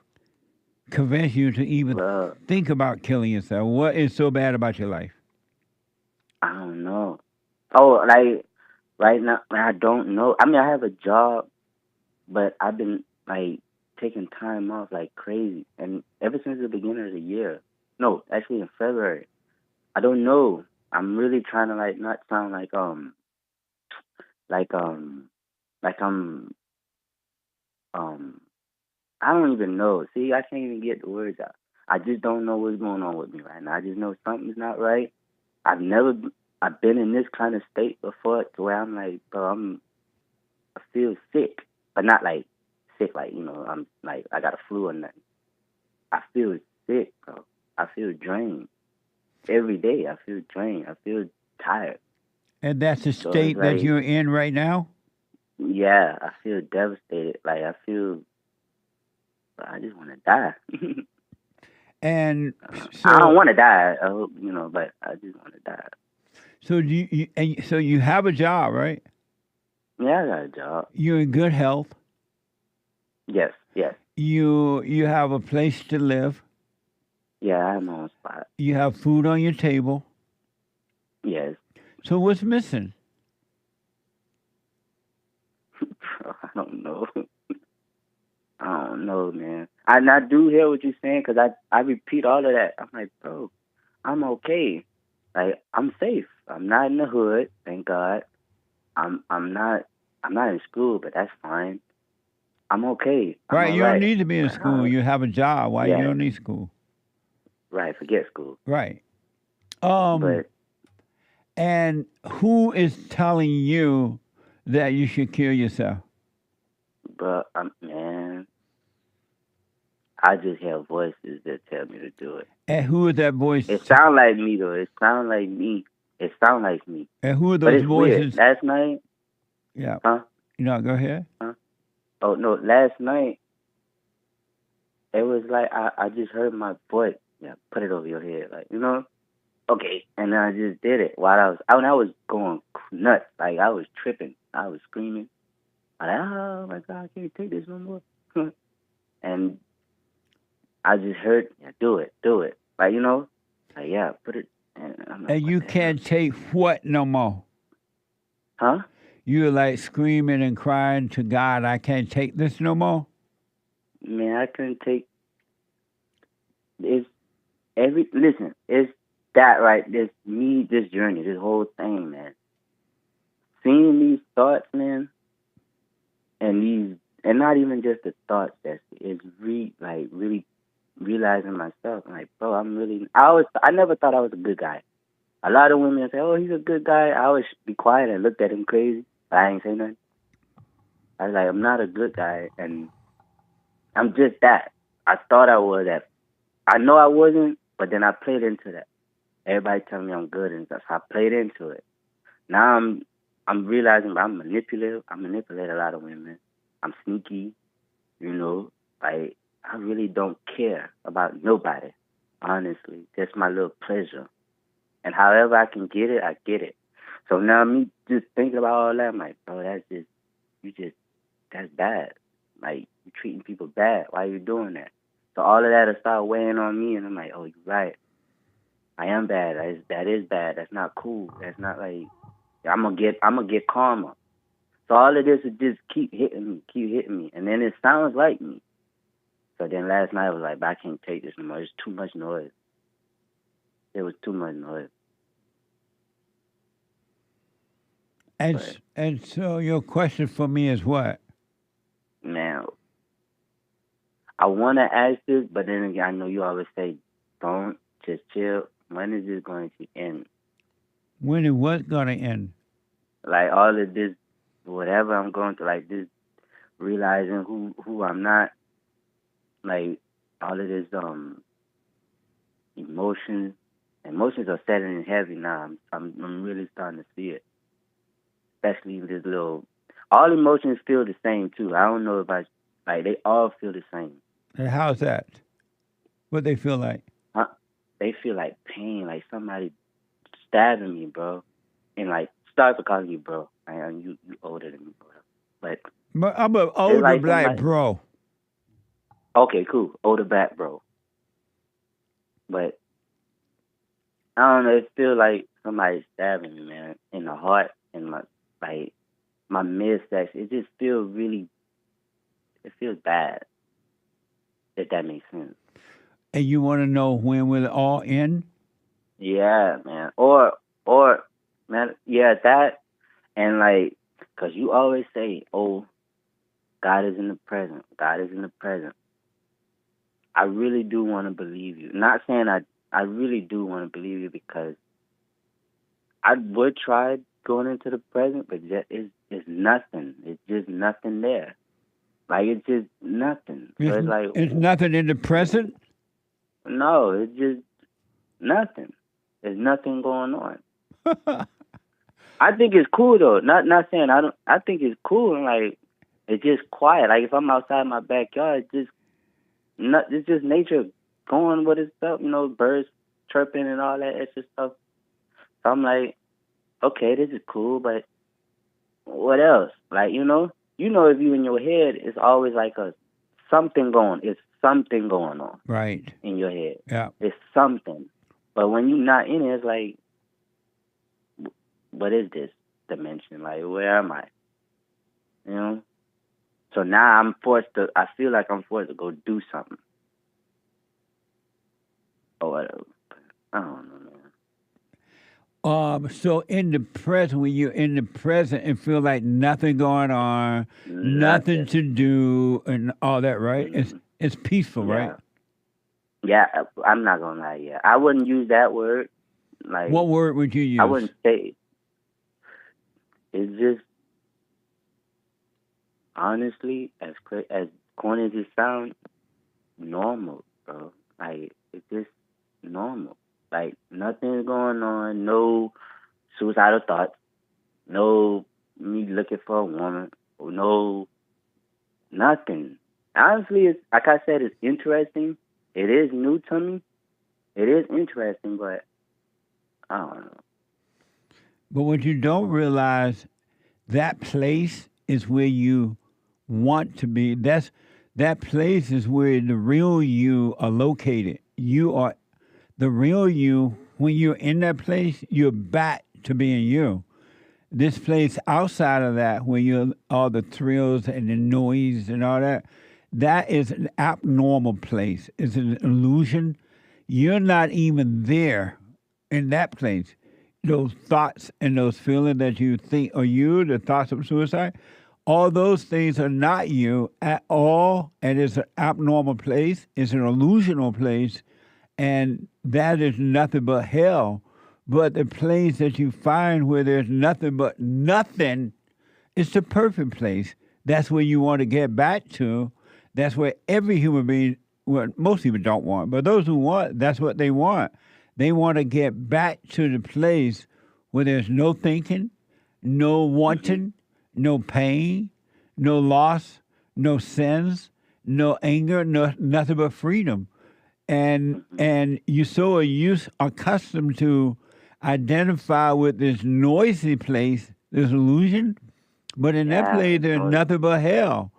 convince you to even think about killing yourself? What is so bad about your life? I don't know. Oh, right now, I don't know. I mean, I have a job, but I've been taking time off like crazy, and ever since the beginning of the year. No, actually in February. I don't know. I'm really trying to not sound like I'm I don't even know. See, I can't even get the words out. I just don't know what's going on with me right now. I just know something's not right. I've been in this kind of state before to where I'm bro, I feel sick, but not sick I'm I got a flu or nothing. I feel sick, bro. I feel drained. Every day I feel drained. I feel tired. And that's the state that you're in right now? Yeah, I feel devastated. I just want to die. And I don't want to die. I hope, but I just want to die. So so you have a job, right? Yeah, I got a job. You're in good health. Yes. You have a place to live. Yeah, I have my own spot. You have food on your table. Yes. So what's missing? I don't know. I don't know, man. And I do hear what you're saying because I repeat all of that. I'm like, bro, I'm okay. I'm safe. I'm not in the hood, thank God. I'm not in school, but that's fine. I'm okay. Right, you don't need to be in school. You have a job. Why you don't need school? Right, forget school. Right. And who is telling you that you should kill yourself? But man, I just hear voices that tell me to do it. And who is that voice? It sounds like me though. It sounds like me. And who are those voices? Weird. Last night. Yeah. Huh? No, go ahead. Huh? Oh no! Last night, it was I just heard my voice. Yeah, put it over your head, okay. And then I just did it while I was going nuts. I was tripping. I was screaming. Oh my God, I can't take this no more. And I just heard, do it. Yeah, put it. And you can't take what no more? Huh? You're screaming and crying to God, I can't take this no more? Man, I couldn't take it's that right, this journey, this whole thing, man. Seeing these thoughts, man, and not even just the thoughts, it's really realizing myself. Bro, I never thought I was a good guy. A lot of women say, oh, he's a good guy. I always be quiet and looked at him crazy, but I ain't say nothing. I was I'm not a good guy, and I'm just that. I thought I was that. I know I wasn't, but then I played into that. Everybody telling me I'm good and stuff. So I played into it. Now I'm realizing I'm manipulative. I manipulate a lot of women. I'm sneaky, you know. Like, I really don't care about nobody, honestly. That's my little pleasure. And however I can get it, I get it. So now me just thinking about all that, I'm like, bro, that's bad. Like, you're treating people bad. Why are you doing that? So all of that will start weighing on me, and I'm like, oh, you're right. I am bad. That is bad. That's not cool. That's not like, I'm gonna get karma. So all of this would just keep hitting me, and then it sounds like me. So then last night I was like, I can't take this anymore. It's too much noise. It was too much noise. And so your question for me is what? Now, I want to ask this, but then again, I know you always say, don't, just chill. When is this going to end? When is what going to end? Like all of this, whatever I'm going through, like this, realizing who I'm not, like all of this emotions are setting in heavy now. I'm really starting to see it, especially in this little. All emotions feel the same too. I don't know about they all feel the same. And how's that? What they feel like? Huh? They feel like pain, like somebody stabbing me, bro. And like, sorry for calling you bro. You older than me, bro. But I'm an older like black bro. Okay, cool. Older black bro. But I don't know, it feels like somebody stabbing me, man, in the heart, and my midsection. It just feels it feels bad, if that makes sense. And you want to know when will it all end? Yeah, man. Or man, yeah, that, and like, because you always say, oh, God is in the present. God is in the present. I really do want to believe you. Not saying I really do want to believe you, because I would try going into the present, but it's nothing. It's just nothing there. Like, it's just nothing. So it's like, it's nothing in the present? No, it's just nothing. There's nothing going on. I think it's cool though. Not saying I don't. I think it's cool, and like, it's just quiet. Like, if I'm outside my backyard, it's just nature going with its stuff. You know, birds chirping and all that extra stuff. So I'm like, okay, this is cool, but what else? Like, if you in your head, it's always like something going. It's something going on. Right. In your head. Yeah. It's something. But when you're not in it, it's like, what is this dimension? Like, where am I? You know? So now I feel like I'm forced to go do something. Or whatever. I don't know, man. So in the present, when you're in the present and feel like nothing going on, nothing to do, and all that, right? Mm-hmm. It's peaceful, right? Yeah, I'm not gonna lie. Yeah, I wouldn't use that word. Like, what word would you use? I wouldn't say it. It's just, honestly, as corny as it sounds, normal, bro. Like, it's just normal. Like, nothing's going on. No suicidal thoughts. No me looking for a woman. No nothing. Honestly, it's, like I said, it's interesting. It is new to me. It is interesting, but I don't know. But what you don't realize, that place is where you want to be. That place is where the real you are located. You are the real you. When you're in that place, you're back to being you. This place outside of that, where you're all the thrills and the noise and all that, that is an abnormal place. It's an illusion. You're not even there in that place. Those thoughts and those feelings that you think are you, the thoughts of suicide, all those things are not you at all, and it's an abnormal place. It's an illusional place, and that is nothing but hell. But the place that you find where there's nothing but nothing is the perfect place. That's where you want to get back to. That's what every human being, well, most people don't want, but those who want, that's what they want. They want to get back to the place where there's no thinking, no wanting, no pain, no loss, no sins, no anger, nothing but freedom. And you're so accustomed to identify with this noisy place, this illusion, but in that place there's nothing but hell.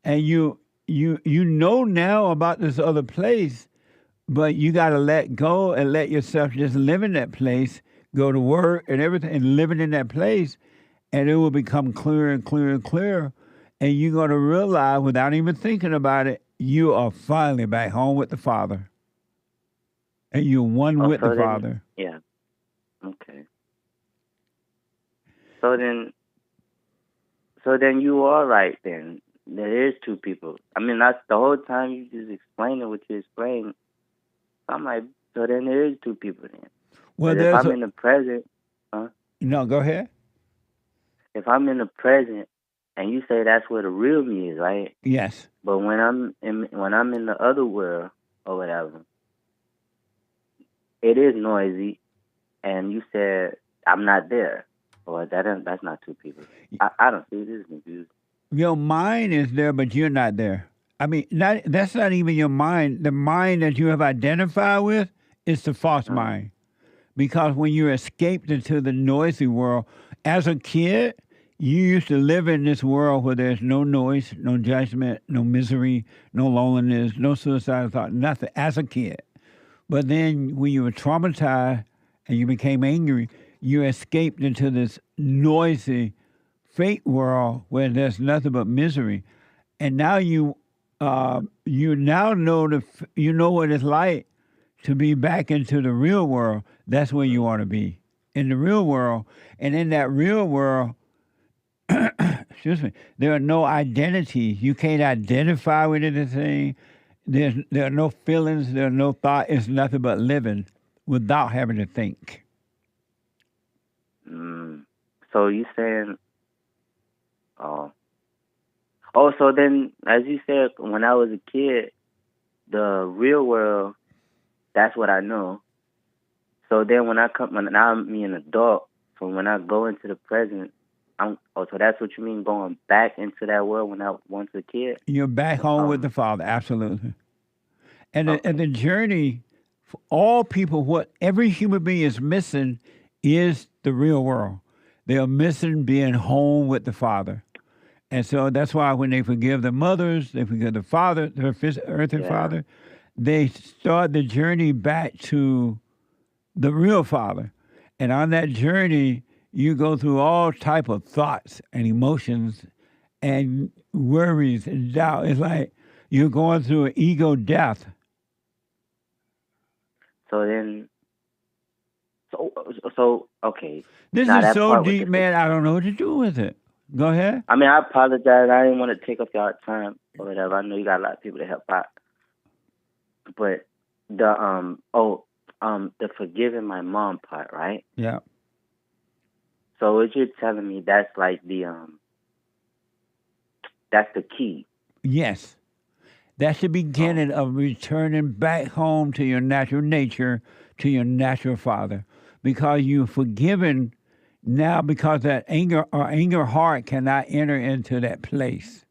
And you know now about this other place, but you got to let go and let yourself just live in that place, go to work and everything, and living in that place, and it will become clearer and clearer and clearer. And you're going to realize, without even thinking about it, you are finally back home with the Father. And you're one with the Father. Yeah. Okay. So then you are right then. There is two people. I mean, that's the whole time you just explaining what you explained. I'm like, so then there is two people then. Well, if I'm in the present, No, go ahead. If I'm in the present, and you say that's where the real me is, right? Yes. But when I'm in the other world or whatever, it is noisy, and you said I'm not there. Or that's not two people. I don't see this confused. Your mind is there, but you're not there. I mean, that's not even your mind. The mind that you have identified with is the false mind. Because when you escaped into the noisy world, as a kid, you used to live in this world where there's no noise, no judgment, no misery, no loneliness, no suicidal thought, nothing, as a kid. But then when you were traumatized and you became angry, you escaped into this noisy fake world where there's nothing but misery. And now you now know you know what it's like to be back into the real world. That's where you want to be, in the real world. And in that real world, excuse me, there are no identities. You can't identify with anything. There are no feelings. There are no thought. It's nothing but living without having to think. So you saying, so then, as you said, when I was a kid, the real world, that's what I know. So then when now I'm me an adult, so when I go into the present, so that's what you mean, going back into that world when I once a kid? You're back home with the Father, absolutely. And the journey, for all people, what every human being is missing is the real world. They are missing being home with the Father. And so that's why when they forgive the mothers, they forgive the father, their earthly father, they start the journey back to the real Father. And on that journey, you go through all type of thoughts and emotions and worries and doubt. It's like you're going through an ego death. So then, so okay. This now is that so part with deep, man. I don't know what to do with it. Go ahead. I mean, I apologize. I didn't want to take up y'all time or whatever. I know you got a lot of people to help out. But the forgiving my mom part, right? Yeah. So what you're telling me, that's like that's the key. Yes. That's the beginning of returning back home to your natural nature, to your natural Father. Because you're forgiven now, because that anger heart cannot enter into that place.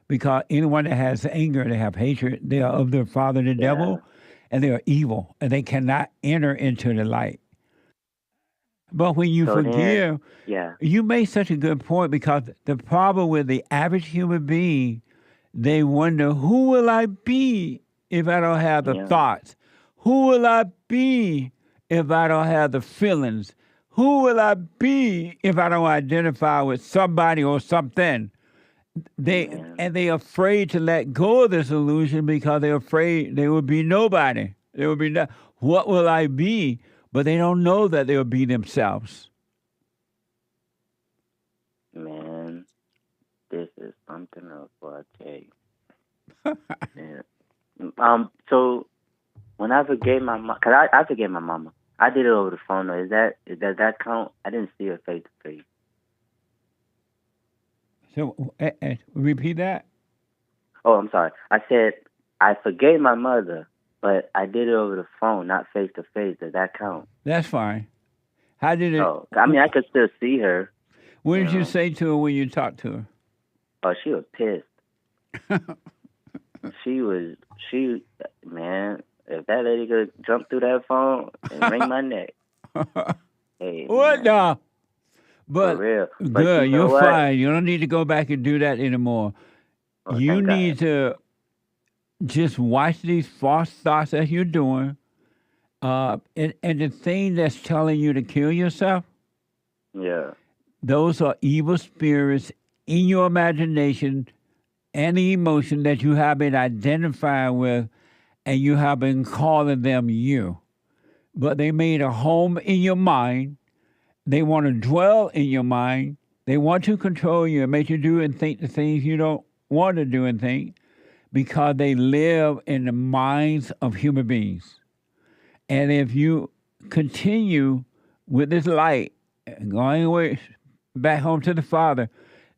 Because anyone that has anger, they have hatred, they are of their father, the devil, and they are evil, and they cannot enter into the light. But when you forgive, you make such a good point, because the problem with the average human being, they wonder, who will I be if I don't have the thoughts? Who will I be if I don't have the feelings? Who will I be if I don't identify with somebody or something? They're afraid to let go of this illusion because they're afraid they will be nobody. They will be what will I be? But they don't know that they'll be themselves. Man, this is something else, I tell you. So when I forgave my mom, because I forgave my mama. I did it over the phone, though. Does that count? I didn't see her face to face. So, repeat that? Oh, I'm sorry. I said I forgave my mother, but I did it over the phone, not face to face. Does that count? That's fine. How did it? Oh, I mean, I could still see her. What did you say to her when you talked to her? Oh, she was pissed. Man, if that lady could jump through that phone and wring my neck. Hey, what the? But for real. But good, you know you're what? fine. You don't need to go back and do that anymore. Oh, You thank God. need to just watch these false thoughts that you're doing. And the thing that's telling you to kill yourself, Yeah. those are evil spirits in your imagination and the emotion that you have been identifying with, and you have been calling them you. But they made a home in your mind. They want to dwell in your mind. They want to control you and make you do and think the things you don't want to do and think, because they live in the minds of human beings. And if you continue with this light, going away back home to the Father,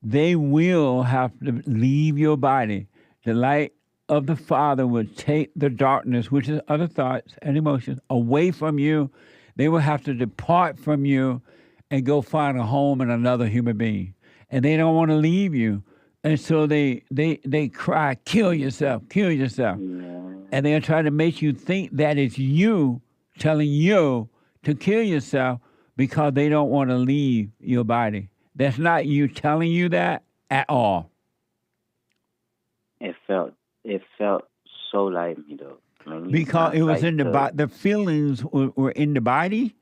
they will have to leave your body. The light of the Father will take the darkness, which is other thoughts and emotions, away from you. They will have to depart from you and go find a home in another human being. And they don't want to leave you. And so they cry, kill yourself, kill yourself. And they're trying to make you think that it's you telling you to kill yourself because they don't want to leave your body. That's not you telling you that at all. It felt so like me though. Because it was in the body. The feelings were in the body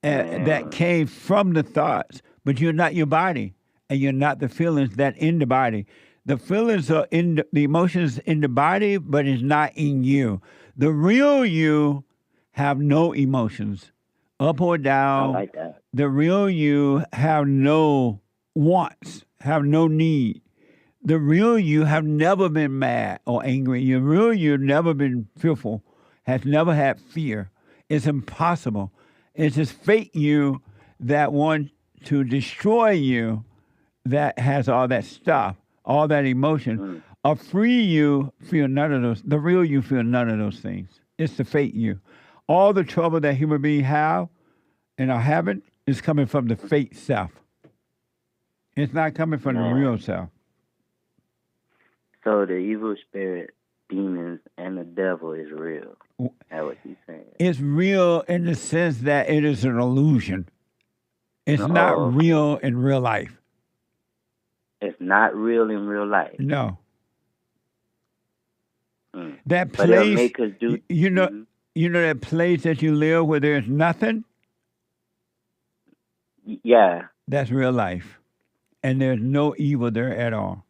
that came from the thoughts. But you're not your body, and you're not the feelings that in the body. The feelings are in the emotions in the body, but it's not in you. The real you have no emotions, up or down. I like that. The real you have no wants, have no need. The real you have never been mad or angry. Your real you never been fearful, has never had fear. It's impossible. It's this fake you that wants to destroy you that has all that stuff, all that emotion. A free you feel none of those. The real you feel none of those things. It's the fake you. All the trouble that human beings have and are having is coming from the fake self. It's not coming from the real self. So the evil spirit, demons, and the devil is real. That's what he's saying. It's real in the sense that it is an illusion. It's not real in real life. It's not real in real life. No. That But it'll place, make us do. you know that place that you live where there's nothing? Yeah. That's real life. And there's no evil there at all.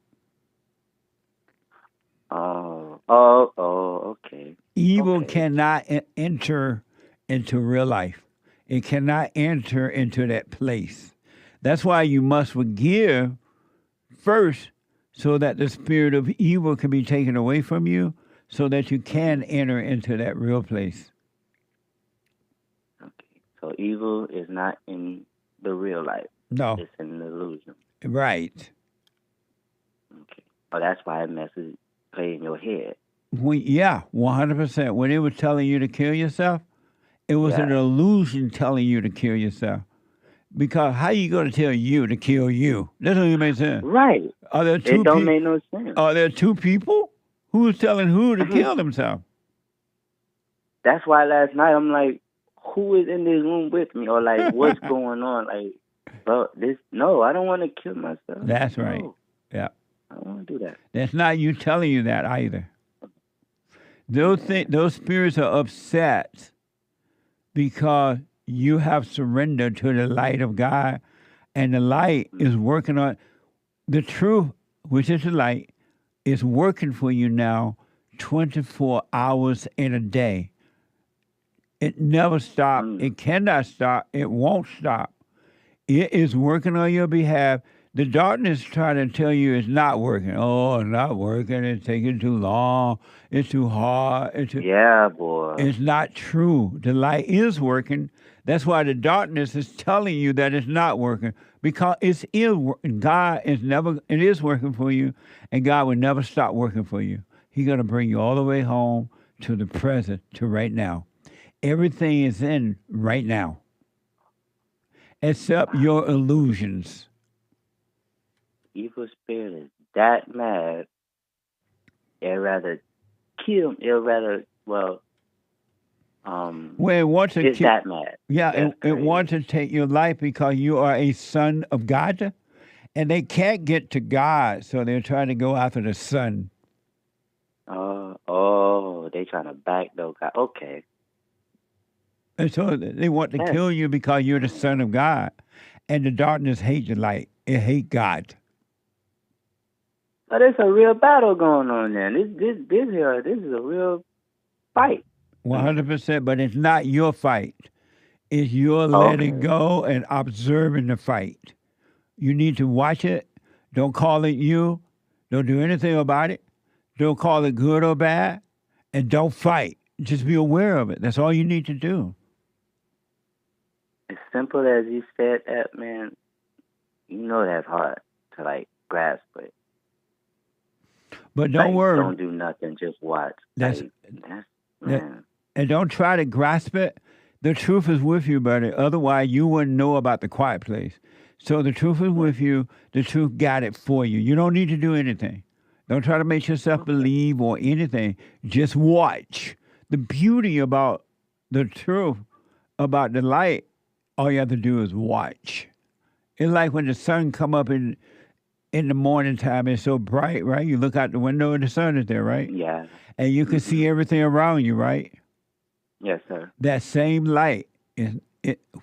Okay. Evil cannot enter into real life. It cannot enter into that place. That's why you must forgive first, so that the spirit of evil can be taken away from you, so that you can enter into that real place. So evil is not in the real life. No. It's an illusion. Right. Oh, that's why it messes play in your head. Yeah, 100%. When it was telling you to kill yourself, it was an illusion telling you to kill yourself. Because how you going to tell you to kill you? That doesn't even make sense. Right. Are there two It don't make no sense. Are there two people? Who's telling who to kill themselves? That's why last night I'm like, who is in this room with me? Or like, what's going on? Like, bro, I don't want to kill myself. That's right. No, Yeah. I don't want to do that. That's not you telling you that either. Those spirits are upset because you have surrendered to the light of God, and the light is working on the truth, which is the light, is working for you now 24 hours in a day. It never stops. It cannot stop. It won't stop. It is working on your behalf. The darkness trying to tell you it's not working. Oh, it's not working. It's taking too long. It's too hard. Yeah, boy. It's not true. The light is working. That's why the darkness is telling you that it's not working. because God it is working for you, and God will never stop working for you. He's going to bring you all the way home to the present, to right now. Everything is in right now, except your illusions. Evil spirit is that mad. It'd rather kill. It'd rather well, it wants to it's that mad. Yeah, it wants to take your life because you are a son of God, and they can't get to God, so they're trying to go after the son. They trying to backdoor God. Okay. And so they want to kill you because you're the son of God, and the darkness hates the light. It hates God. But there's a real battle going on there. This is a real fight. 100%, but it's not your fight. It's your letting go and observing the fight. You need to watch it. Don't call it you. Don't do anything about it. Don't call it good or bad. And don't fight. Just be aware of it. That's all you need to do. As simple as you said that, man, you know that's hard to, grasp it. But don't worry. Don't do nothing. Just watch. Man. And don't try to grasp it. The truth is with you, buddy. Otherwise, you wouldn't know about the quiet place. So the truth is with you. The truth got it for you. You don't need to do anything. Don't try to make yourself believe or anything. Just watch. The beauty about the truth, about the light, all you have to do is watch. It's like when the sun come up in the morning time, it's so bright, right? You look out the window and the sun is there, right? Yeah. And you can see everything around you, right? Yes, sir. That same light,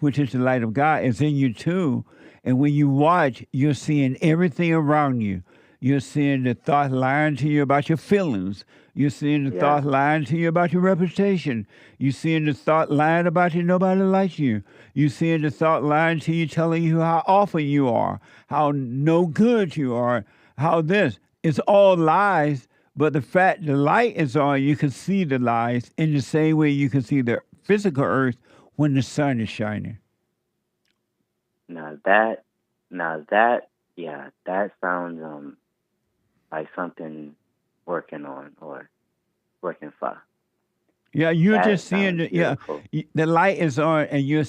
which is the light of God, is in you too. And when you watch, you're seeing everything around you. You're seeing the thoughts lying to you about your feelings. You're seeing the thoughts lying to you about your reputation. You're seeing the thought lying about you, nobody likes you. You're seeing the thought lying to you, telling you how awful you are, how no good you are, how this. It's all lies, but the fact the light is on, you can see the lies in the same way you can see the physical earth when the sun is shining. Now that sounds like something working on or working for. Yeah, you're just seeing the light is on, and you're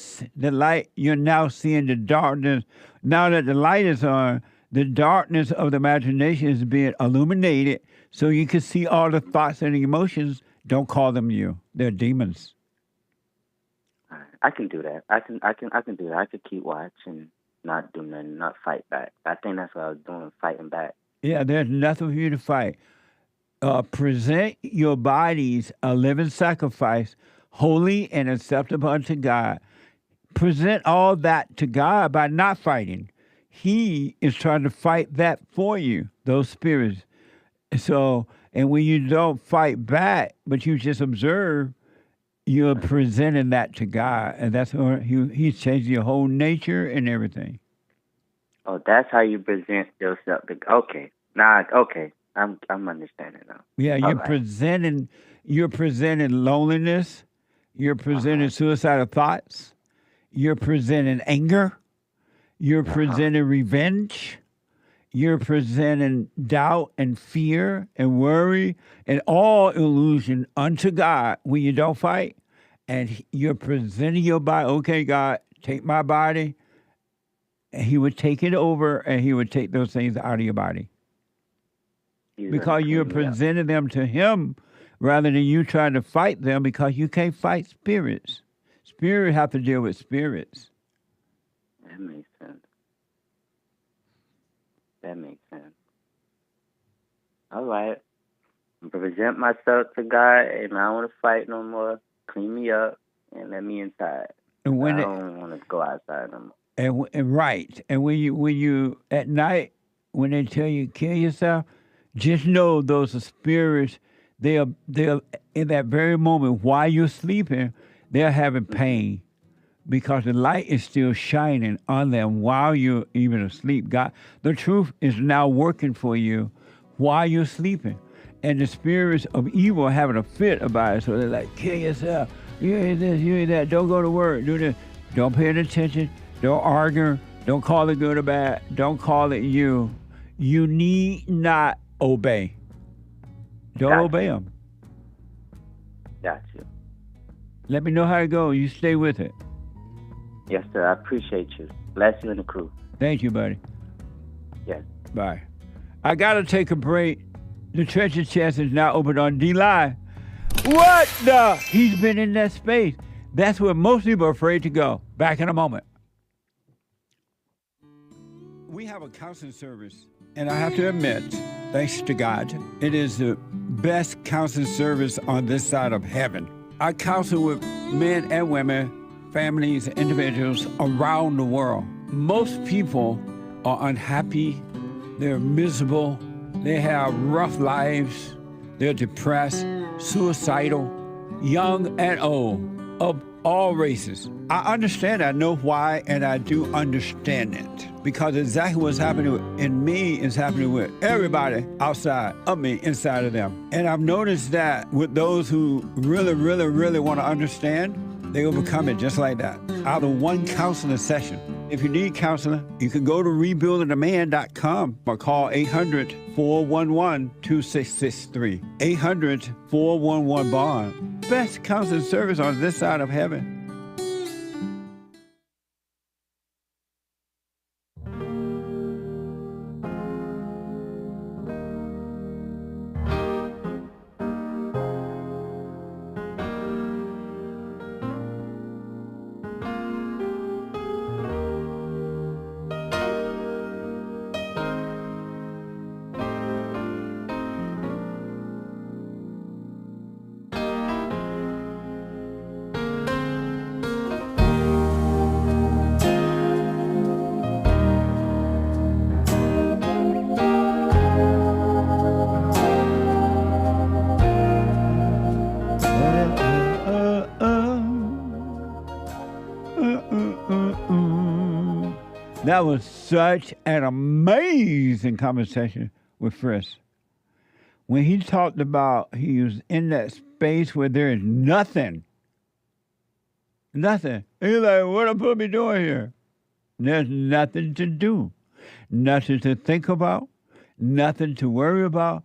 now seeing the darkness. Now that the light is on, the darkness of the imagination is being illuminated, so you can see all the thoughts and emotions. Don't call them you; they're demons. I can do that. I can do that. I could keep watching, not do nothing, not fight back. I think that's what I was doing, fighting back. Yeah, there's nothing for you to fight. Present your bodies a living sacrifice, holy and acceptable unto God. Present all that to God by not fighting. He is trying to fight that for you, those spirits. So, and when you don't fight back, but you just observe, you're presenting that to God. And that's what He's changing your whole nature and everything. Oh, that's how you present yourself. Okay. Okay. I'm understanding now. Yeah, you're presenting loneliness, you're presenting suicidal thoughts, you're presenting anger, you're presenting revenge, you're presenting doubt and fear and worry and all illusion unto God when you don't fight. And you're presenting your body, okay, God, take my body. And He would take it over and He would take those things out of your body. Because you're presenting them to Him rather than you trying to fight them, because you can't fight spirits. Spirits have to deal with spirits. That makes sense. All right. I present myself to God, and I don't want to fight no more. Clean me up and let me inside. And I don't want to go outside no more. And right. And when you at night, when they tell you kill yourself, just know those are spirits. They're in that very moment while you're sleeping, they're having pain because the light is still shining on them while you're even asleep. God, the truth is now working for you while you're sleeping. And the spirits of evil are having a fit about it. So they're like, kill yourself. You ain't this, you ain't that. Don't go to work. Do this. Don't pay any attention. Don't argue. Don't call it good or bad. Don't call it you. You need not obey. Don't obey them. Got you. Let me know how it goes. You stay with it. Yes, sir. I appreciate you. Bless you and the crew. Thank you, buddy. Yes. Bye. I got to take a break. The treasure chest is now open on D-Live. What the? He's been in that space. That's where most people are afraid to go. Back in a moment. We have a counseling service, and I have to admit, thanks to God, it is the best counseling service on this side of heaven. I counsel with men and women, families, individuals around the world. Most people are unhappy, they're miserable, they have rough lives, they're depressed, suicidal, young and old, of all races. I understand, I know why, and I do understand it. Because exactly what's happening in me is happening with everybody outside of me, inside of them. And I've noticed that with those who really, really, really want to understand, they overcome it just like that, out of one counseling session. If you need counseling, you can go to rebuildingaman.com or call 800-411-2663. 800-411-BOND. Best counseling service on this side of heaven. That was such an amazing conversation with Fritz. When he talked about he was in that space where there is nothing. Nothing. He's like, what am I supposed to be doing here? There's nothing to do. Nothing to think about. Nothing to worry about.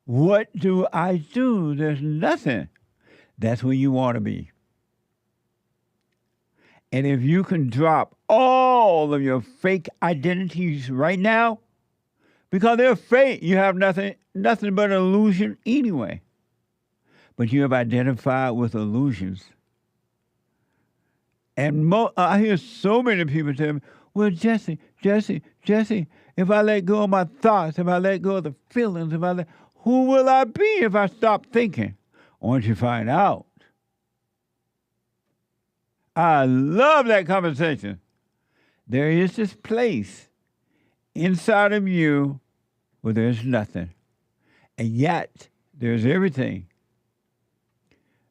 What do I do? There's nothing. That's where you want to be. And if you can drop all of your fake identities right now, because they're fake, you have nothing but an illusion anyway. But you have identified with illusions. And I hear so many people tell me, well, Jesse, if I let go of my thoughts, if I let go of the feelings, who will I be if I stop thinking? Once you find out. I love that conversation. There is this place inside of you where there's nothing. And yet, there's everything.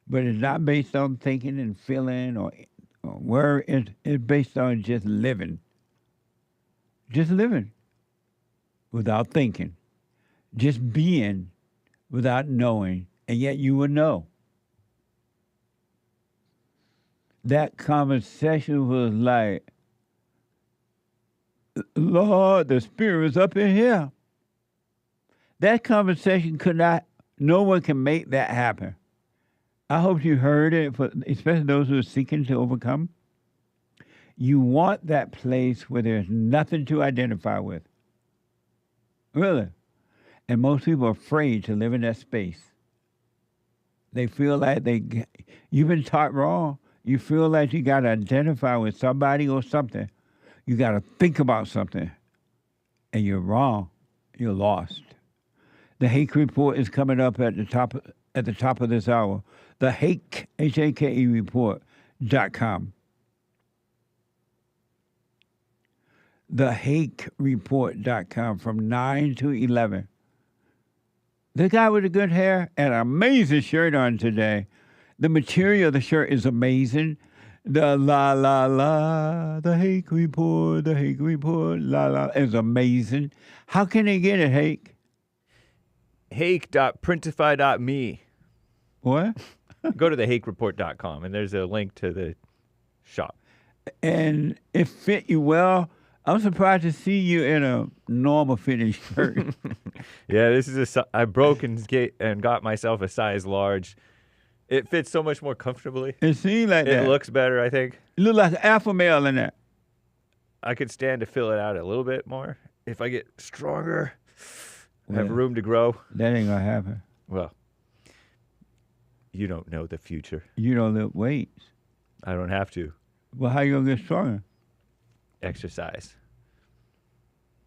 But it's not based on thinking and feeling or where it's based on just living. Just living without thinking. Just being without knowing. And yet you will know. That conversation was like, Lord, the Spirit is up in here. That conversation no one can make that happen. I hope you heard it, especially those who are seeking to overcome. You want that place where there's nothing to identify with. Really. And most people are afraid to live in that space. They feel like you've been taught wrong. You feel like you got to identify with somebody or something. You got to think about something. And you're wrong. You're lost. The Hake Report is coming up at the top of this hour. The Hake, H-A-K-E report.com. TheHakeReport.com from 9 to 11. The guy with the good hair and an amazing shirt on today. The material of the shirt is amazing. The la la la, the Hake Report, la la is amazing. How can they get it, Hake? Hake.printify.me. What? Go to thehakereport.com and there's a link to the shop. And it fit you well. I'm surprised to see you in a normal fitting shirt. Yeah, this is I broke and got myself a size large. It fits so much more comfortably. It seems like that. It looks better, I think. You look like an alpha male in that. I could stand to fill it out a little bit more. If I get stronger, have room to grow. That ain't gonna happen. Well, you don't know the future. You don't lift weights. I don't have to. Well, how you gonna get stronger? Exercise.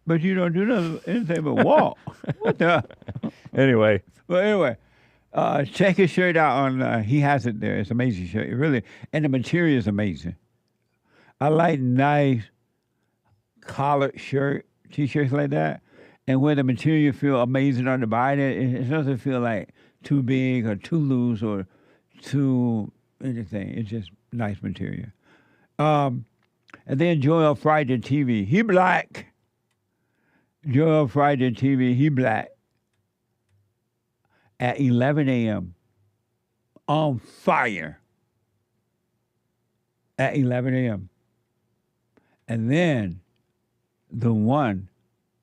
But you don't do anything but walk. What the? Anyway. Well, anyway, check his shirt out on. He has it there. It's an amazing shirt. It really, and the material is amazing. I like nice collared t-shirts like that, and where the material feel amazing on the body. It doesn't feel like too big or too loose or too anything. It's just nice material. And then Joel Friday TV. He black. Joel Friday TV. He black. At 11 a.m. On fire. At 11 a.m. And then the one,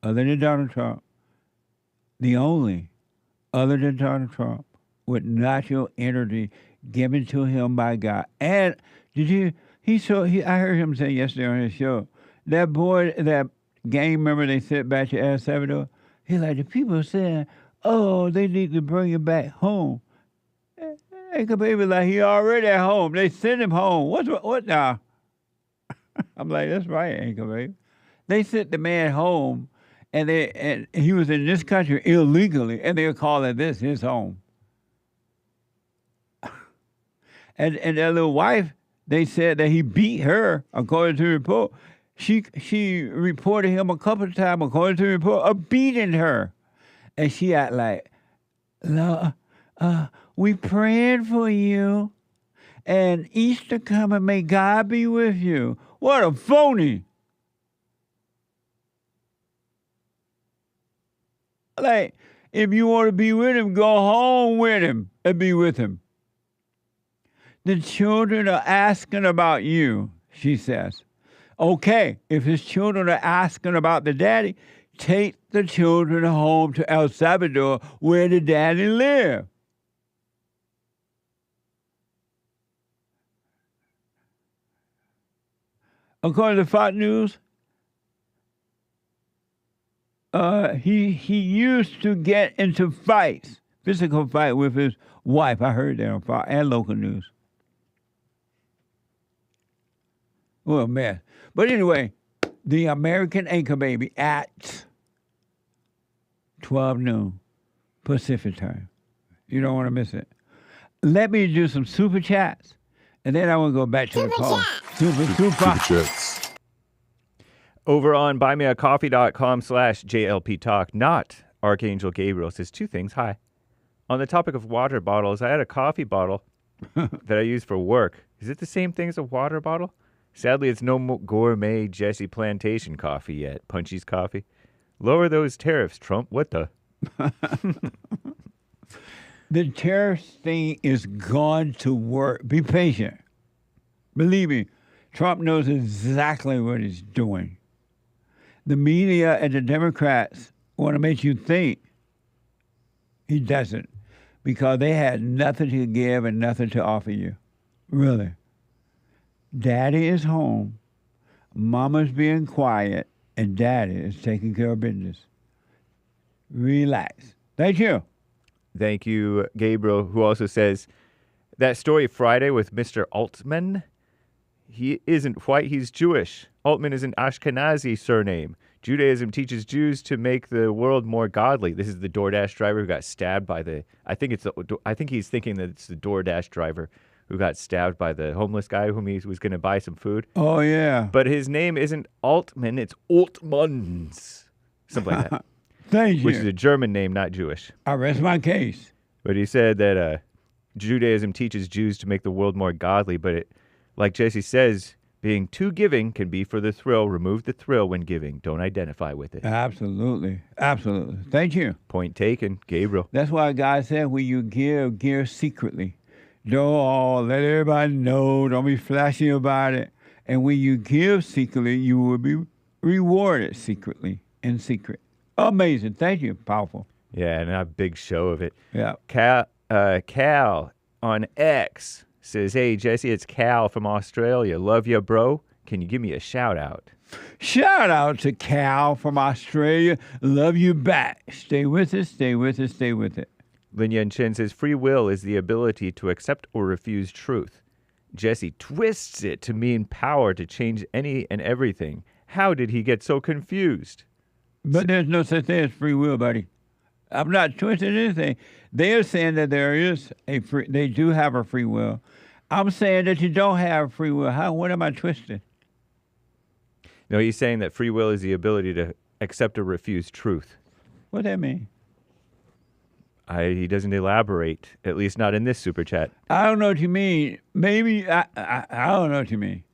other than Donald Trump, the only, other than Donald Trump, with natural energy given to him by God. And I heard him say yesterday on his show, that boy, that gang member they sent back to El Salvador, he's like, the people saying, oh, they need to bring him back home. Anchor Baby like he already at home. They sent him home. What now? I'm like, that's right, Anchor Baby. They sent the man home, and he was in this country illegally, and they're calling this his home. And that little wife, they said that he beat her, according to the report. She reported him a couple of times, according to the report, of beating her. And she act like, we praying for you, and Easter coming, may God be with you. What a phony. Like, if you want to be with him, go home with him and be with him. The children are asking about you, she says. Okay, if his children are asking about the daddy, take the children home to El Salvador where the daddy live. According to Fox News, he used to get into fights, physical fight with his wife. I heard that on Fox and local news. Well, man. But anyway, the American Anchor Baby at 12 noon Pacific time. You don't want to miss it. Let me do some super chats, and then I want to go back to the call. Super chats. Over on buymeacoffee.com/JLP Talk, not Archangel Gabriel says two things. Hi. On the topic of water bottles, I had a coffee bottle that I use for work. Is it the same thing as a water bottle? Sadly, it's no gourmet Jesse Plantation coffee yet. Punchy's coffee. Lower those tariffs, Trump. What the? The tariff thing is going to work. Be patient. Believe me, Trump knows exactly what he's doing. The media and the Democrats want to make you think he doesn't, because they had nothing to give and nothing to offer you. Really. Daddy is home, Mama's being quiet, and Daddy is taking care of business. Relax. Thank you. Thank you, Gabriel, who also says, that story Friday with Mr. Altman, he isn't white, he's Jewish. Altman is an Ashkenazi surname. Judaism teaches Jews to make the world more godly. This is the DoorDash driver who got stabbed by I think he's thinking that it's the DoorDash driver who got stabbed by the homeless guy whom he was going to buy some food. Oh, yeah. But his name isn't Altman, it's Altmans. Something like that. Thank you. Which is a German name, not Jewish. I rest my case. But he said that Judaism teaches Jews to make the world more godly, but like Jesse says, being too giving can be for the thrill. Remove the thrill when giving. Don't identify with it. Absolutely. Absolutely. Thank you. Point taken, Gabriel. That's why God said when you give secretly. Don't let everybody know. Don't be flashy about it. And when you give secretly, you will be rewarded secretly, in secret. Amazing. Thank you. Powerful. Yeah, and a big show of it. Yeah. Cal on X says, "Hey, Jesse, it's Cal from Australia. Love ya, bro. Can you give me a shout out?" Shout out to Cal from Australia. Love you back. Stay with us, stay with us, stay with it. Lin Yan Chen says, "Free will is the ability to accept or refuse truth." Jesse twists it to mean power to change any and everything. How did he get so confused? But there's no such thing as free will, buddy. I'm not twisting anything. They are saying that there is they do have a free will. I'm saying that you don't have free will. What am I twisting? No, he's saying that free will is the ability to accept or refuse truth. What does that mean? He doesn't elaborate, at least not in this super chat. I don't know what you mean. Maybe, I don't know what you mean.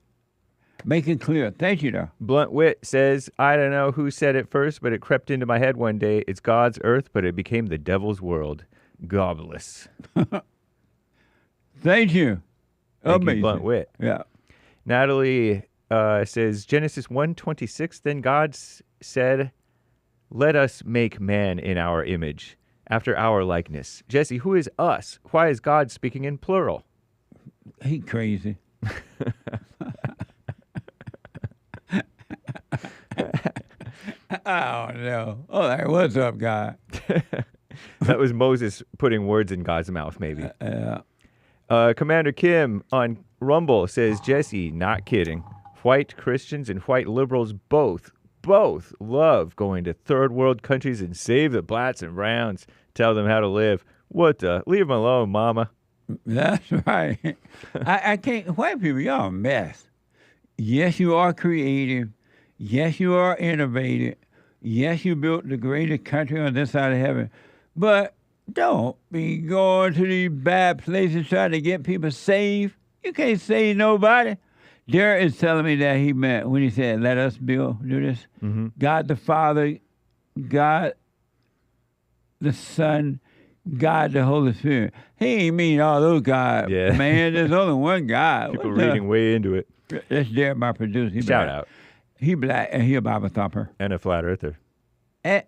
Make it clear. Thank you, though. Blunt Wit says, "I don't know who said it first, but it crept into my head one day. It's God's earth, but it became the devil's world. Godless." Thank you. Thank Amazing. you, Blunt Wit. Yeah. Natalie says, Genesis 1:26, then God said, "Let us make man in our image, after our likeness." Jesse, who is us? Why is God speaking in plural? He crazy. I don't know. Oh, hey, what's up, God? That was Moses putting words in God's mouth, maybe. Commander Kim on Rumble says, Jesse, not kidding. White Christians and white liberals both love going to third world countries and save the blacks and browns, tell them how to live. What the? Leave them alone, mama. That's right. I can't. White people, y'all a mess. Yes, you are creative. Yes, you are innovative. Yes, you built the greatest country on this side of heaven. But don't be going to these bad places trying to get people saved. You can't save nobody. Derek is telling me that he meant when he said, let us do this. Mm-hmm. God the Father, God the Son, God the Holy Spirit. He ain't mean all those gods. Yeah. Man, there's only one God. People reading way into it. That's Derek, my producer. He Shout black. out. He black and he a Bible thumper. And a flat earther.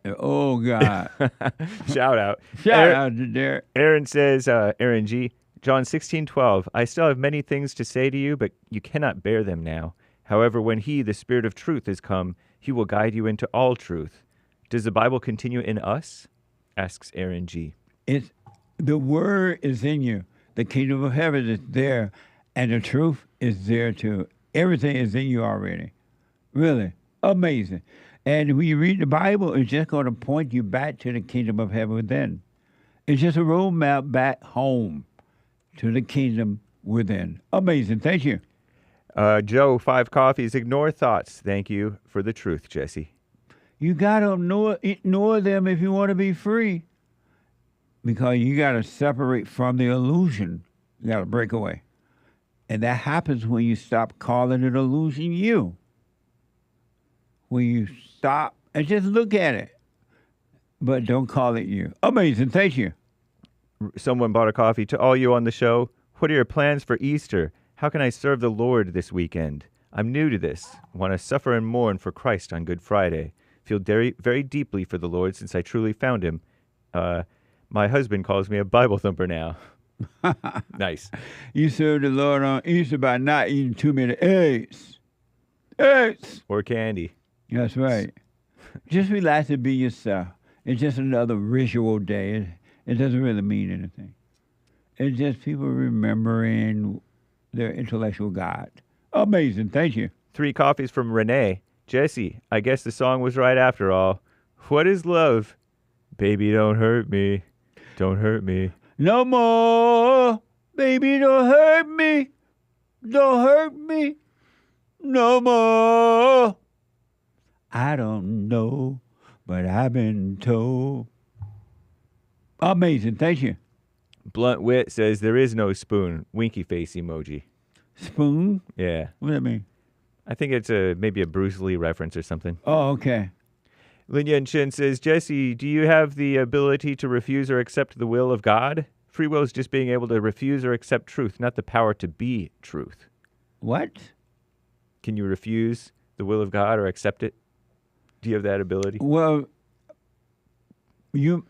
Oh, God. Shout out. Shout out to Derek. Aaron says, Aaron G., John 16:12, I still have many things to say to you, but you cannot bear them now. However, when he, the Spirit of truth, is come, he will guide you into all truth. Does the Bible continue in us? Asks Aaron G. The word is in you. The kingdom of heaven is there, and the truth is there too. Everything is in you already. Really. Amazing. And when you read the Bible, it's just going to point you back to the kingdom of heaven within. It's just a roadmap back home to the kingdom within. Amazing. Thank you. Joe, 5 coffees. Ignore thoughts. Thank you for the truth, Jesse. You got to ignore them if you want to be free. Because you got to separate from the illusion. You got to break away. And that happens when you stop calling it illusion you. When you stop and just look at it. But don't call it you. Amazing. Thank you. Someone bought a coffee. To all you on the show, what are your plans for Easter? How can I serve the Lord this weekend? I'm new to this. Want to suffer and mourn for Christ on Good Friday. Feel very, very deeply for the Lord since I truly found him. My husband calls me a Bible thumper now. Nice. You serve the Lord on Easter by not eating too many eggs. Eggs. Or candy. That's right. Just relax and be yourself. It's just another ritual day. It doesn't really mean anything. It's just people remembering their intellectual God. Amazing. Thank you. 3 coffees from Renee. Jesse, I guess the song was right after all. What is love? Baby, don't hurt me. Don't hurt me. No more. Baby, don't hurt me. Don't hurt me. No more. I don't know, but I've been told. Amazing. Thank you. Blunt Wit says there is no spoon. Winky face emoji. Spoon? Yeah. What does that mean? I think it's maybe a Bruce Lee reference or something. Oh, okay. Lin Yan Chen says, Jesse, do you have the ability to refuse or accept the will of God? Free will is just being able to refuse or accept truth, not the power to be truth. What? Can you refuse the will of God or accept it? Do you have that ability? Well, you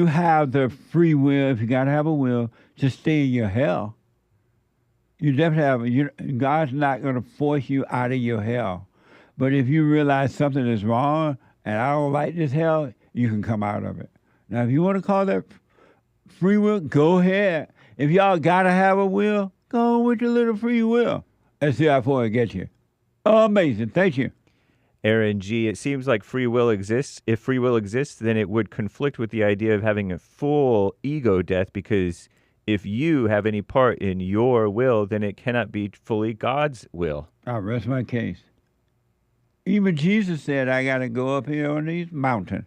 have the free will, if you got to have a will, to stay in your hell. You definitely have. God's not going to force you out of your hell. But if you realize something is wrong and I don't like this hell, you can come out of it. Now, if you want to call that free will, go ahead. If y'all got to have a will, go on with your little free will. Let's see how far it gets you. Amazing. Thank you. Aaron G., it seems like free will exists. If free will exists, then it would conflict with the idea of having a full ego death, because if you have any part in your will, then it cannot be fully God's will. I'll rest my case. Even Jesus said, I got to go up here on these mountains.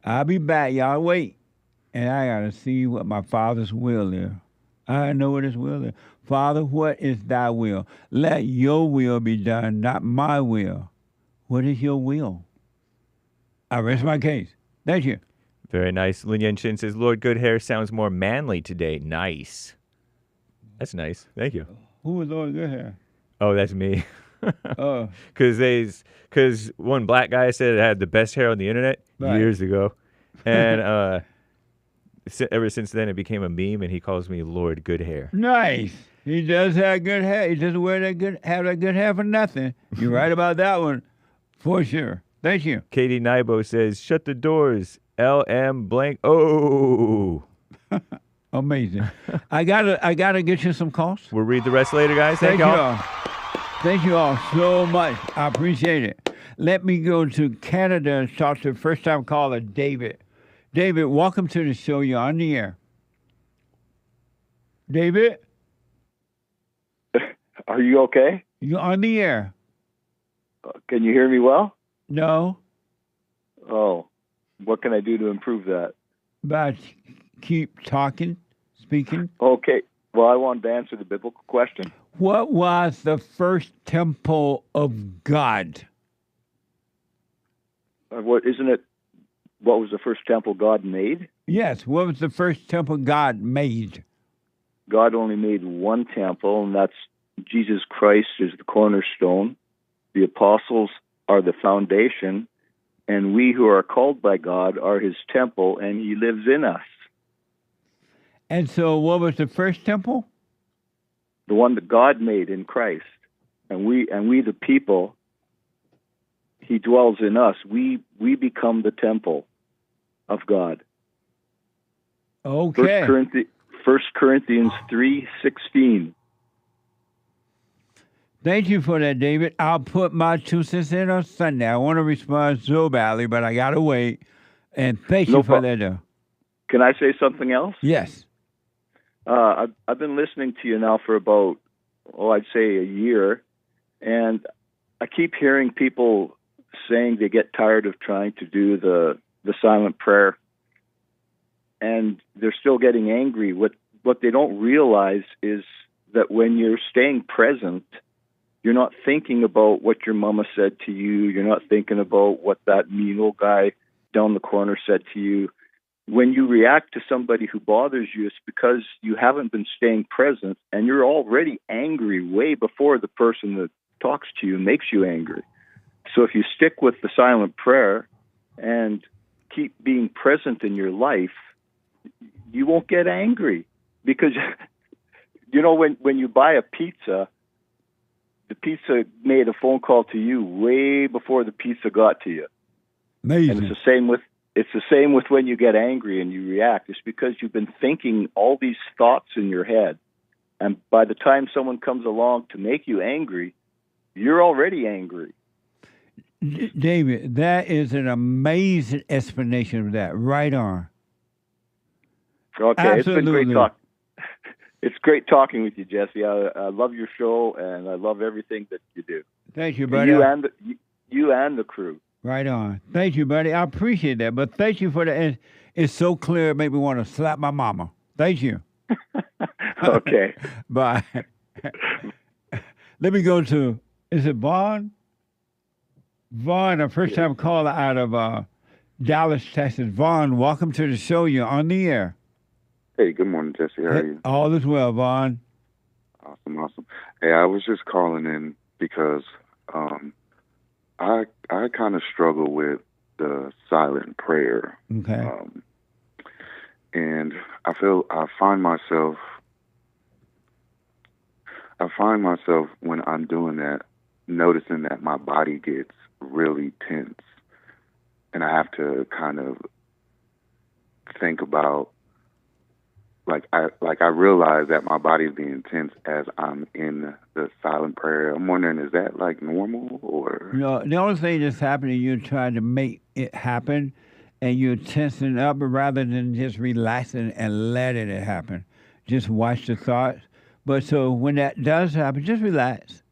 I'll be back. Y'all wait. And I got to see what my Father's will is. I know what his will is. Father, what is thy will? Let your will be done, not my will. What is your will? I rest my case. Thank you. Very nice. Lin Yan Chin says, Lord Good Hair sounds more manly today. Nice. That's nice. Thank you. Who is Lord Good Hair? Oh, that's me. Oh. Because one black guy said it had the best hair on the internet years ago. And ever since then, it became a meme, and he calls me Lord Good Hair. Nice. He does have good hair. He doesn't have that good hair for nothing. You're right about that one, for sure. Thank you. Katie Nybo says, shut the doors. LM blank. Oh. Amazing. I gotta get you some calls. We'll read the rest later, guys. Thank you all. Thank you all so much. I appreciate it. Let me go to Canada and talk to first-time caller David. David, welcome to the show. You're on the air. David? Are you okay? You're on the air. Can you hear me well? No. Oh, what can I do to improve that? But keep talking, speaking. Okay. Well, I wanted to answer the biblical question. What was the first temple of God? What was the first temple God made? Yes. What was the first temple God made? God only made one temple, and that's Jesus Christ is the cornerstone. The apostles are the foundation, and we who are called by God are his temple, and he lives in us. And so what was the first temple? The one that God made in Christ. And we the people, he dwells in us. We become the temple of God. Okay. 1 Corinthians 3:16. Thank you for that, David. I'll put my 2 cents in on Sunday. I want to respond so badly, but I got to wait. And thank you for that, though. Can I say something else? Yes. I've been listening to you now for about, I'd say a year, and I keep hearing people saying they get tired of trying to do the silent prayer, and they're still getting angry. What they don't realize is that when you're staying present, you're not thinking about what your mama said to you. You're not thinking about what that mean old guy down the corner said to you. When you react to somebody who bothers you, it's because you haven't been staying present, and you're already angry way before the person that talks to you makes you angry. So if you stick with the silent prayer and keep being present in your life, you won't get angry. Because, when you buy a pizza, the pizza made a phone call to you way before the pizza got to you. Amazing. And it's the same with when you get angry and you react. It's because you've been thinking all these thoughts in your head. And by the time someone comes along to make you angry, you're already angry. David, that is an amazing explanation of that. Right on. Okay, Absolutely. It's been great talk. It's great talking with you, Jesse. I love your show, and I love everything that you do. Thank you, buddy. You and the crew. Right on. Thank you, buddy. I appreciate that. But thank you for that. It's so clear. It made me want to slap my mama. Thank you. Okay. Bye. Let me go to, is it VAUGHN? VAUGHN, a first-time caller out of Dallas, Texas. VAUGHN, welcome to the show. You're on the air. Hey, good morning, Jesse. How are you? All is well, VAUGHN. Awesome. Hey, I was just calling in because I kind of struggle with the silent prayer. Okay. And I find myself when I'm doing that, noticing that my body gets really tense, and I have to kind of think about, I realize that my body's being tense as I'm in the silent prayer. I'm wondering, is that like normal or? No, the only thing that's happening, you're trying to make it happen, and you're tensing up rather than just relaxing and letting it happen. Just watch the thoughts. But so when that does happen, just relax,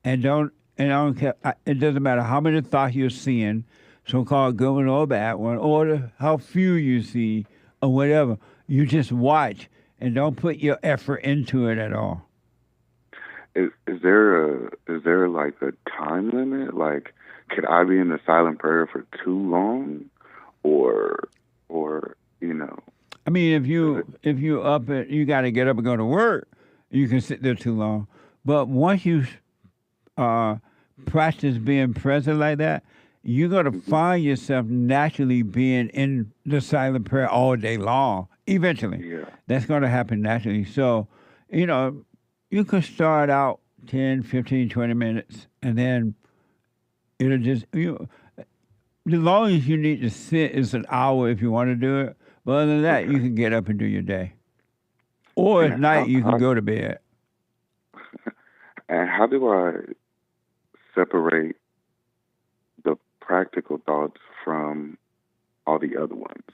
and I don't care. It doesn't matter how many thoughts you're seeing, so-called good one or bad one, or how few you see, or whatever. You just watch and don't put your effort into it at all. Is there like a time limit? Like, could I be in the silent prayer for too long, or you know? I mean, if you up and you got to get up and go to work, you can sit there too long. But once you practice being present like that, you're going to find yourself naturally being in the silent prayer all day long. Eventually, that's going to happen naturally. So, you know, you could start out 10, 15, 20 minutes, and then it'll just, the longest you need to sit is an hour if you want to do it. But other than that, you can get up and do your day. Or at night, you can go to bed. And how do I separate the practical thoughts from all the other ones?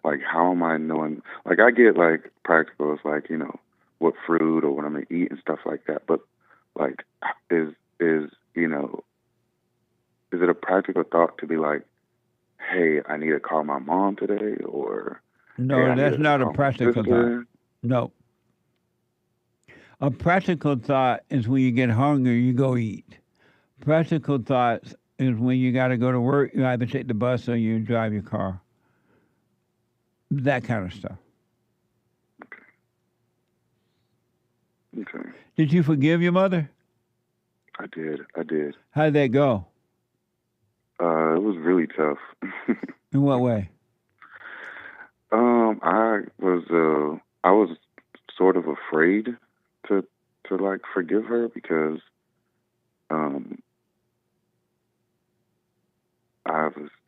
Like, how am I knowing? Like, I get, like, practical. It's like, you know, what fruit or what I'm going to eat and stuff like that. But, like, is you know, is it a practical thought to be like, hey, I need to call my mom today? Or, no, hey, that's not a practical thought. No. A practical thought is when you get hungry, you go eat. Practical thoughts is when you got to go to work, you either take the bus or you drive your car. That kind of stuff. Okay. Did you forgive your mother? I did. How did that go? It was really tough. In what way? I was sort of afraid to like forgive her because I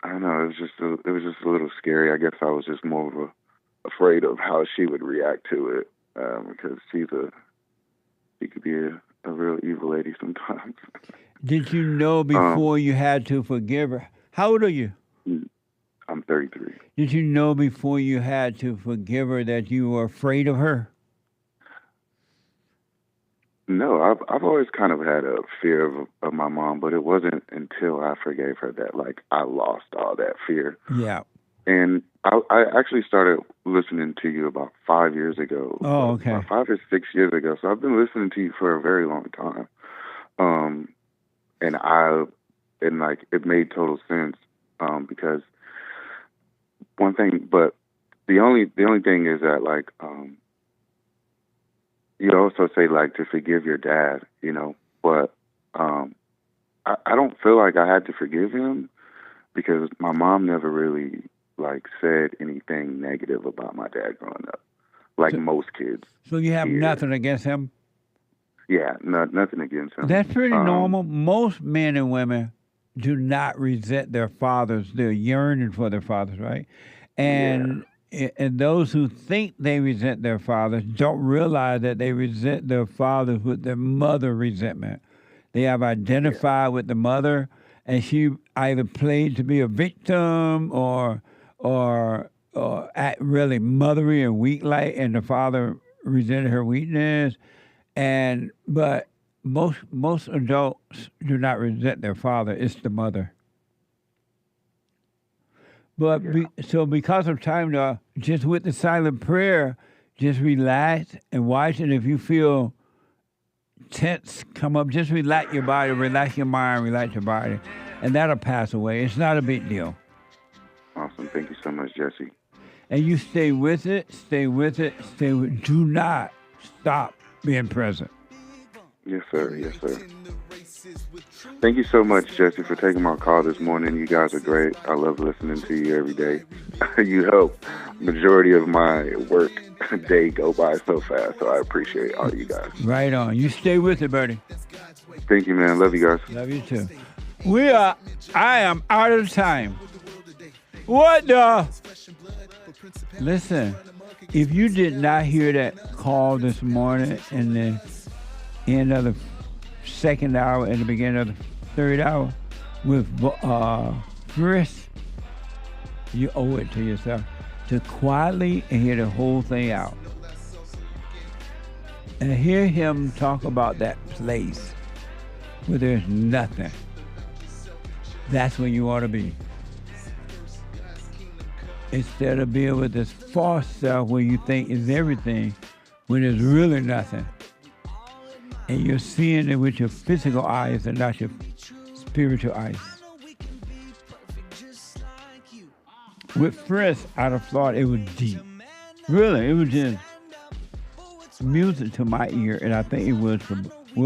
don't know, it was just a little scary. I guess I was just more afraid of how she would react to it because she could be a real evil lady sometimes. Did you know before you had to forgive her? How old are you? I'm 33. Did you know before you had to forgive her that you were afraid of her? No, I've always kind of had a fear of my mom, but it wasn't until I forgave her that, like, I lost all that fear. Yeah. And I actually started listening to you about 5 years ago. Oh, okay. About 5 or 6 years ago. So I've been listening to you for a very long time. And it made total sense because one thing, but the only thing is that, like, you also say, like, to forgive your dad, you know, but I don't feel like I had to forgive him because my mom never really, like, said anything negative about my dad growing up, like most kids. So you have nothing against him? Yeah, nothing against him. That's pretty normal. Most men and women do not resent their fathers. They're yearning for their fathers, right? And those who think they resent their fathers don't realize that they resent their fathers with their mother resentment. They have identified with the mother, and she either played to be a victim or act really mothery and weak-like, and the father resented her weakness. But most adults do not resent their father. It's the mother. But so because of time, just with the silent prayer, just relax and watch it. If you feel tense come up, just relax your body, relax your mind, relax your body, and that'll pass away. It's not a big deal. Awesome. Thank you so much, Jesse. And you stay with it, do not stop being present. Yes, sir. Yes, sir. Thank you so much, Jesse, for taking my call this morning. You guys are great. I love listening to you every day. You help majority of my work day go by so fast, so I appreciate all you guys. Right on. You stay with it, buddy. Thank you, man. Love you guys. Love you too. I am out of time. What the? Listen, if you did not hear that call this morning in the end of the second hour and the beginning of the third hour with Fritz, you owe it to yourself to quietly and hear the whole thing out. And hear him talk about that place where there's nothing. That's where you ought to be. Instead of being with this false self where you think is everything, when there's really nothing. And you're seeing it with your physical eyes and not your spiritual eyes. With Fritz out of Florida, it was deep. Really, it was just music to my ear, and I think it will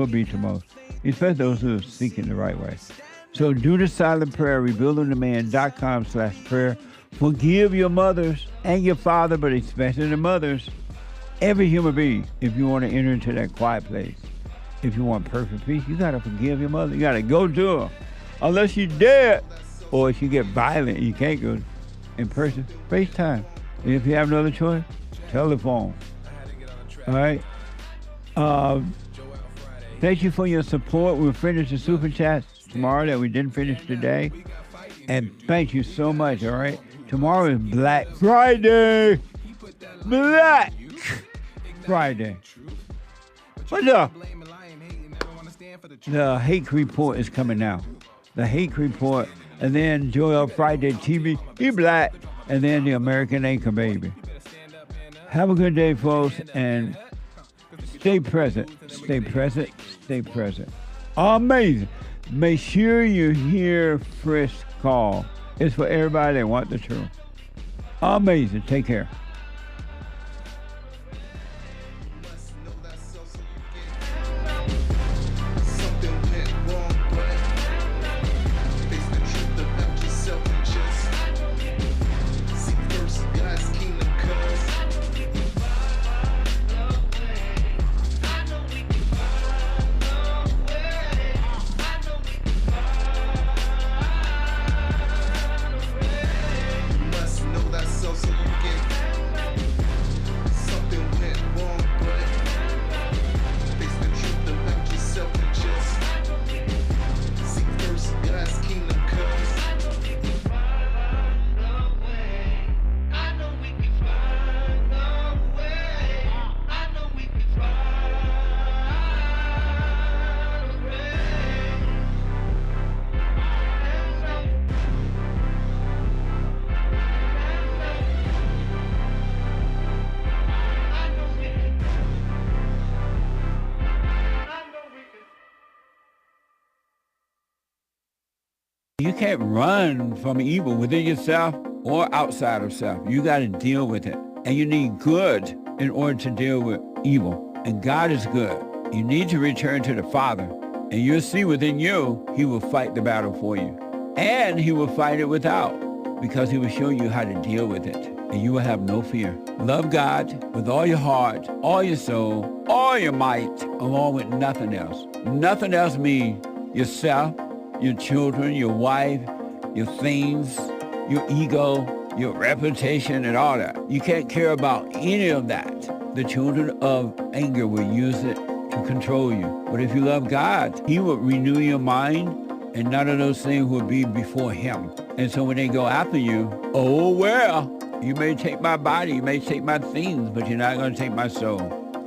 be to most, especially those who are seeking the right way. So do the silent prayer, rebuildingtheman.com/prayer. Forgive your mothers and your father, but especially the mothers, every human being, if you want to enter into that quiet place. If you want perfect peace, you got to forgive your mother. You got to go to her. Unless she's dead, or if you get violent and you can't go in person, FaceTime. And if you have no other choice, telephone. All right? Thank you for your support. We'll finish the Super Chats tomorrow that we didn't finish today. And thank you so much, all right? Tomorrow is Black Friday. Black Friday. What's up? The Hake Report is coming now. The Hake Report. And then Joel Friday TV. He black. And then the American Anchor Baby. Have a good day, folks. And stay present. Stay present. Stay present. Amazing. Make sure you hear Fritz call. It's for everybody that want the truth. Amazing. Take care. You can't run from evil within yourself or outside of self. You got to deal with it. And you need good in order to deal with evil. And God is good. You need to return to the Father. And you'll see within you, he will fight the battle for you. And he will fight it without, because he will show you how to deal with it. And you will have no fear. Love God with all your heart, all your soul, all your might, along with nothing else. Nothing else means yourself, your children, your wife, your things, your ego, your reputation, and all that. You can't care about any of that. The children of anger will use it to control you. But if you love God, he will renew your mind, and none of those things will be before him. And so when they go after you, oh, well, you may take my body, you may take my things, but you're not going to take my soul.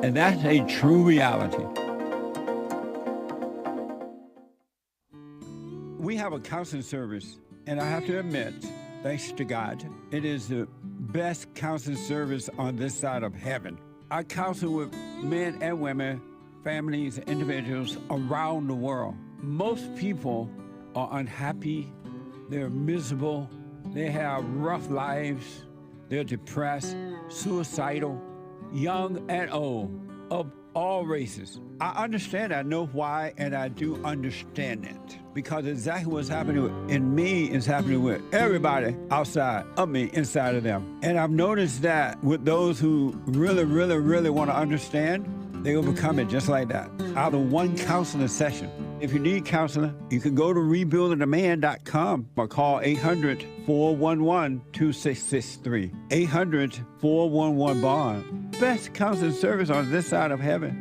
And that's a true reality. We have a counseling service, and I have to admit, thanks to God, it is the best counseling service on this side of heaven. I counsel with men and women, families, individuals around the world. Most people are unhappy, they're miserable, they have rough lives, they're depressed, suicidal, young and old, of all races. I understand, I know why, and I do understand it. Because exactly what's happening in me is happening with everybody outside of me, inside of them. And I've noticed that with those who really, really, really want to understand, they overcome it just like that, out of one counseling session. If you need counseling, you can go to rebuildingtheman.com or call 800-411-2663. 800-411-BOND. Best counseling service on this side of heaven.